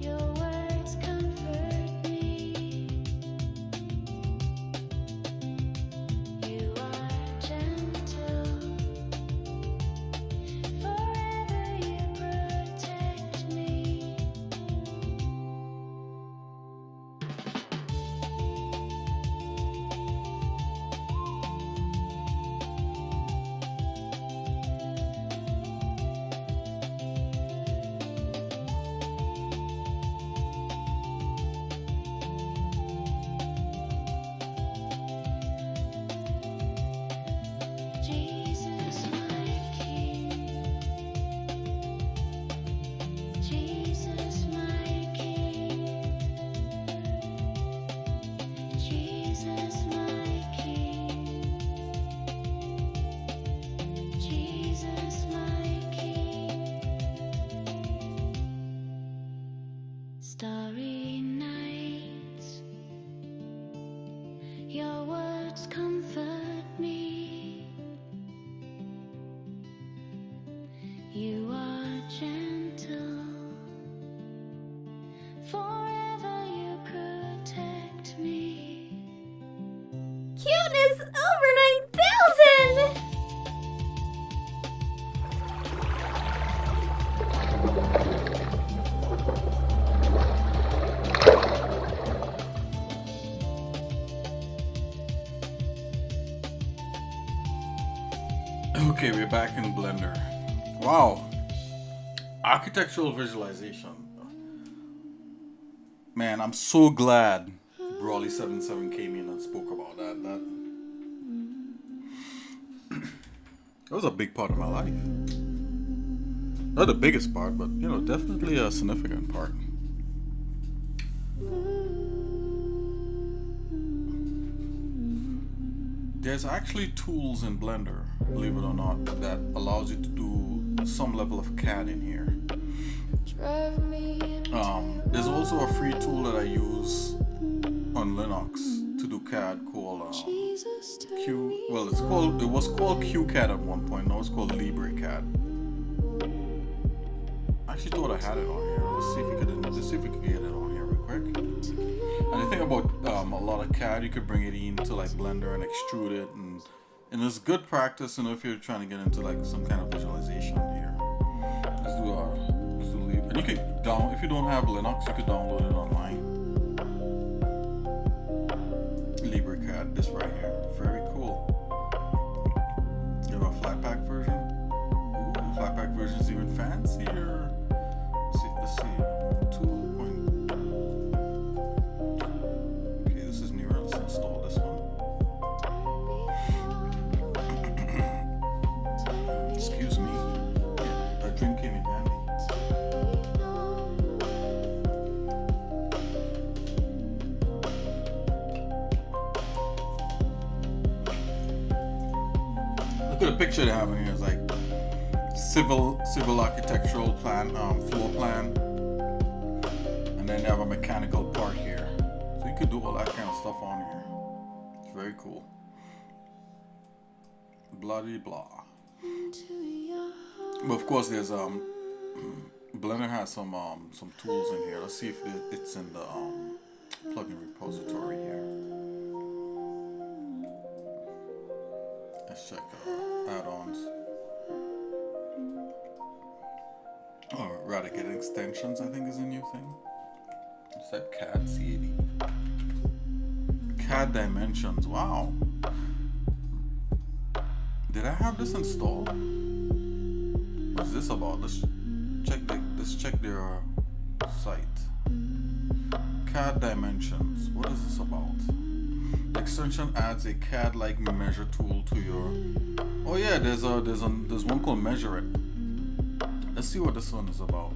your words comfort me. You are gentle, forever you protect me. Jesus, my King. Jesus, my King. Jesus, my King. Jesus, my King. Starry nights, your words comfort me. You are gentle, forever you protect me. Cuteness over 9,000! Okay, we're back in Blender. Wow. Architectural visualization. Man, I'm so glad Brawly77 came in and spoke about that. That was a big part of my life. Not the biggest part, but you know, definitely a significant part. There's actually tools in Blender, believe it or not, that allows you to do some level of CAD in here. There's also a free tool that I use on Linux to do CAD called it was called QCAD at one point. Now it's called LibreCAD. I actually thought I had it on here. Let's see if we could get it on here real quick. And the thing about a lot of CAD, you could bring it into like Blender and extrude it, and it's good practice, you know, if you're trying to get into like some kind of visualization here. Let's do Lib, and you could if you don't have Linux, you could download it online. LibreCAD, this right here, very cool. You have a Flatpak version. Ooh, Flatpak version is even fancier. Let's see. 2. Install this one. Excuse me. Yeah, a drink came in handy. Look at the picture they have in here. It's like civil architectural plan, floor plan, and then they have a mechanical part here. So you could do all that kind of stuff on here. It's very cool. Bloody blah. But of course, there's Blender has some tools in here. Let's see if it's in the plugin repository here. Let's check add-ons. Or rather, get extensions. I think is a new thing. It's that CAD CAD. CAD dimensions. Wow. Did I have this installed? What's this about? Let's check their site. CAD dimensions. What is this about? The extension adds a CAD-like measure tool to your. Oh yeah, there's one called Measure It. Let's see what this one is about.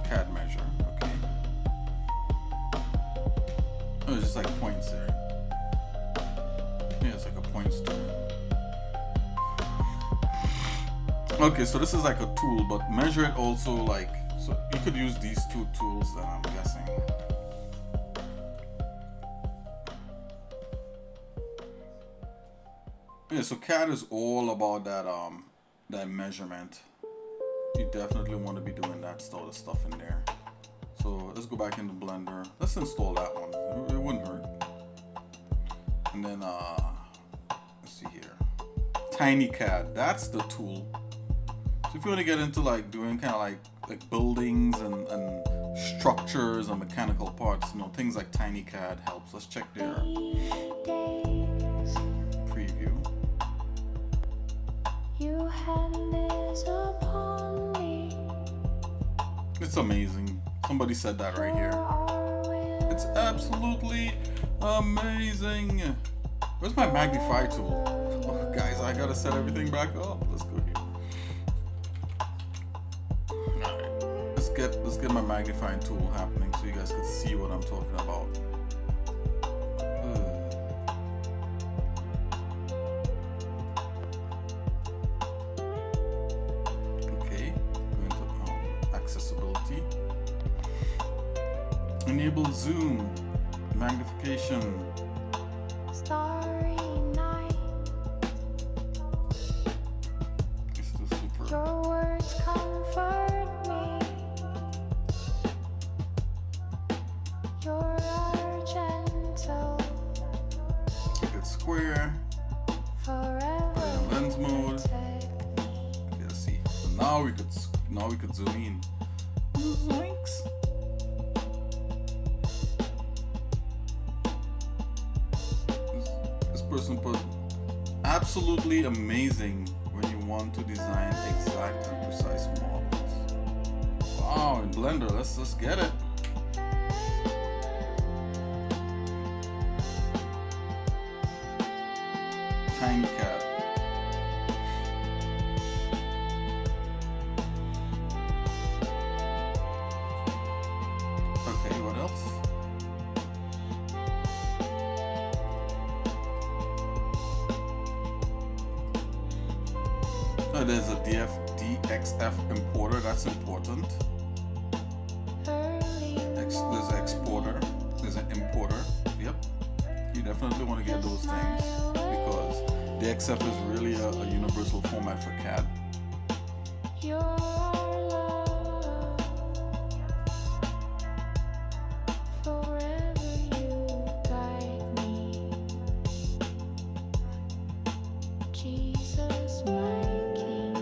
CAD measure. Okay. Oh, it's just like points there. Yeah, it's like a points tool. Okay, so this is like a tool, but Measure It also like, so you could use these two tools then, I'm guessing. Yeah, so CAD is all about that measurement. You definitely want to be doing that sort of stuff in there. So let's go back into Blender. Let's install that one. It wouldn't hurt. And then let's see here. TinyCAD, that's the tool. So if you want to get into like doing kind of like buildings and structures and mechanical parts, you know, things like TinyCAD helps. Let's check their preview. You had this upon me. It's amazing. Somebody said that right here. It's absolutely amazing. Where's my magnify tool? Oh, guys, I gotta set everything back up. Let's go here. Alright. Let's get my magnifying tool happening so you guys can see what I'm talking about. Okay, going to accessibility. Enable zoom, magnification. Starry night. It's the super. Your words comfort me. You're gentle. Make it square. Forever. Lens mode. Protect me. Okay, let's see. So now we could zoom in. Links. This person put absolutely amazing when you want to design exact and precise models. Wow, in Blender, let's get it. TinyCAD. Okay, what else? Oh, there's a DXF importer, that's important. There's an exporter, there's an importer. Yep, you definitely want to get those things because DXF is really a universal format for CAD. Your love. Forever you guide me. Jesus, my King.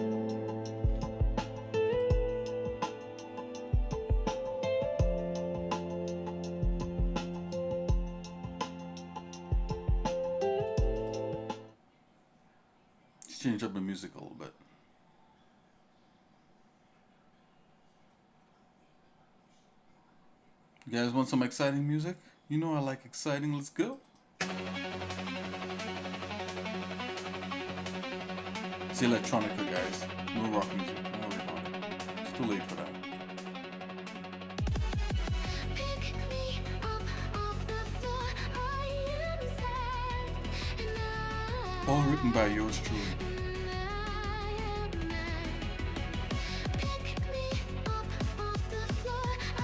Let's change up the music a little bit. You guys want some exciting music? You know I like exciting, let's go. It's electronica, guys. No rock music. Don't worry about it. It's too late for that. Pick me up off the floor. I am sad, and All written by yours truly. pick me up off the floor. I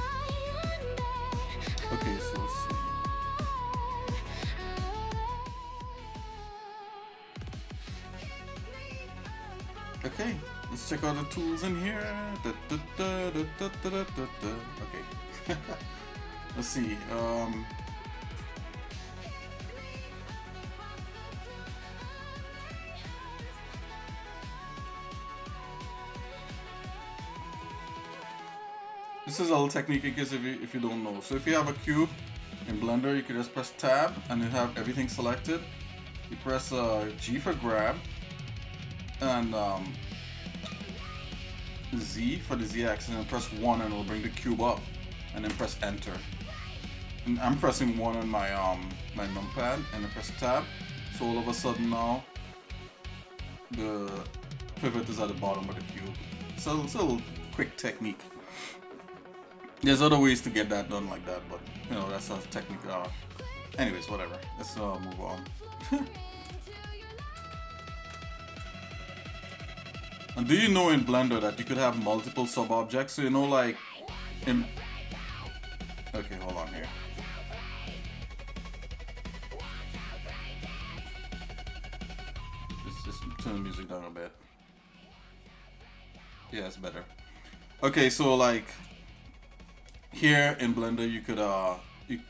am bad. Okay, so let's see. Okay, let's check out the tools in here. Okay. Let's see. This is a little technique in case if you don't know. So if you have a cube in Blender, you can just press tab and you have everything selected. You press G for grab and Z for the Z axis and press 1 and it'll bring the cube up and then press enter. And I'm pressing 1 on my my numpad and I press tab. So all of a sudden now the pivot is at the bottom of the cube. So it's a little quick technique. There's other ways to get that done like that, but you know, that's a technique. Anyways, whatever. Let's move on. And do you know in Blender that you could have multiple sub-objects? So you know, like in... Okay, hold on here. Let's just turn the music down a bit. Yeah, it's better. Okay, so like here in Blender, you could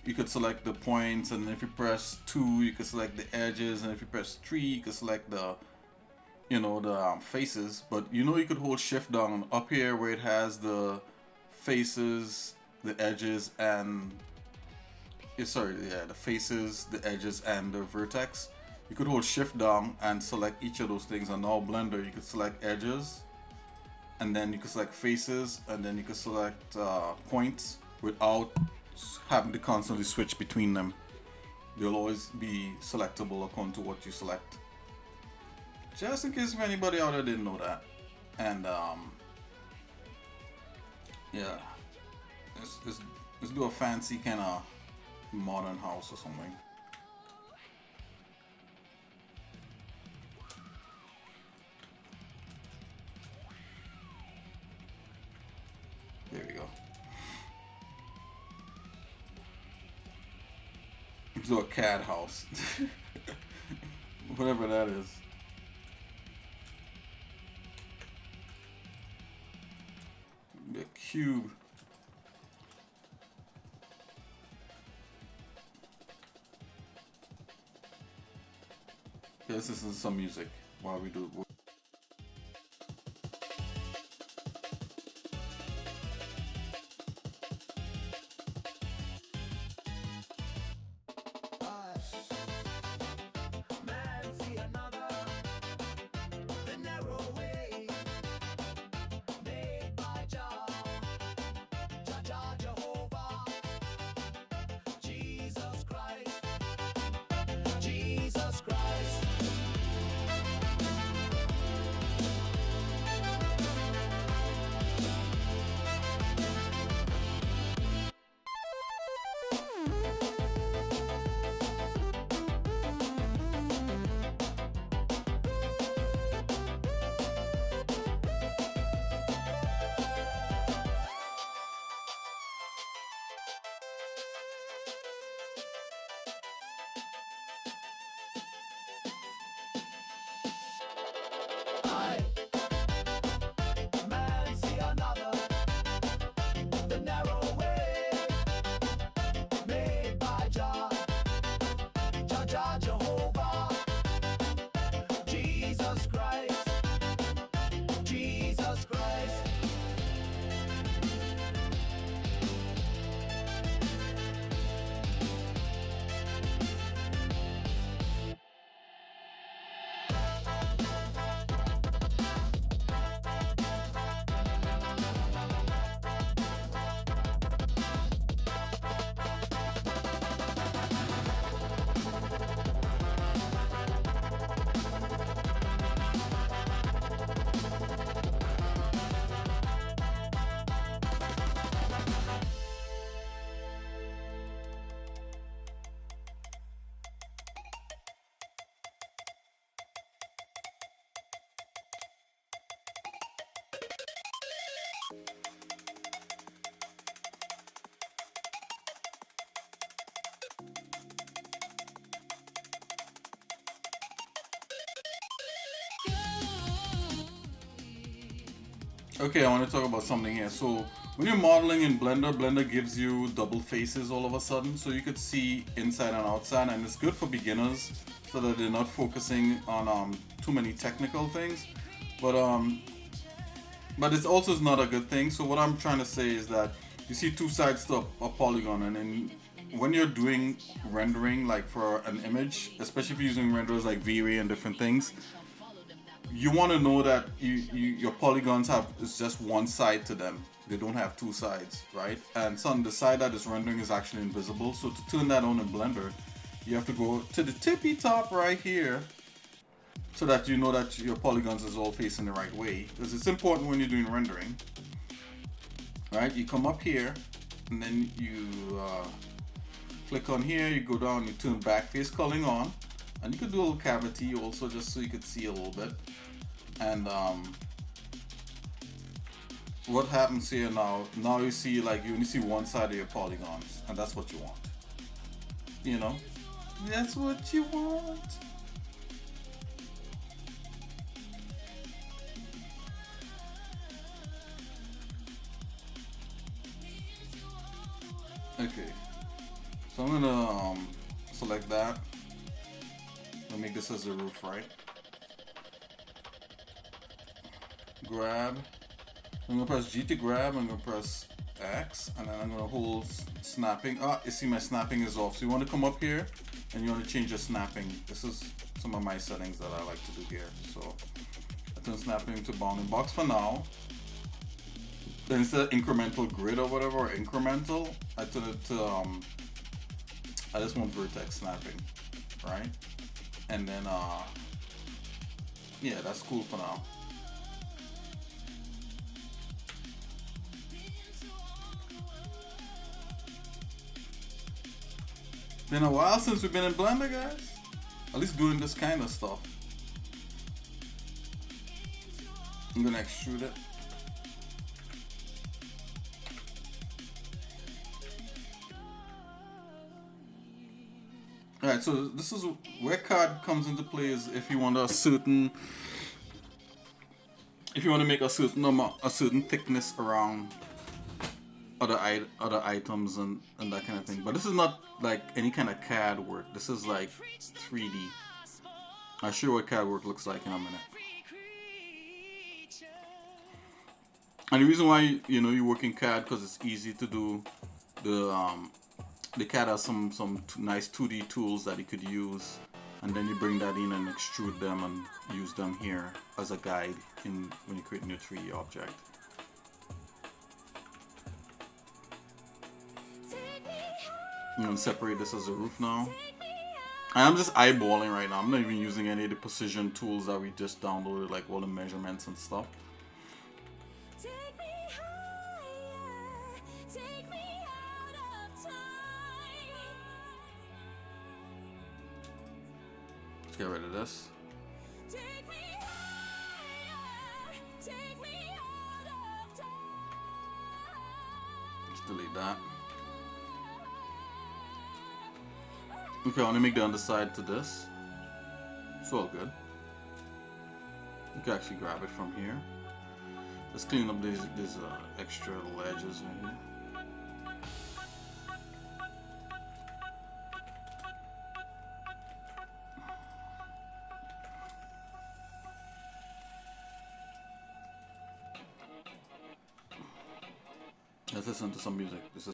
you could select the points, and if you press 2, you could select the edges, and if you press 3, you could select the faces. But you know, you could hold shift down up here where it has the faces, the edges, and the faces, the edges, and the vertex. You could hold shift down and select each of those things, and now Blender, you could select edges, and then you could select faces, and then you could select points without having to constantly switch between them. They'll always be selectable according to what you select. Just in case if anybody out there didn't know that. And yeah, let's do a fancy kind of modern house or something. There we go. Let's do a CAD house. Whatever that is. A cube. Let's listen to some music while we do. Okay, I want to talk about something here. So when you're modeling in Blender, Blender gives you double faces all of a sudden, so you could see inside and outside, and it's good for beginners so that they're not focusing on too many technical things. But it's also not a good thing. So what I'm trying to say is that you see two sides to a polygon, and then when you're doing rendering, like for an image, especially if you're using renderers like V-Ray and different things, you want to know that your polygons have it's just one side to them. They don't have two sides, right? And the side that is rendering is actually invisible. So to turn that on in Blender, you have to go to the tippy top right here, so that you know that your polygons is all facing the right way. Because it's important when you're doing rendering, right? You come up here, and then you click on here. You go down. You turn back face culling on, and you could do a little cavity also, just so you could see a little bit. And what happens here now? Now you see, like, you only see one side of your polygons, and that's what you want. You know, that's what you want. Okay, so I'm gonna select that. I'll make this as a roof, right? Grab. I'm gonna press G to grab. I'm gonna press X, and then I'm gonna hold snapping. Ah, you see my snapping is off. So you want to come up here, and you want to change your snapping. This is some of my settings that I like to do here. So I turn snapping to bounding box for now. Then instead of incremental grid or whatever, or incremental, I turn it to I just want vertex snapping, right? And then yeah, that's cool for now. Been a while since we've been in Blender, guys. At least doing this kind of stuff. I'm gonna extrude it. Alright, so this is where card comes into play, is if you want if you want to make a certain amount, a certain thickness around other items and that kind of thing. But this is not like any kind of CAD work. This is like 3D. I'll show you what CAD work looks like in a minute. And the reason why you work in CAD, because it's easy to do. The CAD has some nice 2D tools that you could use, and then you bring that in and extrude them and use them here as a guide when you create a new 3D object. I'm gonna separate this as a roof now. And I'm just eyeballing right now. I'm not even using any of the precision tools that we just downloaded, like all the measurements and stuff. Let's get rid of this. Let's delete that. Okay, I want to make the underside to this. It's all good. You can actually grab it from here. Let's clean up these extra ledges right here. Let's listen to some music. This is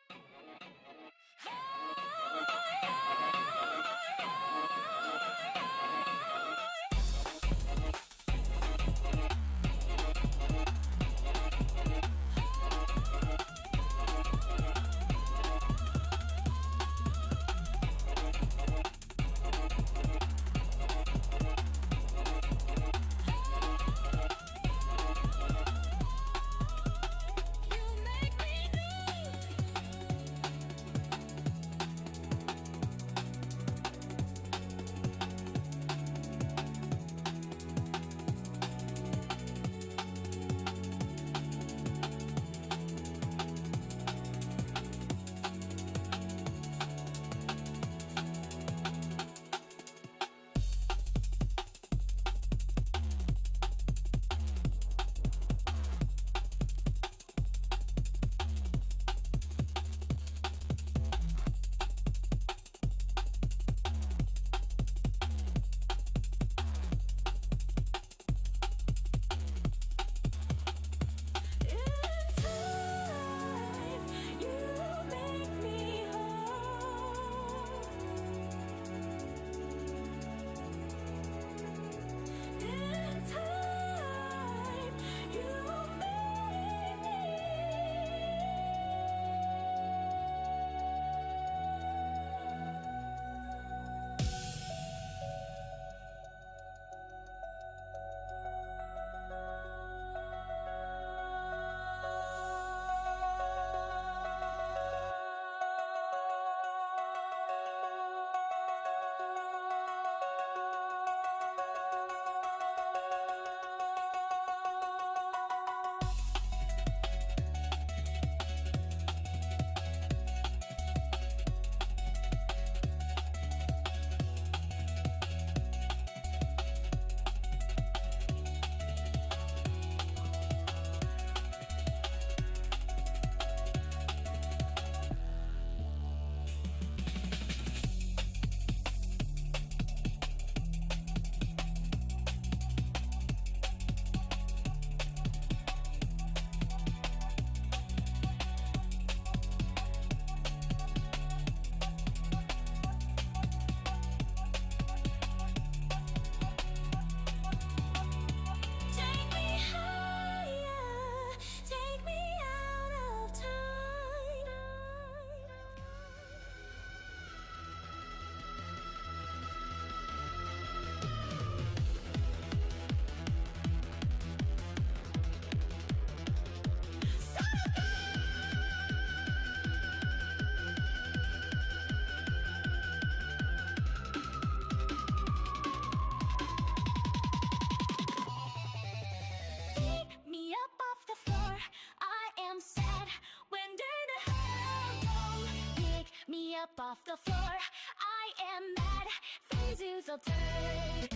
off the floor. I am mad, things will turn.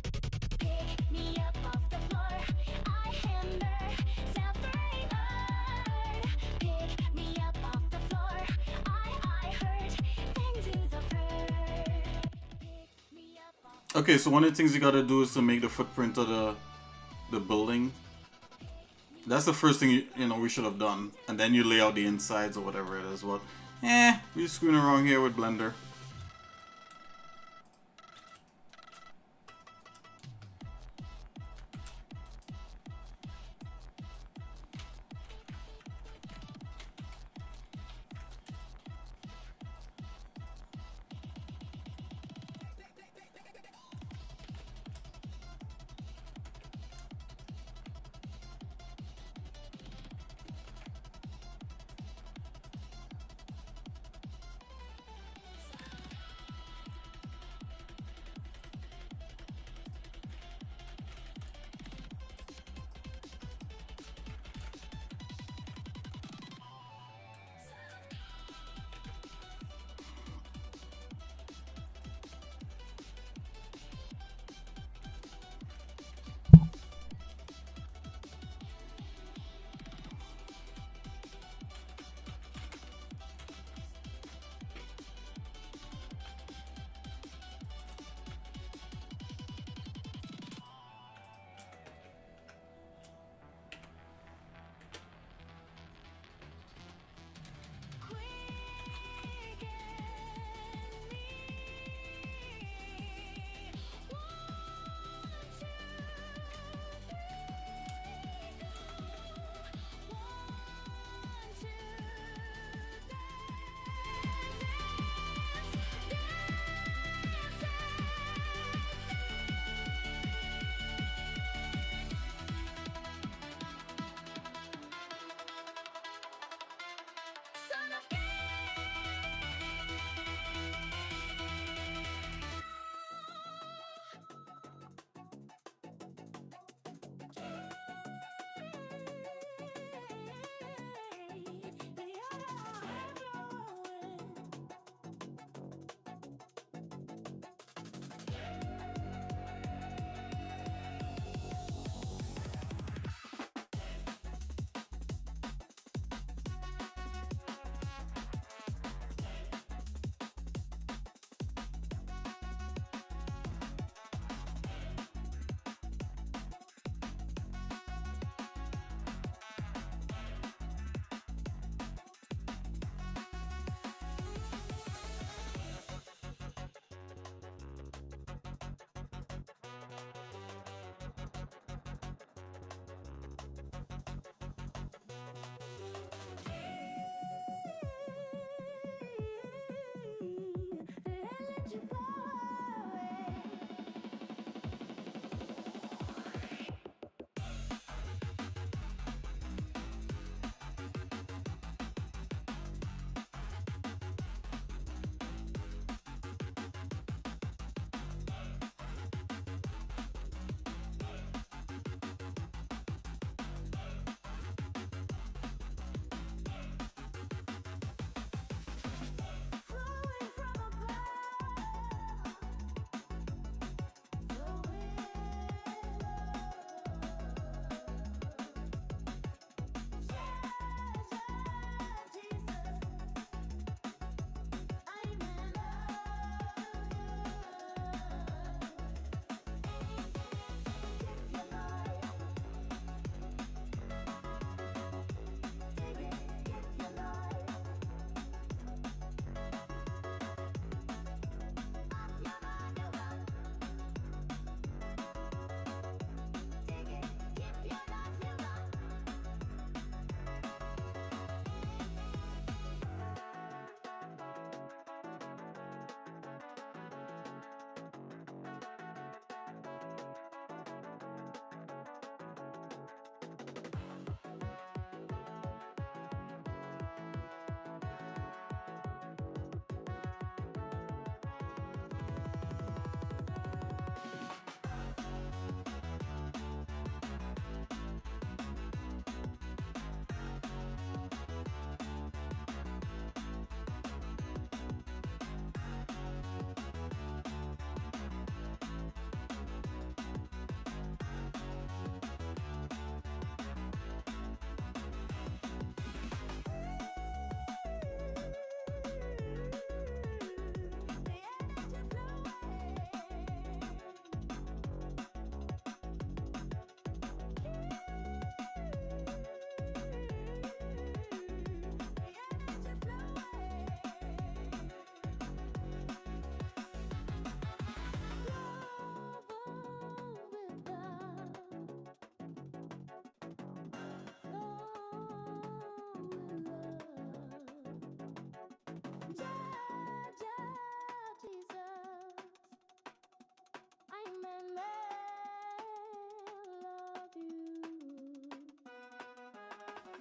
Pick me up off the floor. I hammer, self-reward. Pick me up off the floor. I hurt, things will turn. Pick me up off. Okay, so one of the things you gotta do is to make the footprint of the building. That's the first thing you know we should have done, and then you lay out the insides or whatever it is. But we're screwing around here with Blender.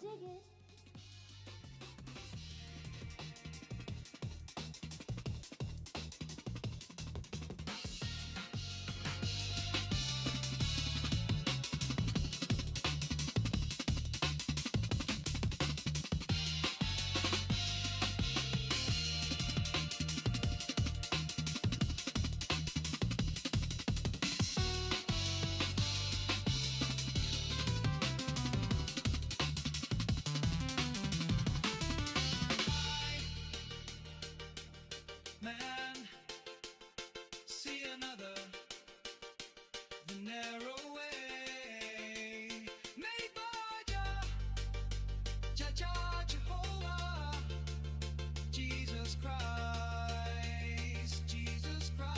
dig it. Man, see another, the narrow way made by Jehovah, Jesus Christ, Jesus Christ.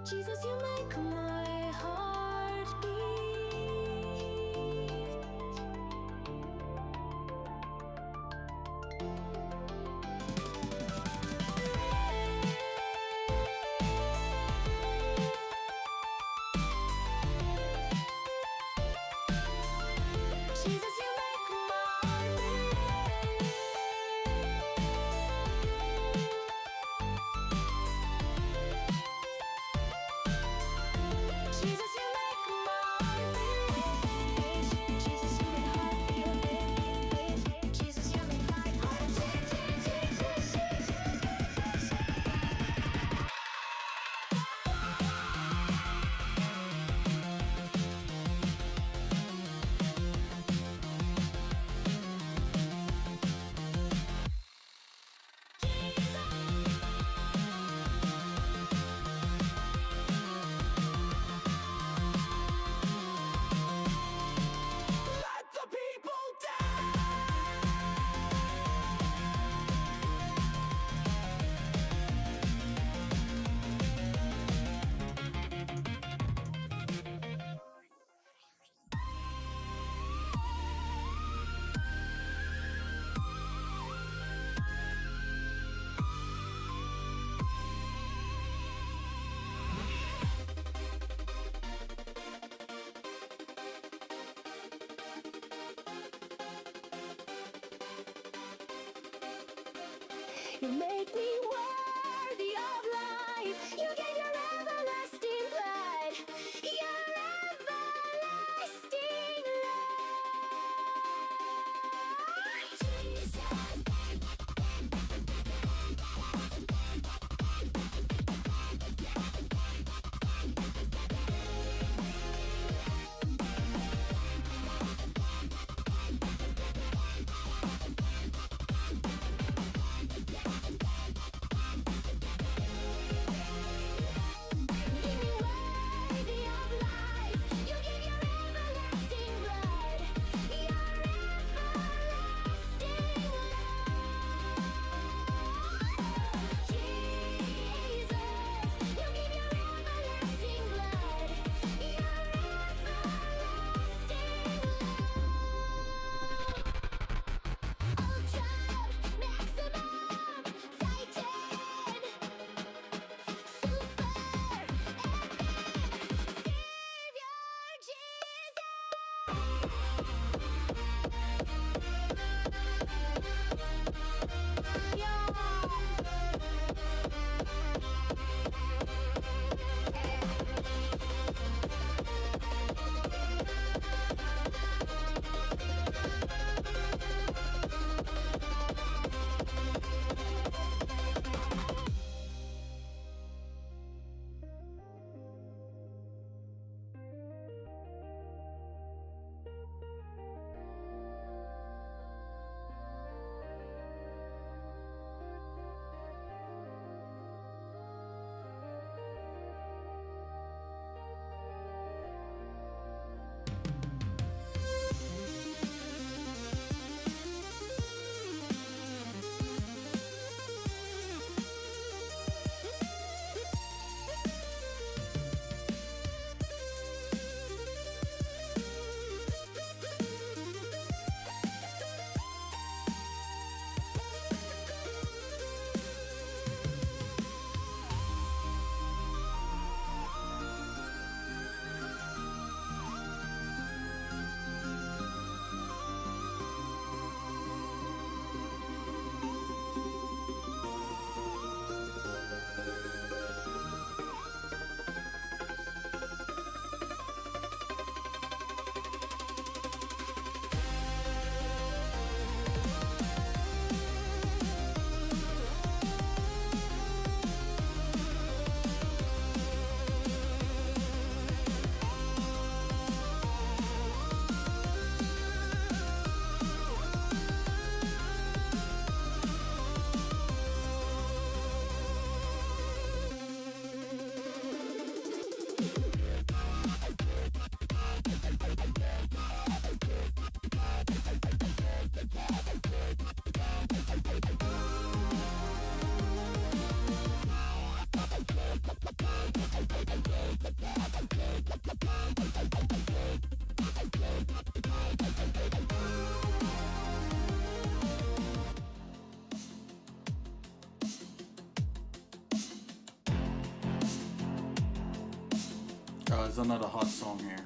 Jesus, you make my heart beat. Jesus, you make my heart beat. Jesus, you make my heart You make me worthy of life. You gave your everlasting blood. Your everlasting love. Jesus. There's another hot song here.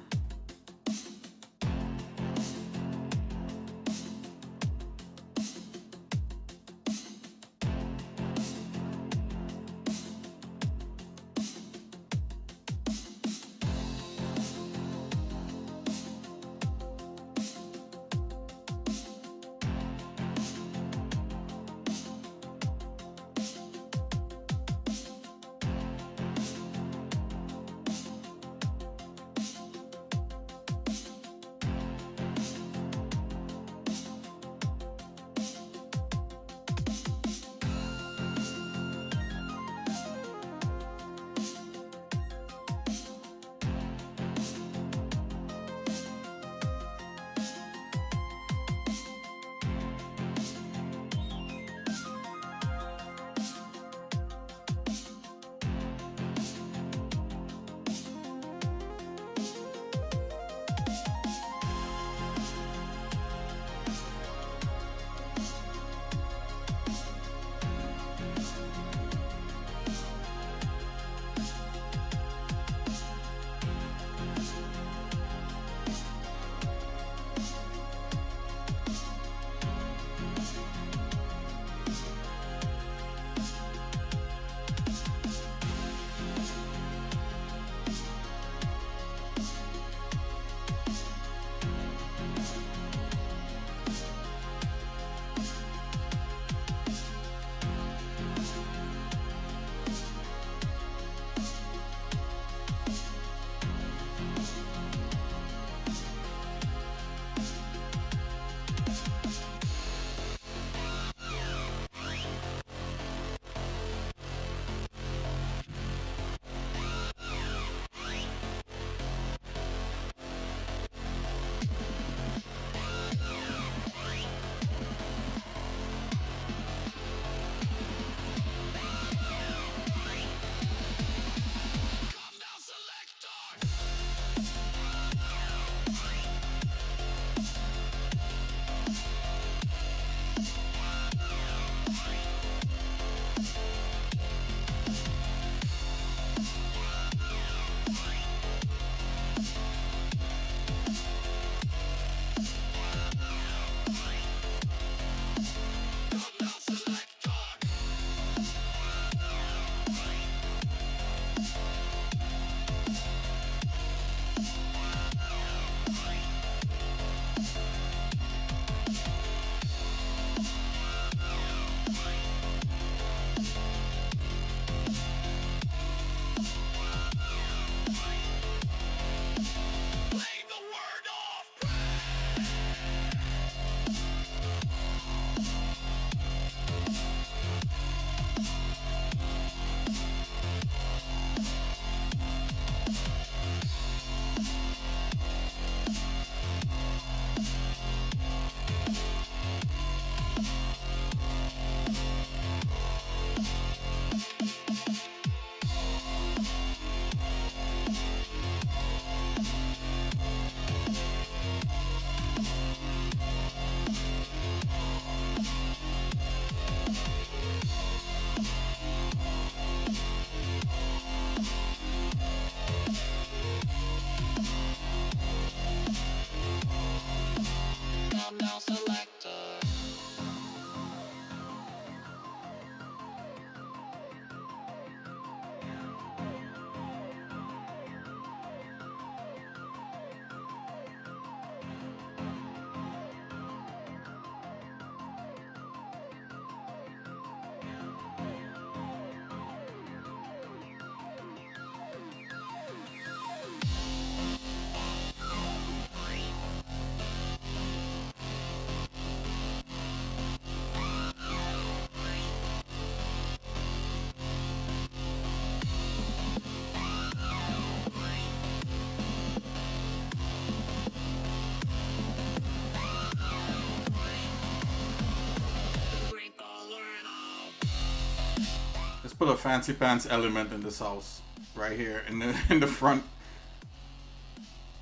Let's put a fancy pants element in this house right here in the front.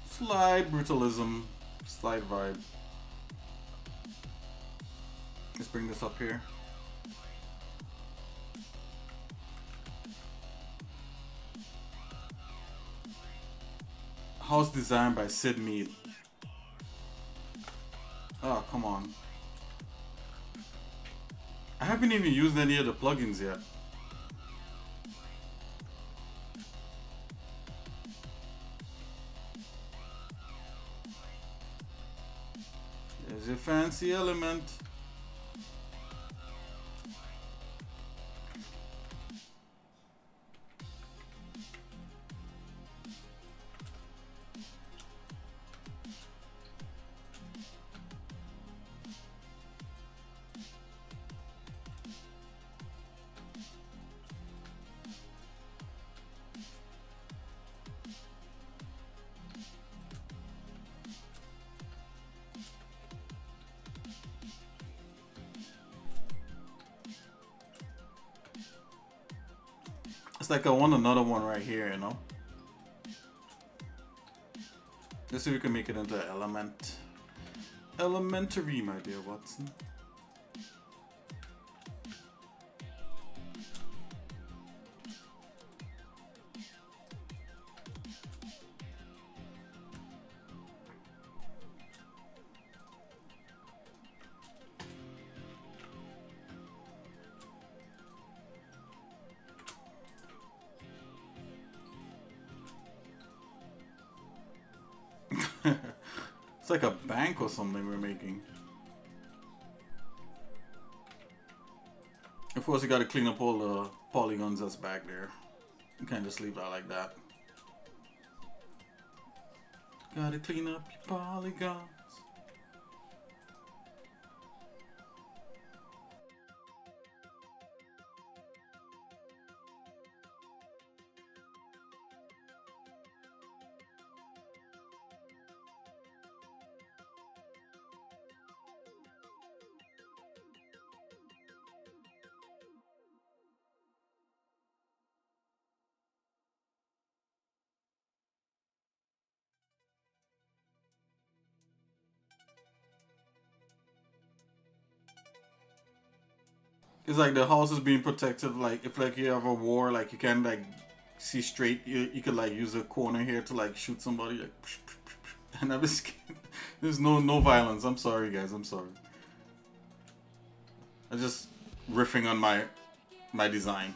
Slight brutalism, slight vibe. Let's bring this up here. House designed by Sid Mead. Oh, come on. I haven't even used any of the plugins yet. There's a fancy element. It's like I want another one right here, you know. Let's see if we can make it into an element. Elementary, my dear Watson. It's like a bank or something we're making. Of course, you gotta clean up all the polygons that's back there. You can't just leave that like that. Gotta clean up your polygons. It's like the house is being protected. Like if like you have a war, like you can like see straight. You could like use a corner here to like shoot somebody. Like, and I was there's no violence. I'm sorry, guys. I'm sorry. I'm just riffing on my design.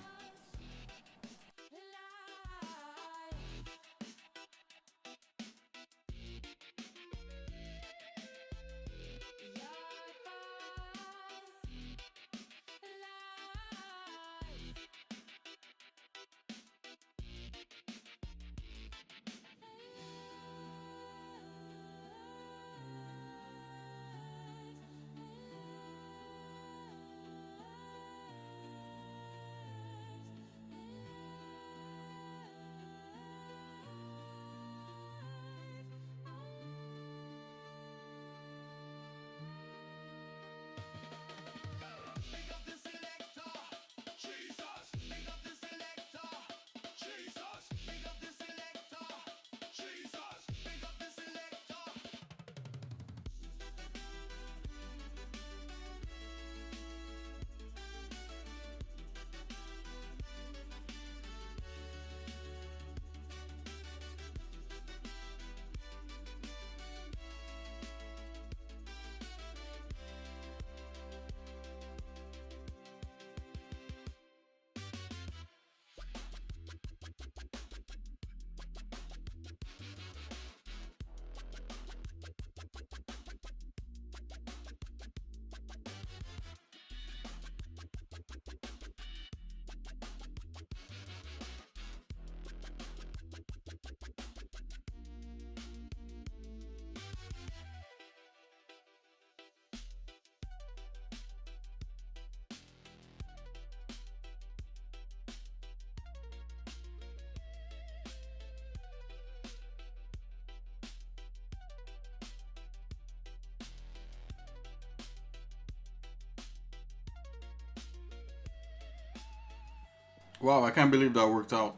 Wow, I can't believe that worked out.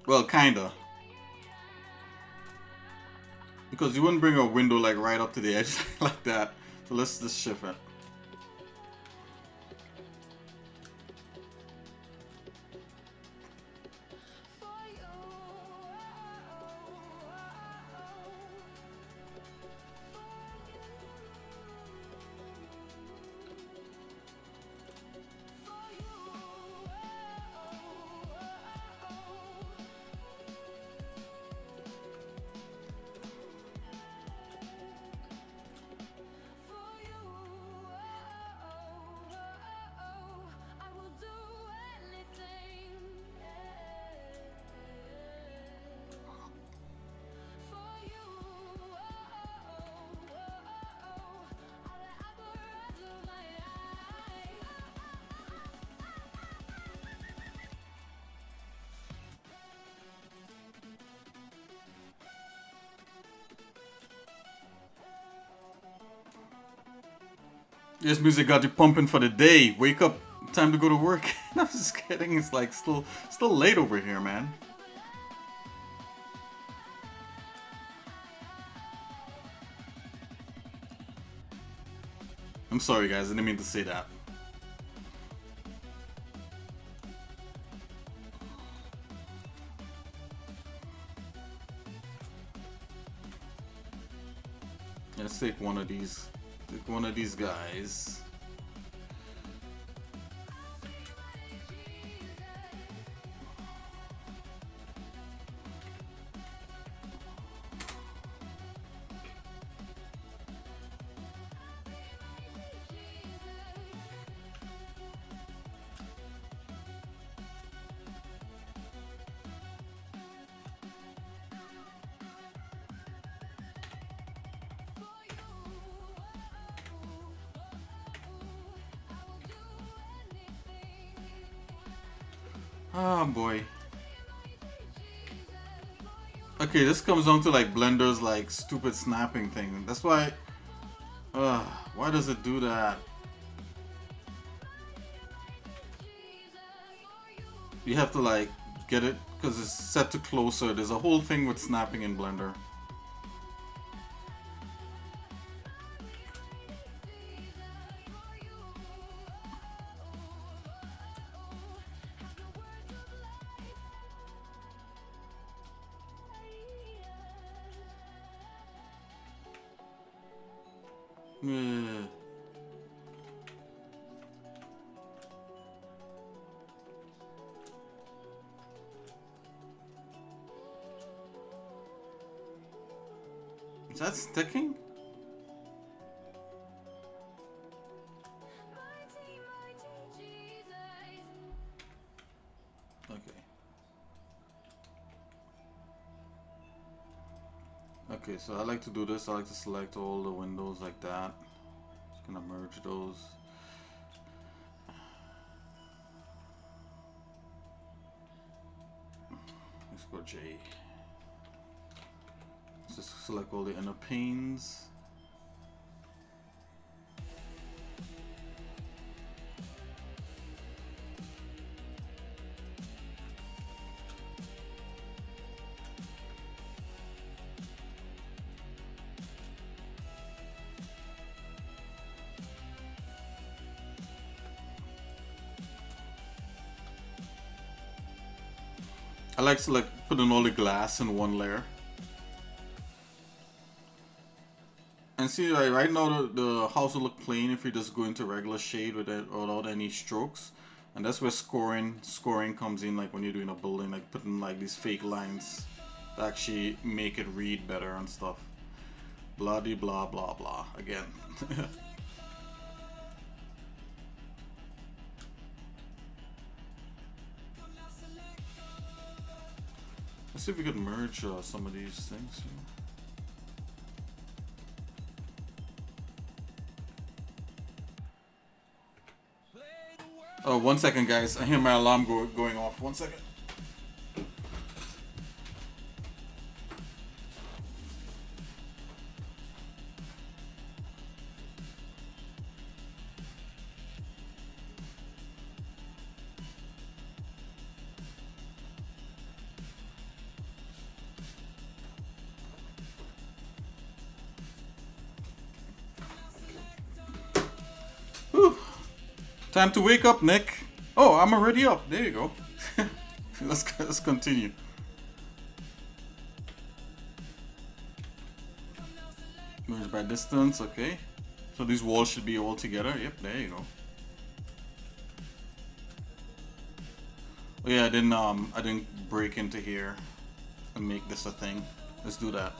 Well, kinda. Because you wouldn't bring a window like right up to the edge like that. So let's just shift it. This music got you pumping for the day. Wake up, time to go to work. I'm just kidding. It's like still late over here, man. I'm sorry, guys. I didn't mean to say that. Let's take one of these. Take one of these guys. Oh boy. Okay, this comes down to like Blender's like stupid snapping thing. That's why. Why does it do that? You have to like get it because it's set to closer. There's a whole thing with snapping in Blender. Yeah. Is that sticking? Okay. Okay, so I like to do this. I like to select all the windows like that. Just gonna merge those. Let's go J. Let's just select all the inner panes. I like to putting all the glass in one layer. And see, like, right now the house will look plain if you just go into regular shade without any strokes. And that's where scoring comes in, like when you're doing a building, like putting like these fake lines to actually make it read better and stuff. Blah de blah blah blah again. Let's see if we could merge some of these things. Oh, 1 second, guys. I hear my alarm going off. 1 second. Time to wake up, Nick. Oh, I'm already up. There you go. Let's continue. Merge by distance. Okay. So these walls should be all together. Yep. There you go. Oh yeah, I didn't break into here and make this a thing. Let's do that.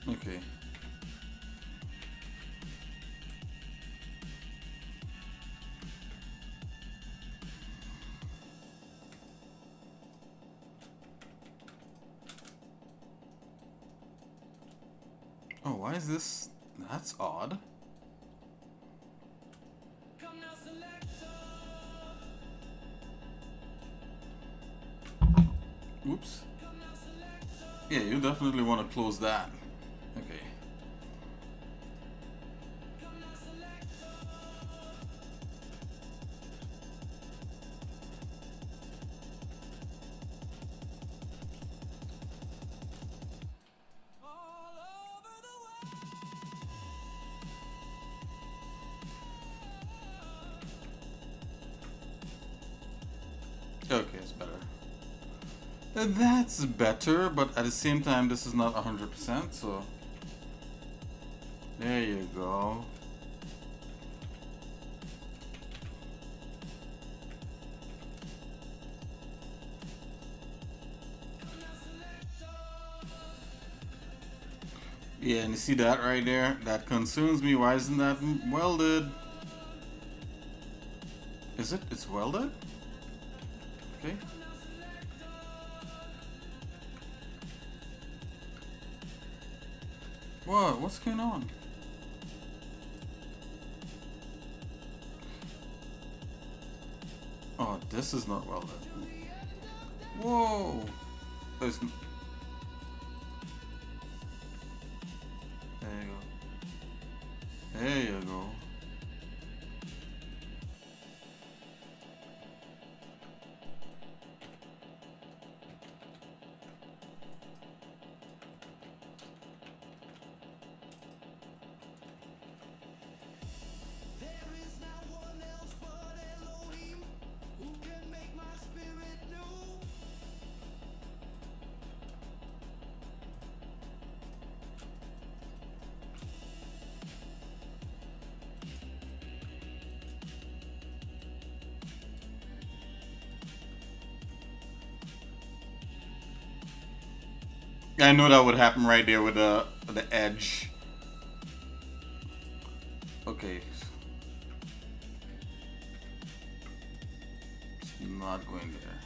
Okay. Oh, why is this? That's odd. Oops. Yeah, you definitely want to close that. Okay. Okay, it's better. That's better, but at the same time, this is not 100%, so... There you go. Yeah, and you see that right there? That concerns me. Why isn't that welded? Is it? It's welded? Okay. What? What's going on? Oh, this is not welded. Whoa! There's... There you go. There you go. I know that would happen right there with the edge. Okay. It's not going there.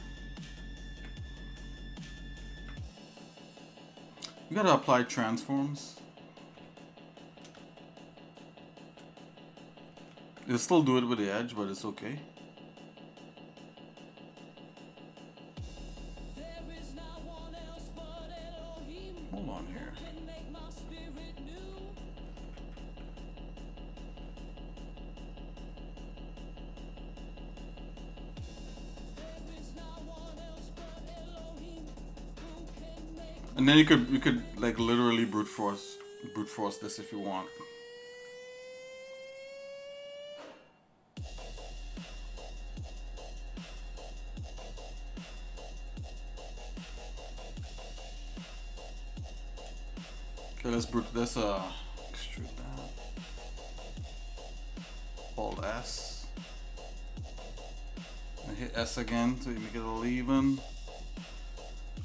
You gotta apply transforms. You'll still do it with the edge, but it's okay. Hold on here. And then you could like literally brute force this if you want. Okay, let's extrude that. Hold S. And hit S again to make it all even.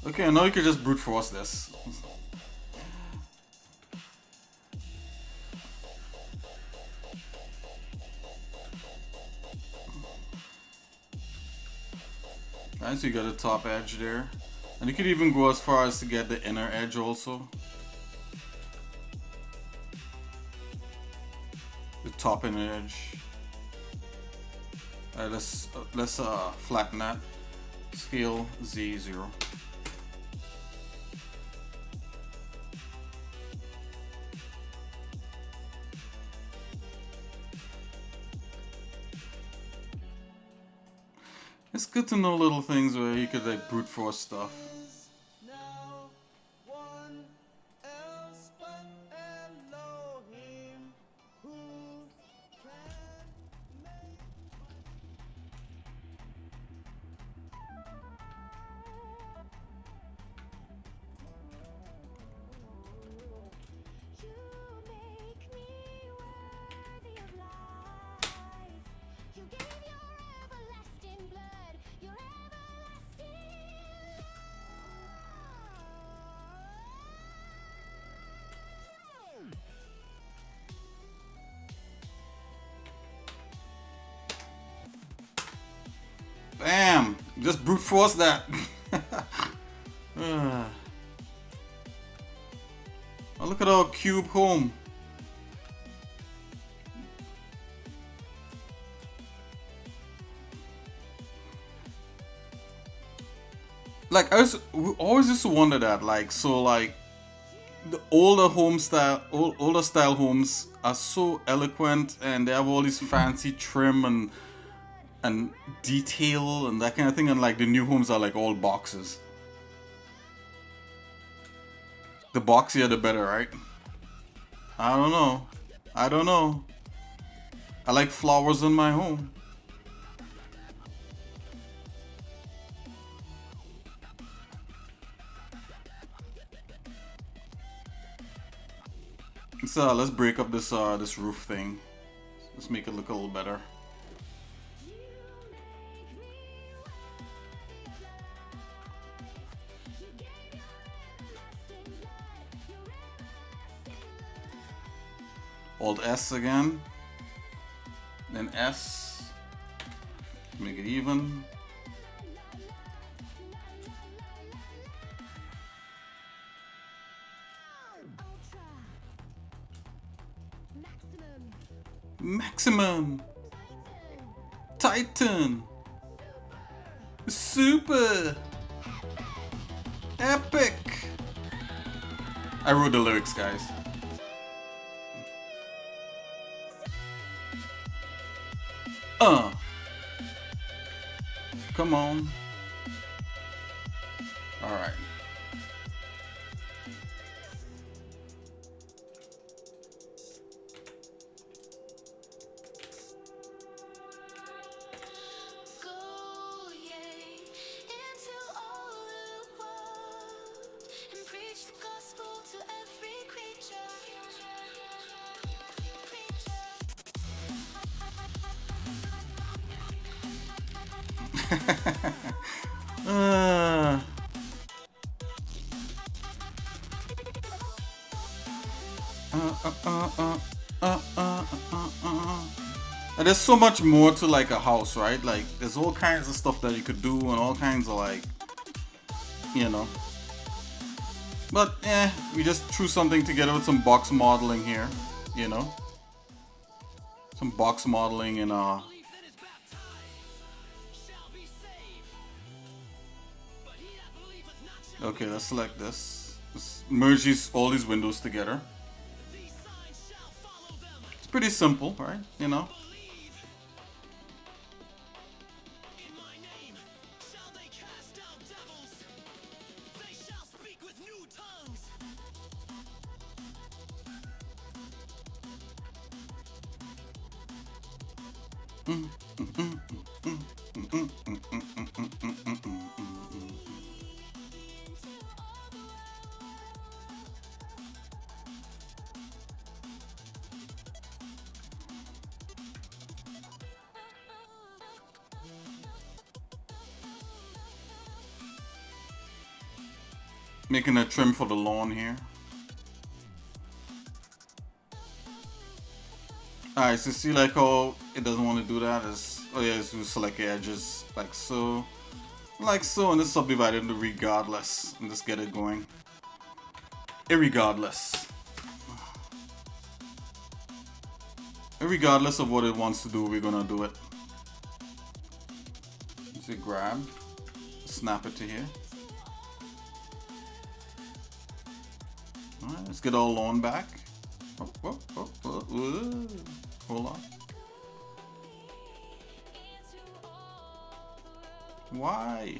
Okay, now you can just brute force this. Alright, so you got a top edge there. And you could even go as far as to get the inner edge also. The top inner edge. Alright, let's flatten that. Scale Z0. It's good to know little things where you could like brute force stuff. No one else but Elohim who can make. You make me worthy of life. You gave your everlasting blood, your everlasting love. Bam! Just brute force that. Ah. Oh, look at our cube home. Like we always used to wonder that, like, so like the older style homes are so eloquent and they have all this fancy trim and detail and that kind of thing, and like the new homes are like all boxes. The boxier the better, right? I don't know. I don't know. I like flowers in my home. So let's break up this this roof thing. Let's make it look a little better. Alt S again. Then S. Make it even. Maximum. Titan. Super. Epic. I wrote the lyrics, guys. Come on. All right. Go ye into all the world and preach the gospel to every creature. And there's so much more to like a house, right? Like there's all kinds of stuff that you could do and all kinds of like, you know. But we just threw something together with some box modeling here, you know. Some box modeling and Believe that is baptized shall be saved. But he that believeth not shall okay, let's select this. Let's merge all these windows together. these signs shall follow them. It's pretty simple, right? You know. Believe. In my name shall they cast out devils. They shall speak with new tongues. Making a trim for the lawn here. Alright, so see like how it doesn't want to do that? Oh yeah, it's to select edges like so, and just subdivide it into regardless and just get it going. Irregardless. Irregardless of what it wants to do, we're gonna do it. So grab, snap it to here. Alright, let's get our lawn back. Hold on. Why?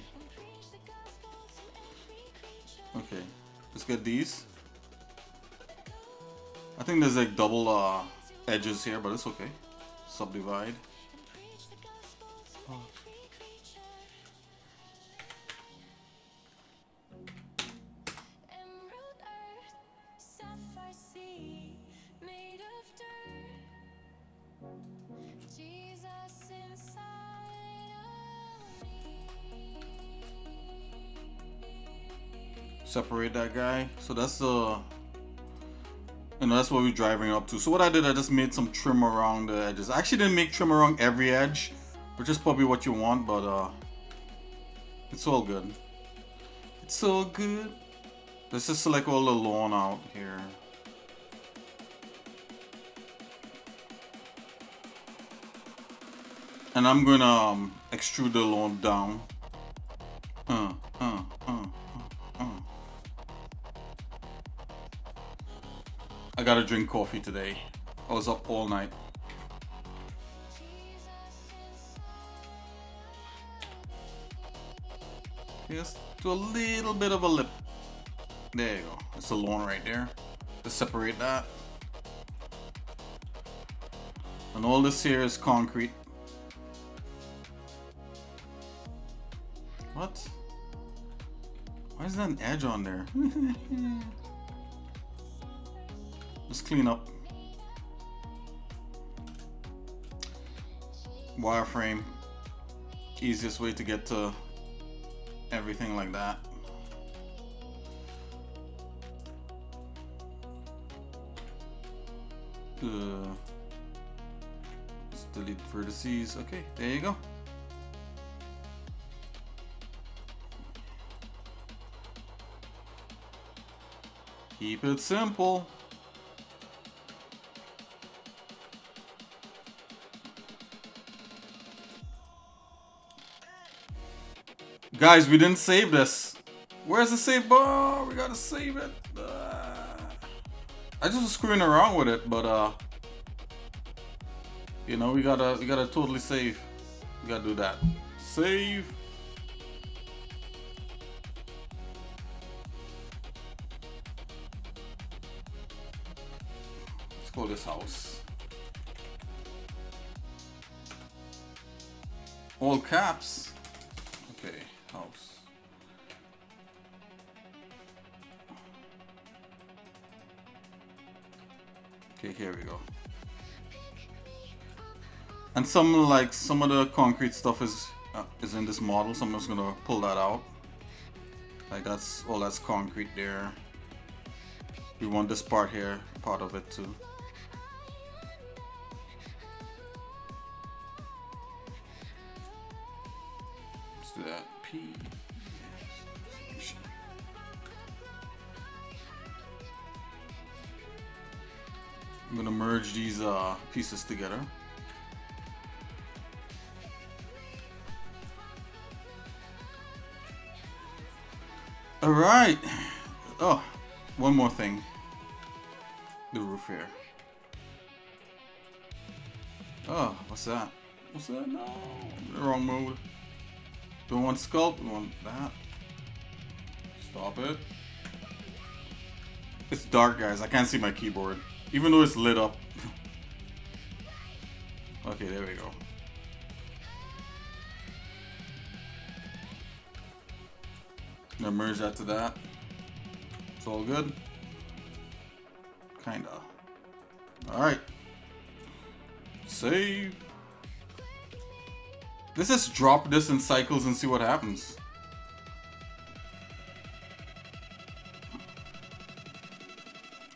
Okay, let's get these. I think there's like double edges here, but it's okay. Subdivide. Oh. Emerald earth, sapphire sea, made of dirt. Jesus inside of me. Separate that guy. So that's the, you know, that's what we're driving up to. So what I did, I just made some trim around the edges. I actually didn't make trim around every edge, which is probably what you want, but it's all good. It's all good. Let's just select all the lawn out here. And I'm gonna extrude the lawn down. I gotta drink coffee today. I was up all night. Just do a little bit of a lip. There you go. That's the lawn right there. Just separate that. And all this here is concrete. What? Why is that an edge on there? Let's clean up. Wireframe. Easiest way to get to everything like that. Let's delete vertices. Okay, there you go. Keep it simple. Guys, we didn't save this. Where's the save bar? We gotta save it. I just was screwing around with it, but you know, we gotta totally save. We gotta do that. Save. Let's call this house. All caps. Okay, house. Okay, here we go. And some of the concrete stuff is in this model, so I'm just gonna pull that out. Like that's concrete there. We want this part here, part of it too. Let's do that. P. I'm gonna merge these pieces together. All right. Oh, one more thing. The roof here. Oh, what's that? What's that? No, I'm in the wrong mode. Don't want sculpt. We want that. Stop it. It's dark, guys. I can't see my keyboard. Even though it's lit up. Okay, there we go. Now merge that to that. It's all good. Kinda. Alright. Save. Let's just drop this in cycles and see what happens.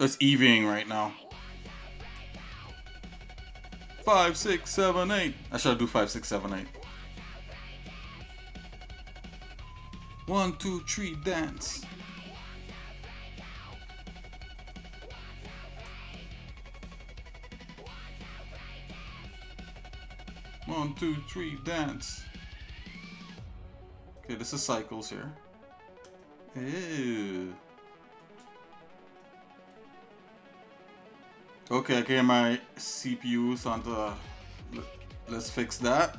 It's EVing right now. 5, 6, 7, 8. I should do 5, 6, 7, 8. 1, 2, 3, dance. One, 2, 3, dance. Okay, this is cycles here. Ew. Okay, I get my CPUs onto. Let's fix that.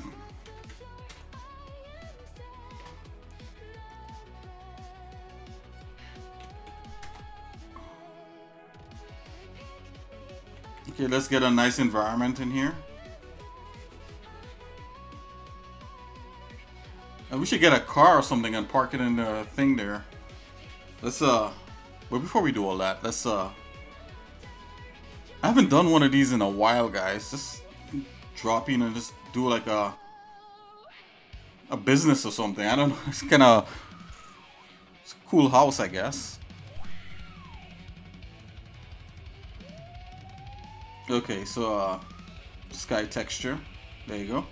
Okay, let's get a nice environment in here. And we should get a car or something and park it in the thing there. Let's but before we do all that, let's I haven't done one of these in a while, guys. Just drop in and just do like a business or something. I don't know. It's kind of, it's a cool house, I guess. Okay, so sky texture. There you go.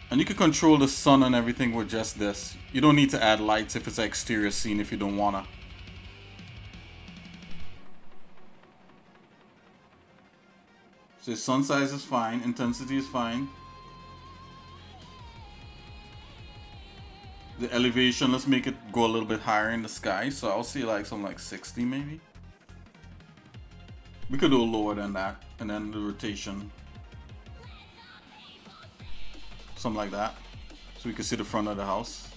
And you can control the sun and everything with just this. You don't need to add lights if it's an exterior scene if you don't wanna. So sun size is fine, intensity is fine. The elevation, let's make it go a little bit higher in the sky. So I'll see like something like 60 maybe. We could go lower than that. And then the rotation. Something like that. So we can see the front of the house.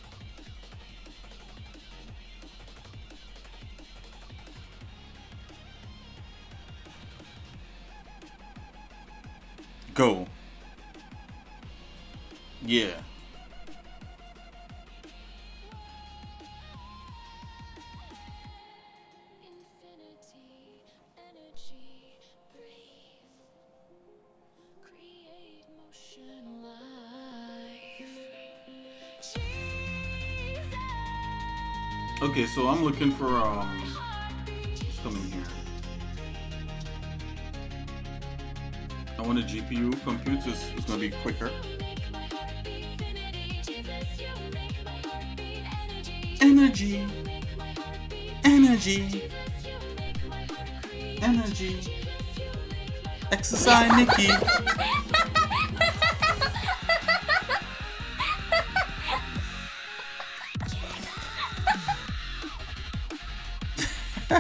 Go. Yeah. Infinity, energy, breathe. Create motion, life. Jesus. Okay, so I'm looking for what's coming here. I want a GPU compute, it's gonna be quicker. Energy. Energy. Energy. Xsinick.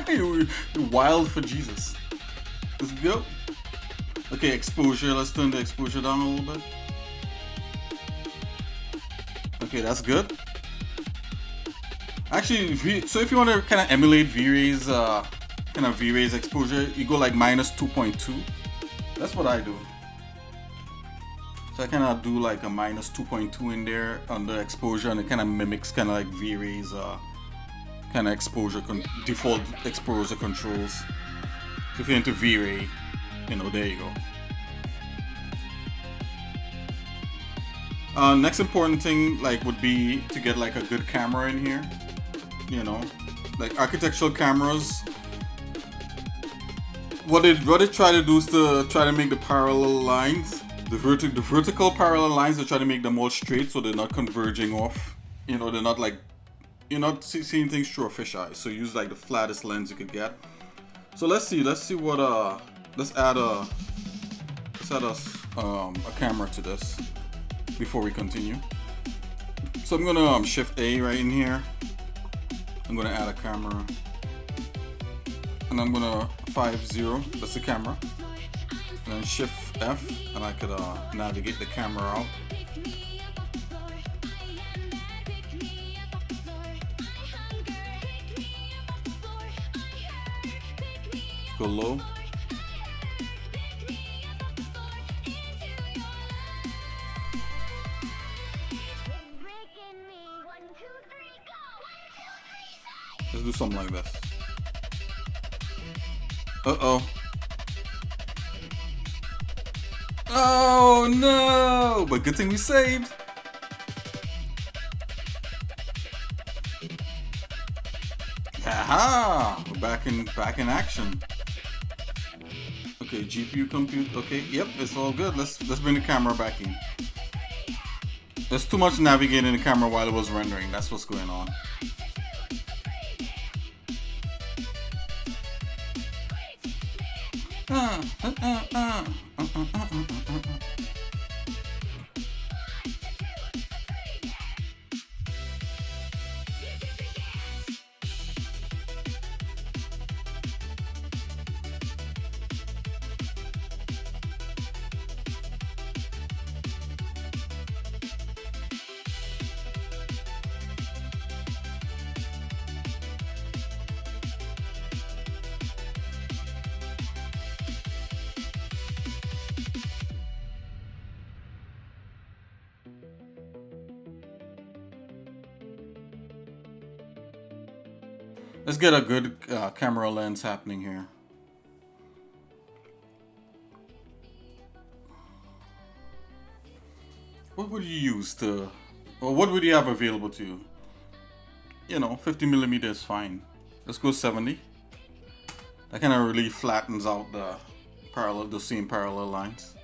You're wild for Jesus. Let's go. Okay, exposure. Let's turn the exposure down a little bit. Okay, that's good. Actually, so if you want to kind of emulate V-Ray's kind of V-Ray's exposure, you go like -2.2. That's what I do. So I kind of do like a -2.2 in there on the exposure, and it kind of mimics kind of like V-Ray's kind of exposure default exposure controls. So if you're into V-Ray, you know, there you go. Next important thing like would be to get like a good camera in here. You know, like architectural cameras. What they try to do is to try to make the parallel lines, the vertical parallel lines. They try to make them all straight so they're not converging off. You know, they're not like, you're not seeing things through a fisheye. So use like the flattest lens you could get. So let's see what let's add a camera to this before we continue. So I'm gonna shift A right in here. I'm gonna add a camera, and I'm gonna 5-0. That's the camera. And then shift F, and I could navigate the camera out. Go low. Let's do something like this. Uh-oh. Oh no! But good thing we saved. Aha! We're back in action. Okay, GPU compute. Okay, yep, it's all good. Let's bring the camera back in. There's too much navigating the camera while it was rendering. That's what's going on. Let's get a good camera lens happening here. What would you use to, or what would you have available to you? You know, 50mm is fine. Let's go 70. That kind of really flattens out the same parallel lines.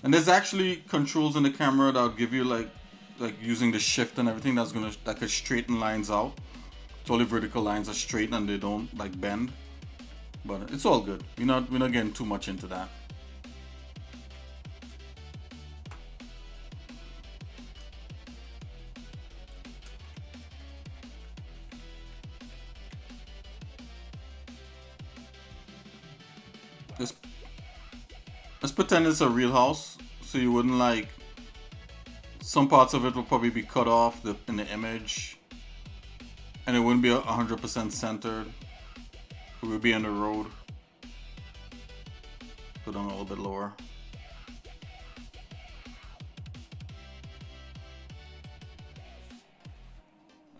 And there's actually controls in the camera that'll give you like using the shift and everything that could straighten lines out. So all the vertical lines are straight and they don't like bend. But it's all good. We're not getting too much into that. Let's pretend it's a real house, so you wouldn't like. Some parts of it will probably be cut off in the image, and it wouldn't be 100% centered. It would be on the road. Go down a little bit lower.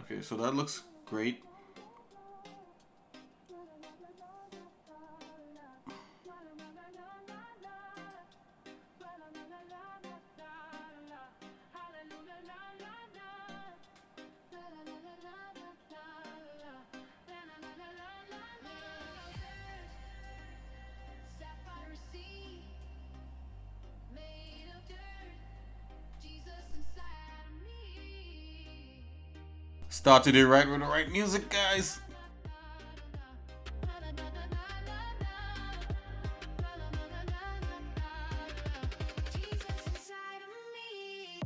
Okay, so that looks great. Sapphire sea, made of dirt, Jesus inside of me. Started it right with the right music, guys. Jesus inside of me.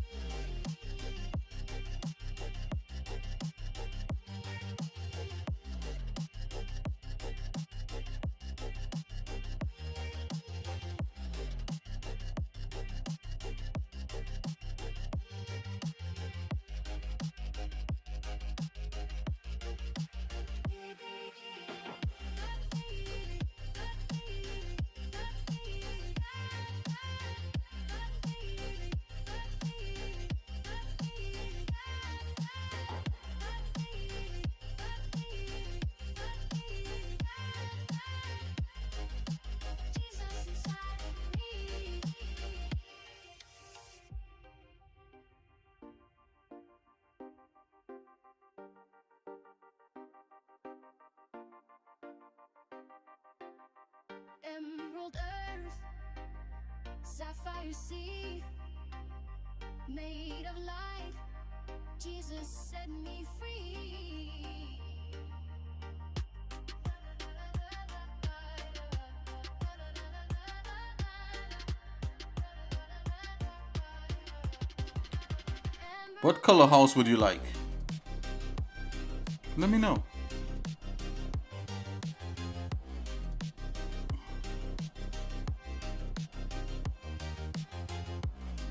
Jesus inside of me. Emerald earth, sapphire sea, made of light. Jesus set me free. What color house would you like? Let me know.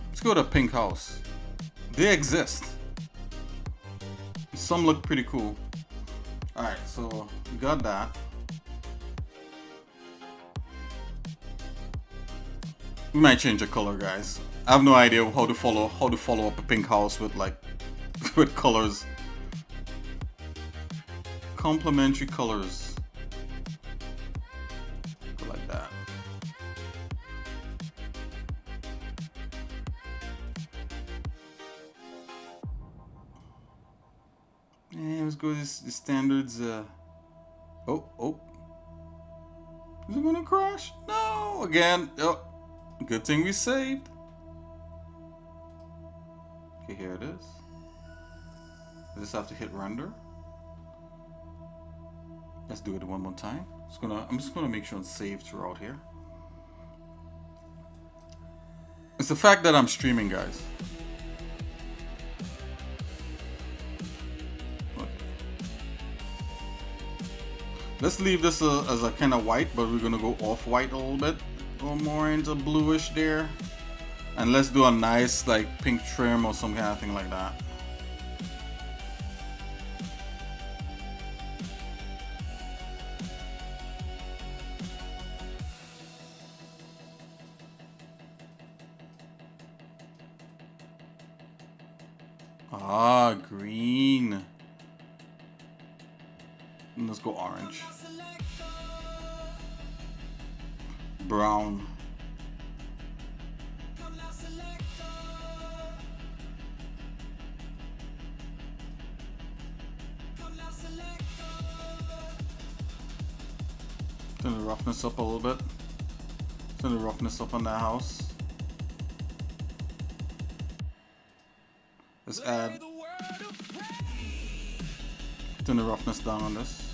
Let's go to pink house. They exist. Some look pretty cool. Alright, so we got that. We might change the color, guys. I have no idea how to follow up a pink house with like with colors. Complementary colors. Go like that. And let's go with the standards. Oh. Is it gonna crash? No, again. Oh, good thing we saved. Okay, here it is. I just have to hit render. Let's do it one more time. I'm just gonna make sure it's saved throughout here. It's the fact that I'm streaming, guys. Okay. Let's leave this as a kind of white, but we're gonna go off white a little bit, a little more into bluish there, and let's do a nice like pink trim or some kind of thing like that. Ah, green. Let's go orange. Brown. Turn the roughness up a little bit. Turn the roughness up on that house. Let's add. Turn the roughness down on this.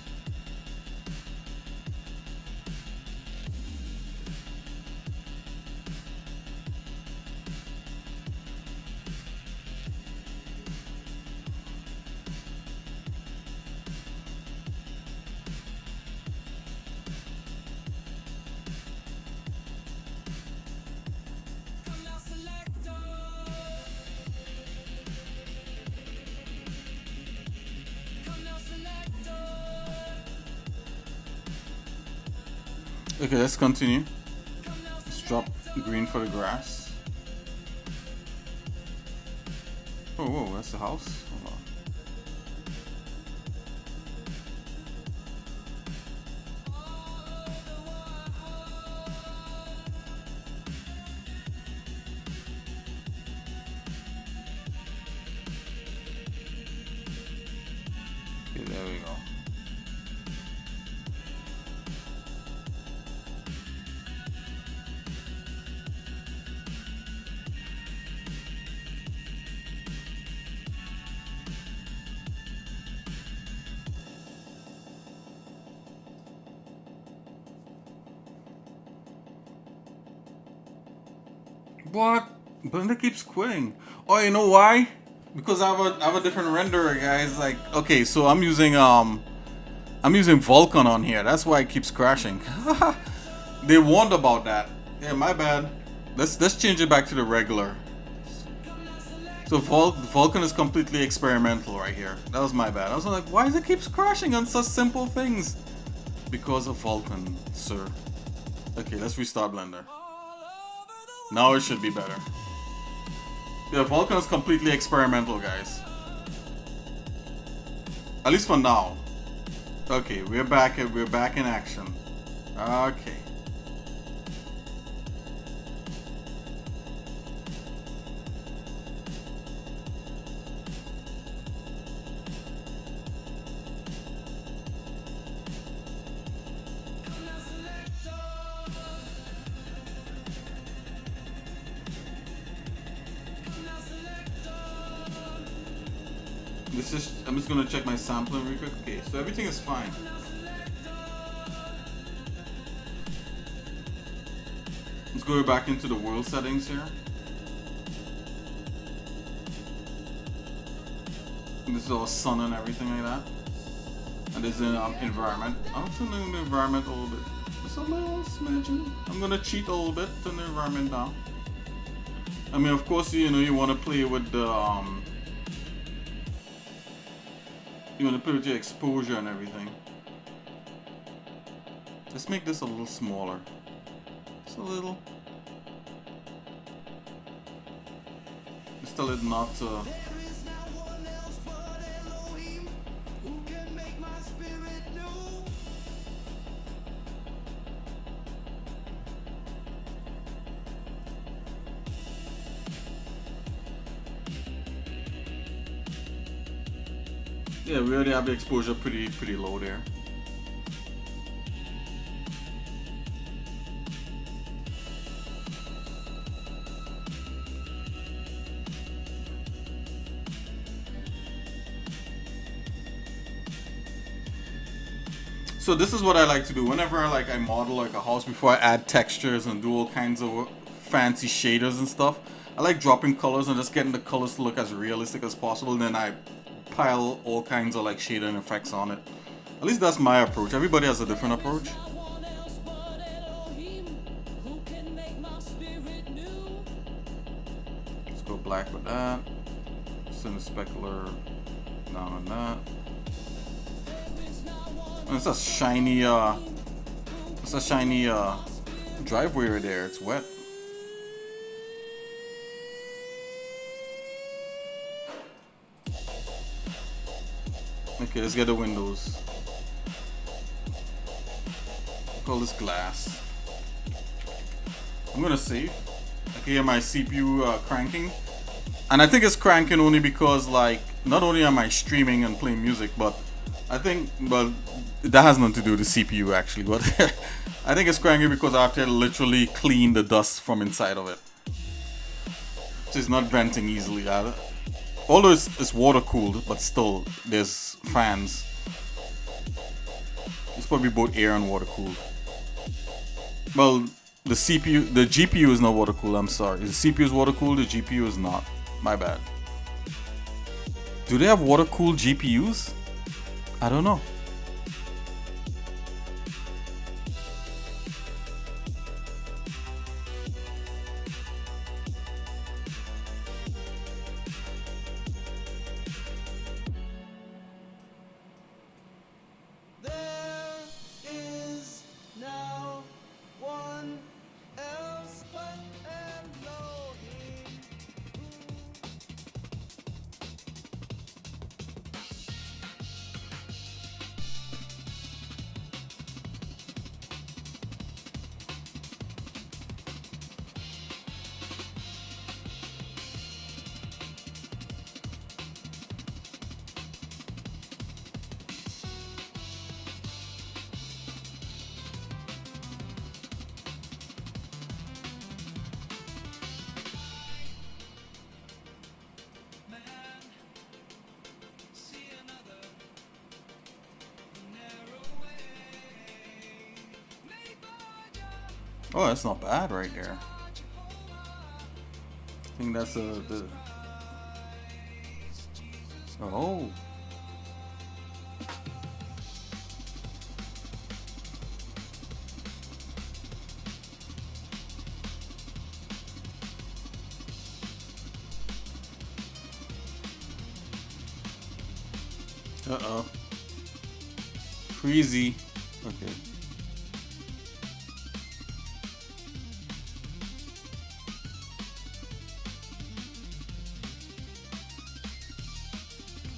Okay, let's continue. Let's drop green for the grass. Oh, whoa, that's the house? Hold on. Okay, there we go. What? Blender keeps quitting. Oh, you know why? Because I have a different renderer, guys. Like, okay, so I'm using Vulkan on here. That's why it keeps crashing. They warned about that. Yeah, my bad. Let's change it back to the regular. So Vulkan is completely experimental right here. That was my bad. I was like, why does it keeps crashing on such simple things? Because of Vulkan, sir. Okay, let's restart Blender. Now it should be better. Yeah, Vulkan is completely experimental, guys. At least for now. Okay, we're back in action. Okay. I'm just gonna check my sampling real quick. Okay, so everything is fine. Let's go back into the world settings here. And this is all sun and everything like that. And this is environment. I'm turning the environment a little bit. Just a little smidgen. I'm gonna cheat a little bit, turn the environment down. I mean, of course, you know, you want to play with the you want to play with your exposure and everything. Let's make this a little smaller. Just a little. Just tell it not to. Yeah, we already have the exposure pretty low there. So this is what I like to do whenever like I model like a house before I add textures and do all kinds of fancy shaders and stuff. I like dropping colors and just getting the colors to look as realistic as possible, and then I pile all kinds of like shading effects on it. At least that's my approach. Everybody has a different approach. Let's go black with that. Send the specular down on that. And it's a shiny driveway right there. It's wet. Okay, let's get the windows. Call this glass. I'm gonna save. I can hear my CPU cranking, and I think it's cranking only because, like, not only am I streaming and playing music, but I think, well, that has nothing to do with the CPU actually, but I think it's cranking because I have to literally clean the dust from inside of it. So it's not venting easily either. Although it's water cooled, but still there's fans. It's probably both air and water cooled. Well, the GPU is not water cooled. I'm sorry. The CPU is water cooled. The GPU is not. My bad. Do they have water cooled GPUs? I don't know. There is now one else but Elohim. Oh, that's not bad right there. I think that's the. Oh. Uh-oh. Freezy. Okay.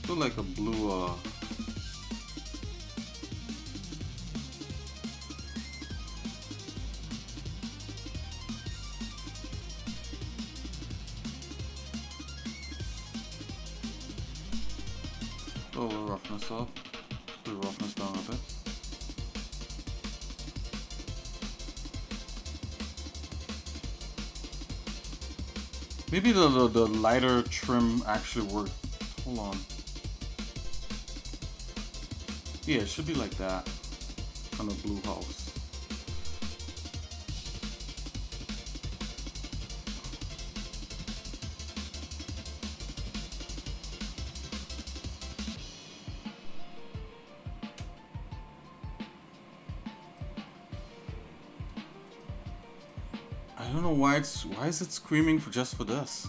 Look like a blue oh, roughness up. Put roughness down a bit. Maybe the lighter trim actually worked. Hold on. Yeah, it should be like that on a blue house. I don't know why is it screaming for just for this?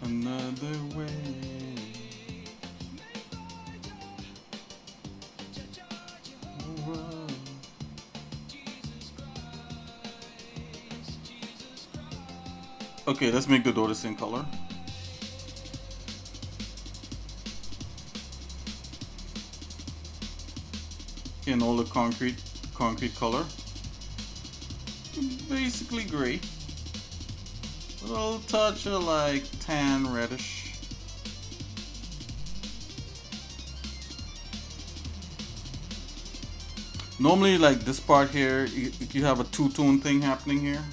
Another way. Whoa. Okay, let's make the door the same color. In all the concrete color. Basically gray. A little touch of like tan reddish. Normally, like this part here, you have a two-tone thing happening here.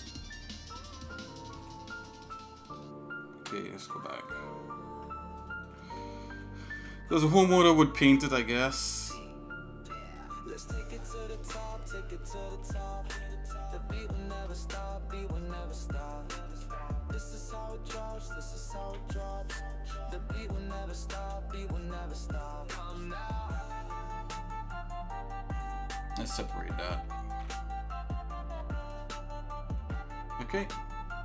Okay, let's go back. There's a homeowner would paint it, I guess. Let's take it to the top, take it to the top. The beat will never stop, beat will never stop. This is how it drops, this is how it drops. The beat will never stop, beat will never stop. Come now. Let's separate that. Okay,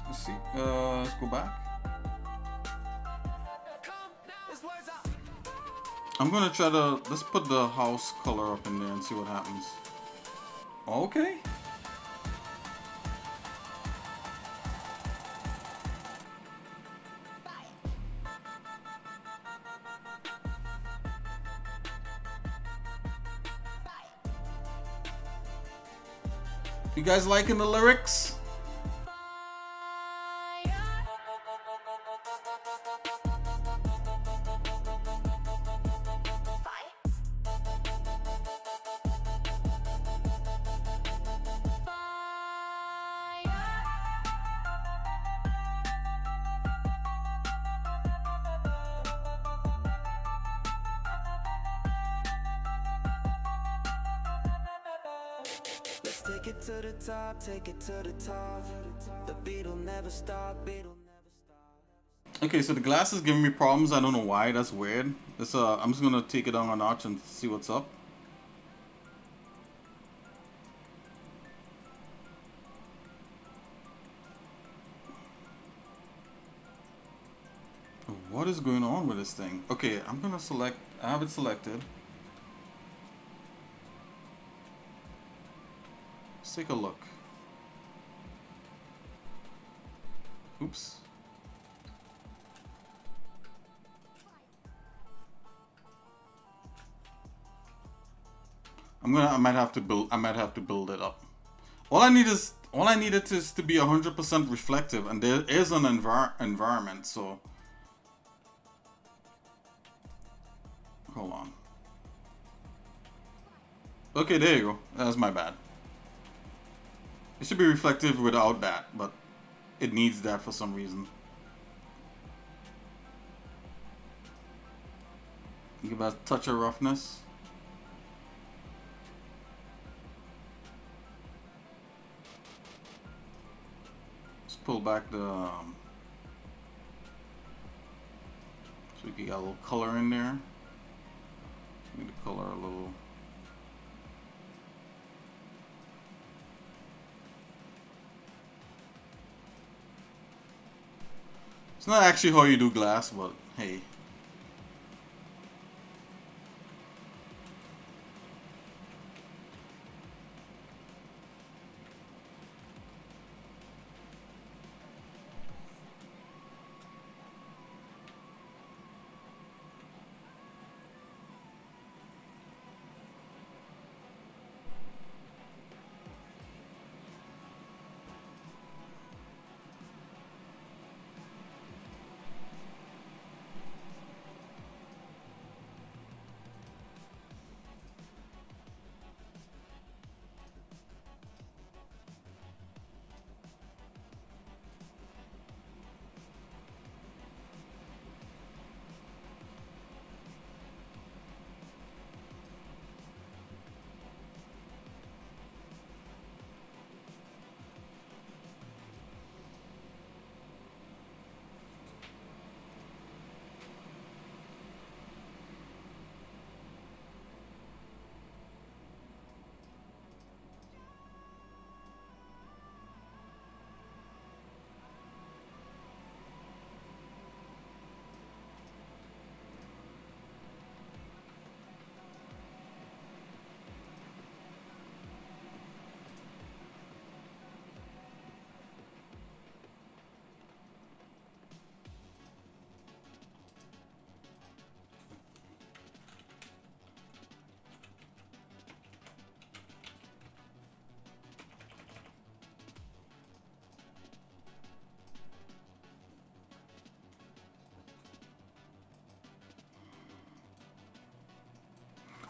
let's see. Let's go back. Come now. I'm gonna try to, let's put the house color up in there and see what happens. Okay. You guys liking the lyrics? Let's take it to the top, take it to the top. The beat will never stop, beat will never stop. Okay, so the glass is giving me problems. I don't know why. That's weird. It's I'm just gonna take it down a notch and see what's up. What is going on with this thing? Okay, I'm gonna select. I have it selected. Let's take a look. Oops. I might have to build it up. All I needed is to be 100% reflective, and there is an environment, so hold on. Okay, there you go. That's my bad. It should be reflective without that, but it needs that for some reason. Give it a touch of roughness. Let's pull back the so we can get a little color in there. Make the color a little. It's not actually how you do glass, but hey.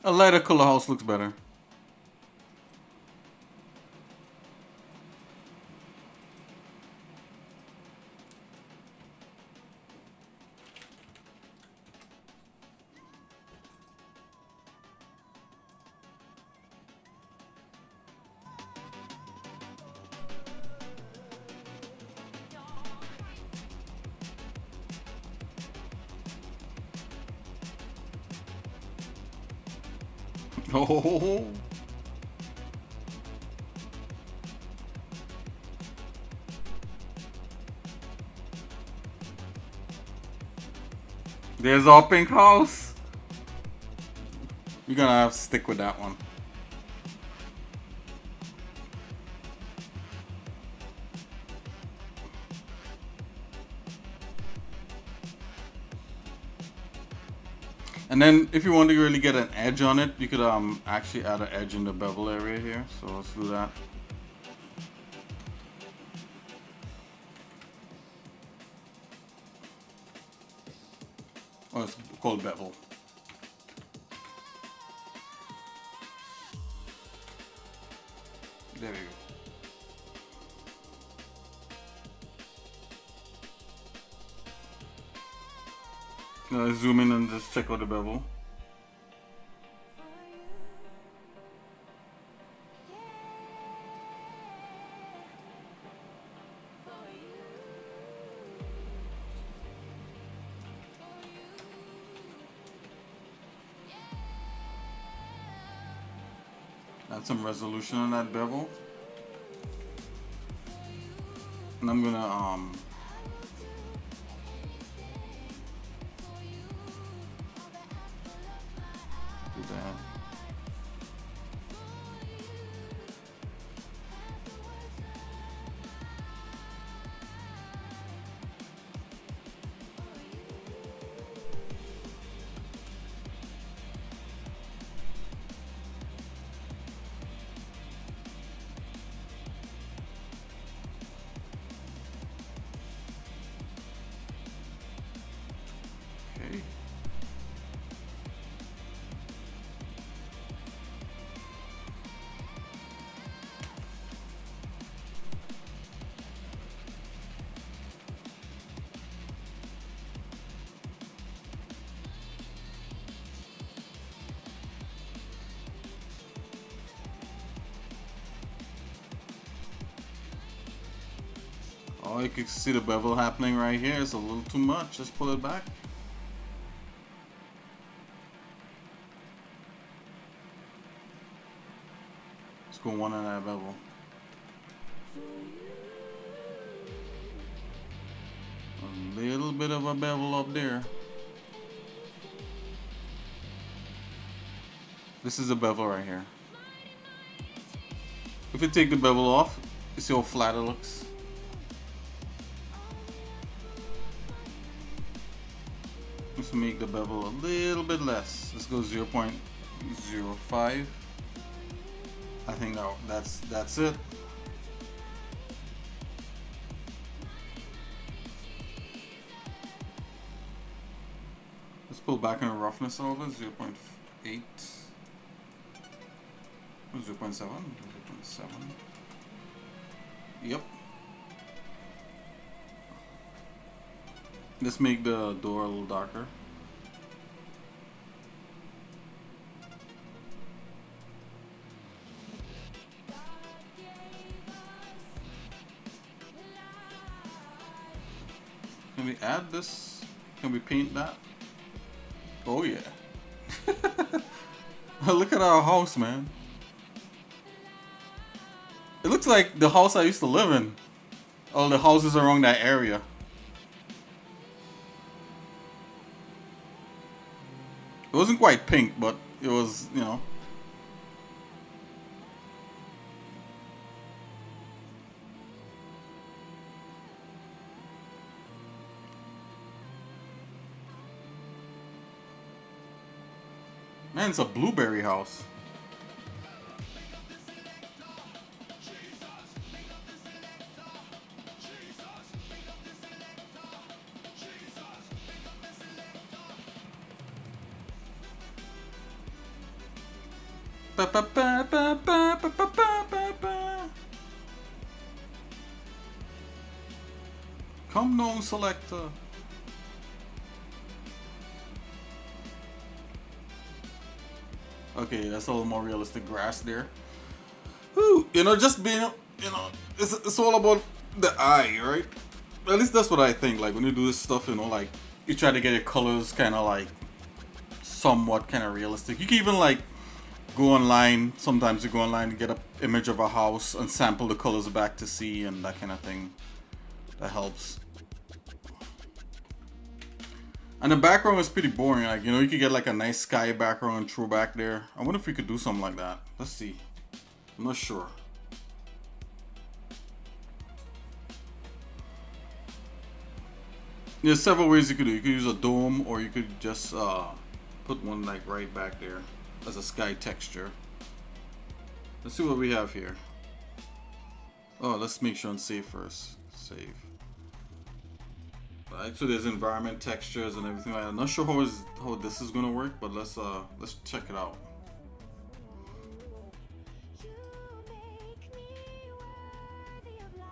A lighter color house looks better. Oh. There's our pink house. You're gonna have to stick with that one. And then if you want to really get an edge on it, you could actually add an edge in the bevel area here. So let's do that. Oh, it's called bevel. There we go. Now let's zoom in and just check out the bevel. Add some resolution on that bevel. And I'm gonna do that. Okay. Oh, you can see the bevel happening right here. It's a little too much. Just pull it back. Let's go one on that bevel. A little bit of a bevel up there. This is the bevel right here. If you take the bevel off, you see how flat it looks. Let's make the bevel a little bit less. Let's go 0.05. I think that's it. Let's pull back on the roughness a little bit. 0.8. 0.7. 0.7. Yep. Let's make the door a little darker. Can we add this? Can we paint that? Oh yeah. Look at our house, man. It looks like the house I used to live in. All the houses around that area. It wasn't quite pink, but it was, you know. Man, it's a blueberry house. Ba, ba, ba, ba, ba, ba, ba, ba, ba. Come no selector. Okay, that's a little more realistic grass there. Whew, you know, just being, you know, it's all about the eye, right? At least that's what I think. Like when you do this stuff, you know, like you try to get your colors kind of like somewhat kind of realistic. You can even like go online. Sometimes you go online and get an image of a house and sample the colors back to see and that kind of thing. That helps. And the background is pretty boring. Like, you know, you could get like a nice sky background and throw back there. I wonder if we could do something like that. Let's see. I'm not sure. There's several ways you could do. You could use a dome, or you could just put one like right back there as a sky texture. Let's see what we have here. Oh, let's make sure and save first. Save. Right, so there's environment textures and everything like that. I'm not sure how this is gonna work, but let's check it out. You make me worthy of life.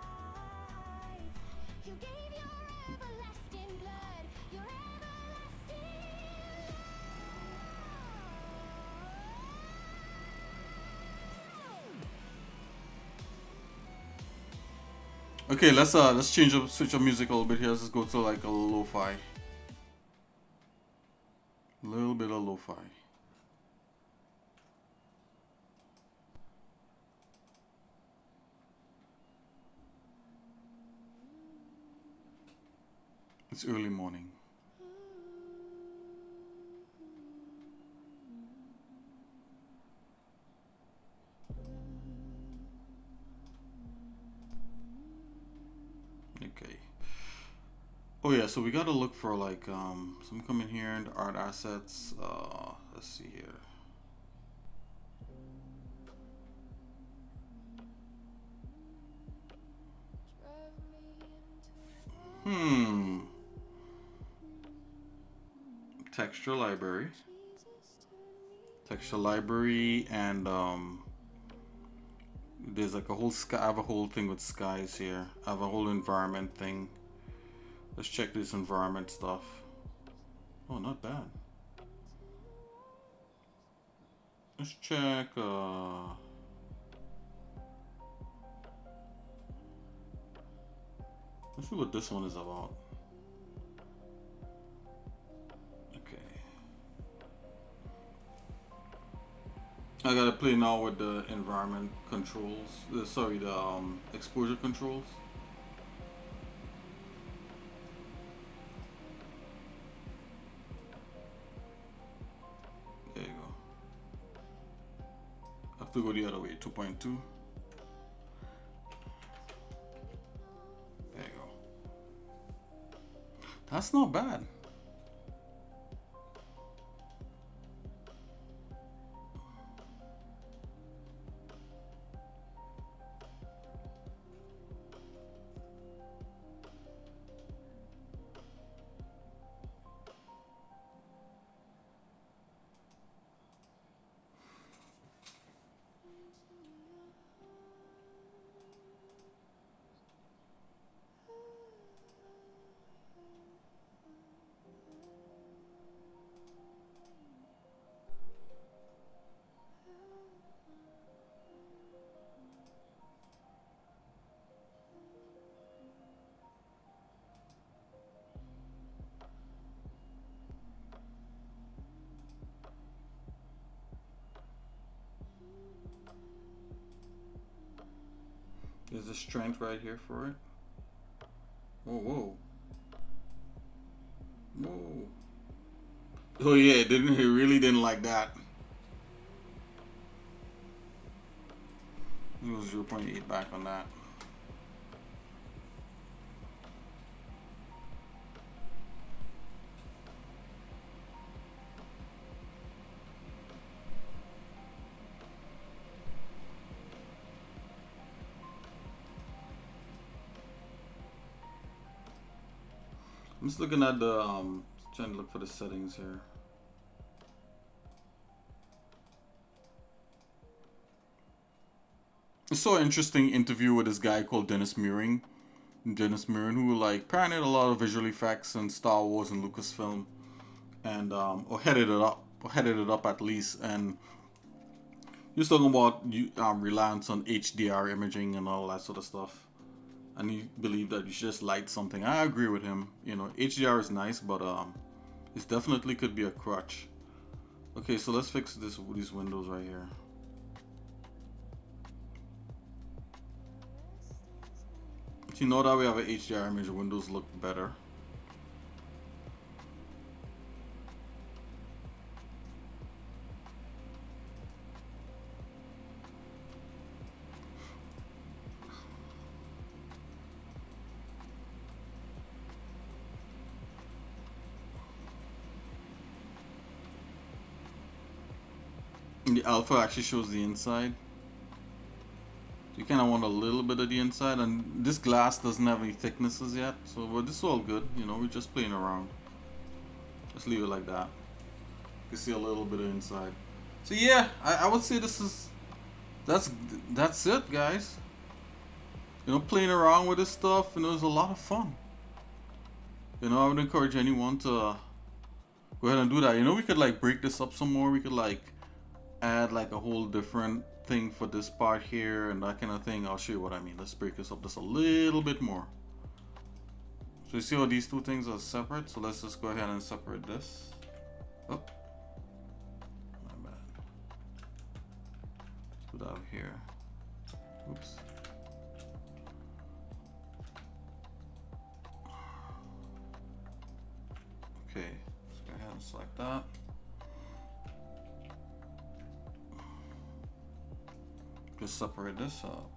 You gave your everlasting blood, your everlasting Okay, let's switch up music a little bit here. Let's just go to like a lo-fi. A little bit of lo-fi. It's early morning. Okay. Oh yeah, so we gotta look for like some come in here into art assets. Let's see here. Texture library. Texture library, and there's like a whole sky. I have a whole thing with skies here. I have a whole environment thing. Let's check this environment stuff. Oh, not bad. Let's check. Let's see what this one is about. Okay. I gotta play now with the environment controls. Sorry, the exposure controls. There you go. I have to go the other way. 2.2. There you go. That's not bad. There's a strength right here for it. Whoa, whoa. Whoa. Oh yeah, it really didn't like that. It was 0.8 back on that. I'm just looking at the trying to look for the settings here. I saw an interesting interview with this guy called Dennis Muren, who like pioneered a lot of visual effects in Star Wars and Lucasfilm, and or headed it up at least. And he was talking about reliance on HDR imaging and all that sort of stuff. And he believed that you should just light something. I agree with him. You know, HDR is nice, but it definitely could be a crutch. Okay, so let's fix these windows right here. See, now that we have an HDR image, the windows look better. The alpha actually shows the inside. You kind of want a little bit of the inside, and this glass doesn't have any thicknesses yet, so well, this is all good. You know, we're just playing around. Just leave it like that. You can see a little bit of inside. So yeah, I would say this is that's it, guys. You know, playing around with this stuff, you know, it's a lot of fun. You know, I would encourage anyone to go ahead and do that. You know, we could like break this up some more. We could like add like a whole different thing for this part here and that kind of thing. I'll show you what I mean. Let's break this up just a little bit more. So you see how these two things are separate? So let's just go ahead and separate this. Oh, my bad. Put that here. Oops. Okay, let's go ahead and select that. Just separate this up.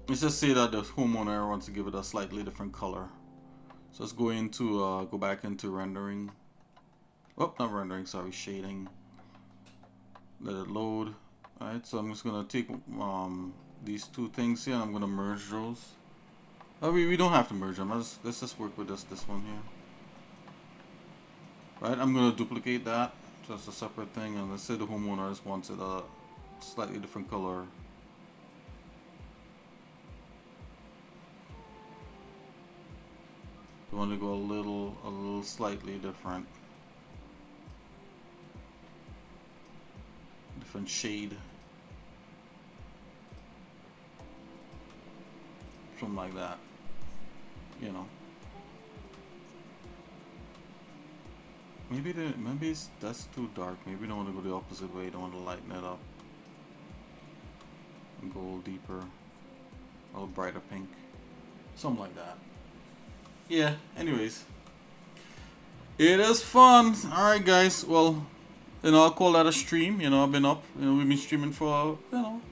Let's just say that the homeowner wants to give it a slightly different color. So let's go into go back into rendering. Oh, not rendering, sorry, shading. Let it load. Alright, so I'm just gonna take these two things here and I'm gonna merge those. Oh, we don't have to merge them. Let's just work with this one here. Right, I'm gonna duplicate that. So it's a separate thing, and let's say the homeowner just wants it a slightly different color. You want to go a little slightly different shade, something like that, you know. Maybe that's too dark. Maybe we don't want to go the opposite way. Don't want to lighten it up and go a little deeper, a little brighter pink, something like that. Yeah, anyways, it is fun. Alright guys, well, you know, I'll call that a stream. You know, I've been up, you know, we've been streaming for, you know,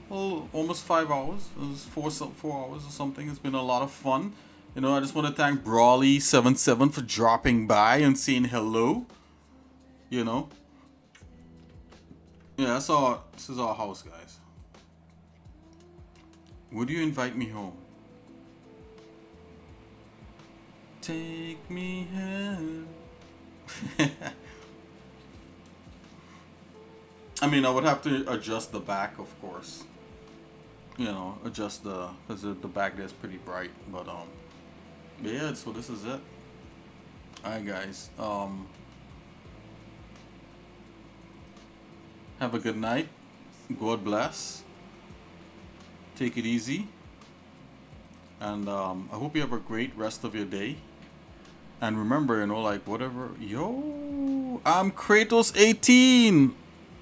almost 5 hours. It was 4 hours or something. It's been a lot of fun. You know, I just want to thank Brawly77 for dropping by and saying hello. You know, yeah, that's all. This is our house, guys. Would you invite me home? Take me home. I mean, I would have to adjust the back, of course. You know, adjust because the back there is pretty bright. But yeah. So this is it. All right, guys. Have a good night. God bless. Take it easy. And I hope you have a great rest of your day. And remember, you know, like whatever. Yo, I'm Kratos18.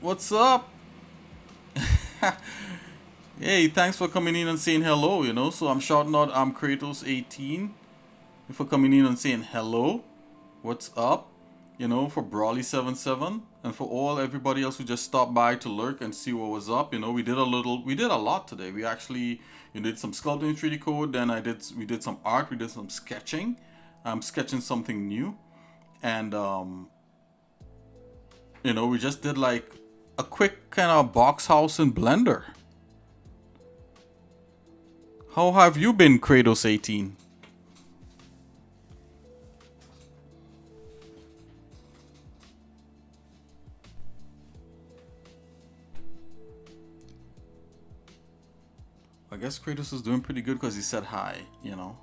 What's up? Hey, thanks for coming in and saying hello, you know. So I'm shouting out, I'm Kratos18 for coming in and saying hello. What's up? You know, for Brawly77 and for everybody else who just stopped by to lurk and see what was up. You know, we did a lot today. We actually, you know, did some sculpting 3D code. Then we did some art. We did some sketching. I'm sketching something new, and you know, we just did like a quick kind of box house in Blender. How have you been, Kratos18? I guess Kratos is doing pretty good because he said hi, you know.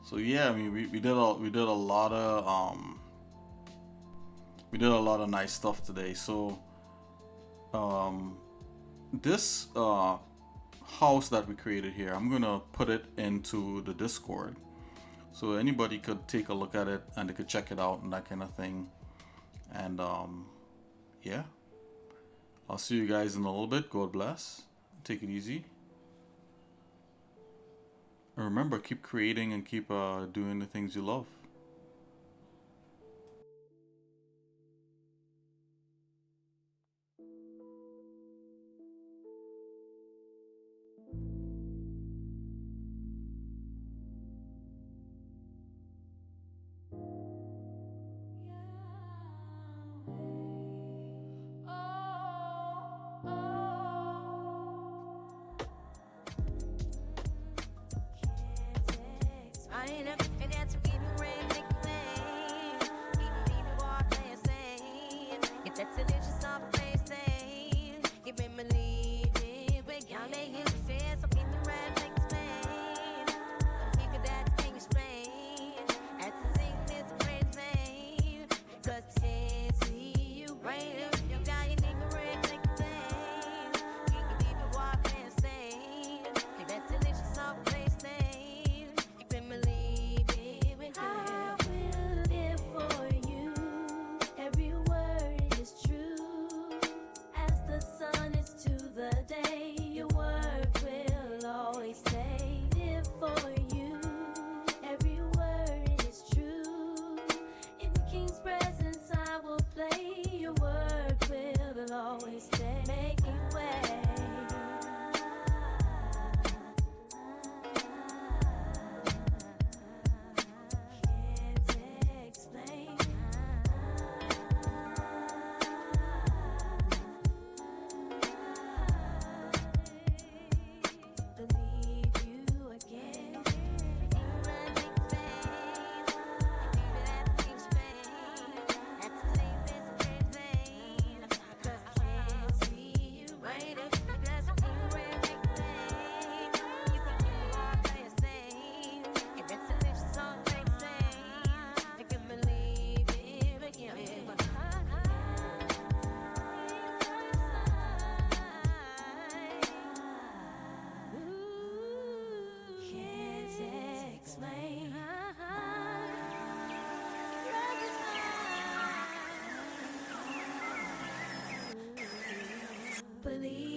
So yeah, I mean, we did a lot of nice stuff today. So this house that we created here, I'm gonna put it into the Discord, so anybody could take a look at it and they could check it out and that kind of thing. And yeah, I'll see you guys in a little bit. God bless. Take it easy. And remember, keep creating and keep doing the things you love. Oh believe.